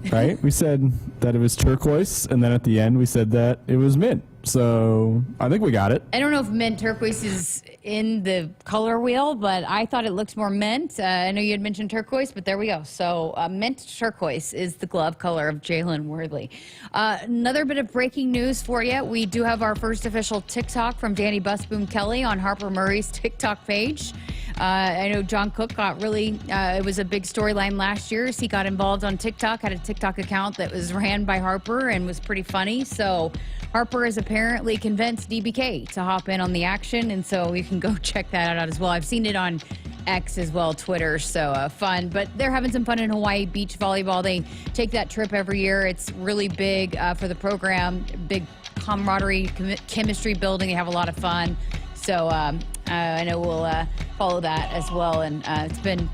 [SPEAKER 4] We said that it was turquoise, and then at the end we said that it was mint. So I think we got it.
[SPEAKER 7] I don't know if mint turquoise is in the color wheel, but I thought it looked more mint. I know you had mentioned turquoise, but there we go. So mint turquoise is the glove color of Jalen Worthley. Another bit of breaking news for you. We do have our first official TikTok from Danny Busboom Kelly on Harper Murray's TikTok page. I know John Cook got really, it was a big storyline last year as he got involved on TikTok, had a TikTok account that was ran by Harper and was pretty funny. So Harper has apparently convinced DBK to hop in on the action, and so you can go check that out as well. I've seen it on X as well, Twitter, so fun. But they're having some fun in Hawaii Beach volleyball. They take that trip every year. It's really big for the program, big camaraderie, chemistry building. They have a lot of fun. So I know we'll follow that as well. And it's been,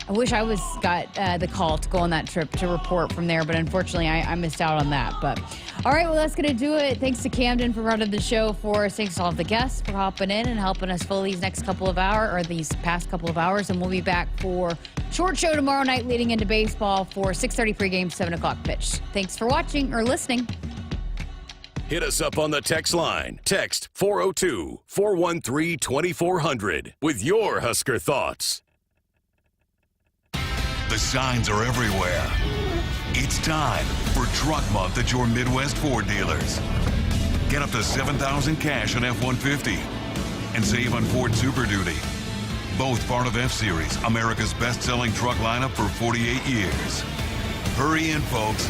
[SPEAKER 7] I wish I got the call to go on that trip to report from there, but unfortunately I missed out on that. But all right, well, that's going to do it. Thanks to Camden for running the show for us. Thanks to all of the guests for hopping in and helping us fill these next couple of hours, or these past couple of hours. And we'll be back for short show tomorrow night leading into baseball for 6:30 pregame, 7 o'clock pitch. Thanks for watching or listening.
[SPEAKER 2] Hit us up on the text line. Text 402-413-2400 with your Husker thoughts.
[SPEAKER 12] The signs are everywhere. It's time for Truck Month at your Midwest Ford dealers. Get up to $7,000 cash on F-150 and save on Ford Super Duty. Both part of F-Series, America's best-selling truck lineup for 48 years. Hurry in, folks.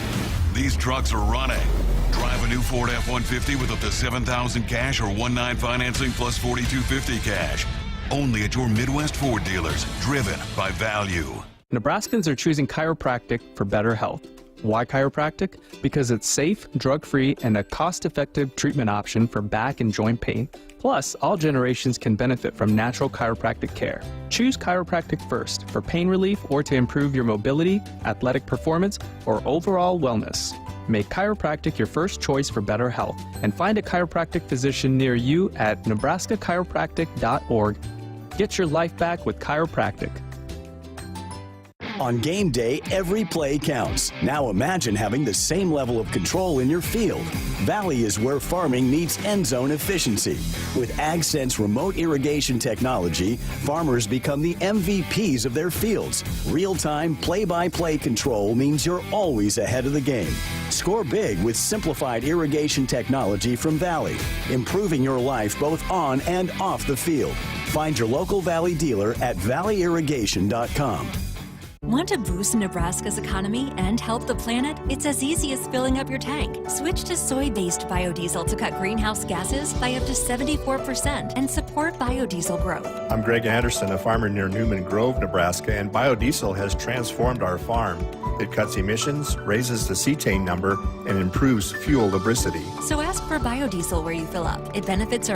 [SPEAKER 12] These trucks are running. Drive a new Ford F-150 with up to $7,000 cash or 1.9 financing plus $4,250 cash. Only at your Midwest Ford dealers, driven by value.
[SPEAKER 3] Nebraskans are choosing chiropractic for better health. Why chiropractic? Because it's safe, drug-free, and a cost-effective treatment option for back and joint pain. Plus, all generations can benefit from natural chiropractic care. Choose chiropractic first for pain relief or to improve your mobility, athletic performance, or overall wellness. Make chiropractic your first choice for better health and find a chiropractic physician near you at nebraska-chiropractic.org. Get your life back with chiropractic.
[SPEAKER 6] On game day, every play counts. Now imagine having the same level of control in your field. Valley is where farming meets end zone efficiency. With AgSense remote irrigation technology, farmers become the MVPs of their fields. Real-time, play-by-play control means you're always ahead of the game. Score big with simplified irrigation technology from Valley, improving your life both on and off the field. Find your local Valley dealer at valleyirrigation.com.
[SPEAKER 8] Want to boost Nebraska's economy and help the planet? It's as easy as filling up your tank. Switch to soy-based biodiesel to cut greenhouse gases by up to 74% and support biodiesel growth.
[SPEAKER 9] I'm Greg Anderson, a farmer near Newman Grove, Nebraska, and biodiesel has transformed our farm. It cuts emissions, raises the cetane number, and improves fuel lubricity.
[SPEAKER 8] So ask for biodiesel where you fill up. It benefits our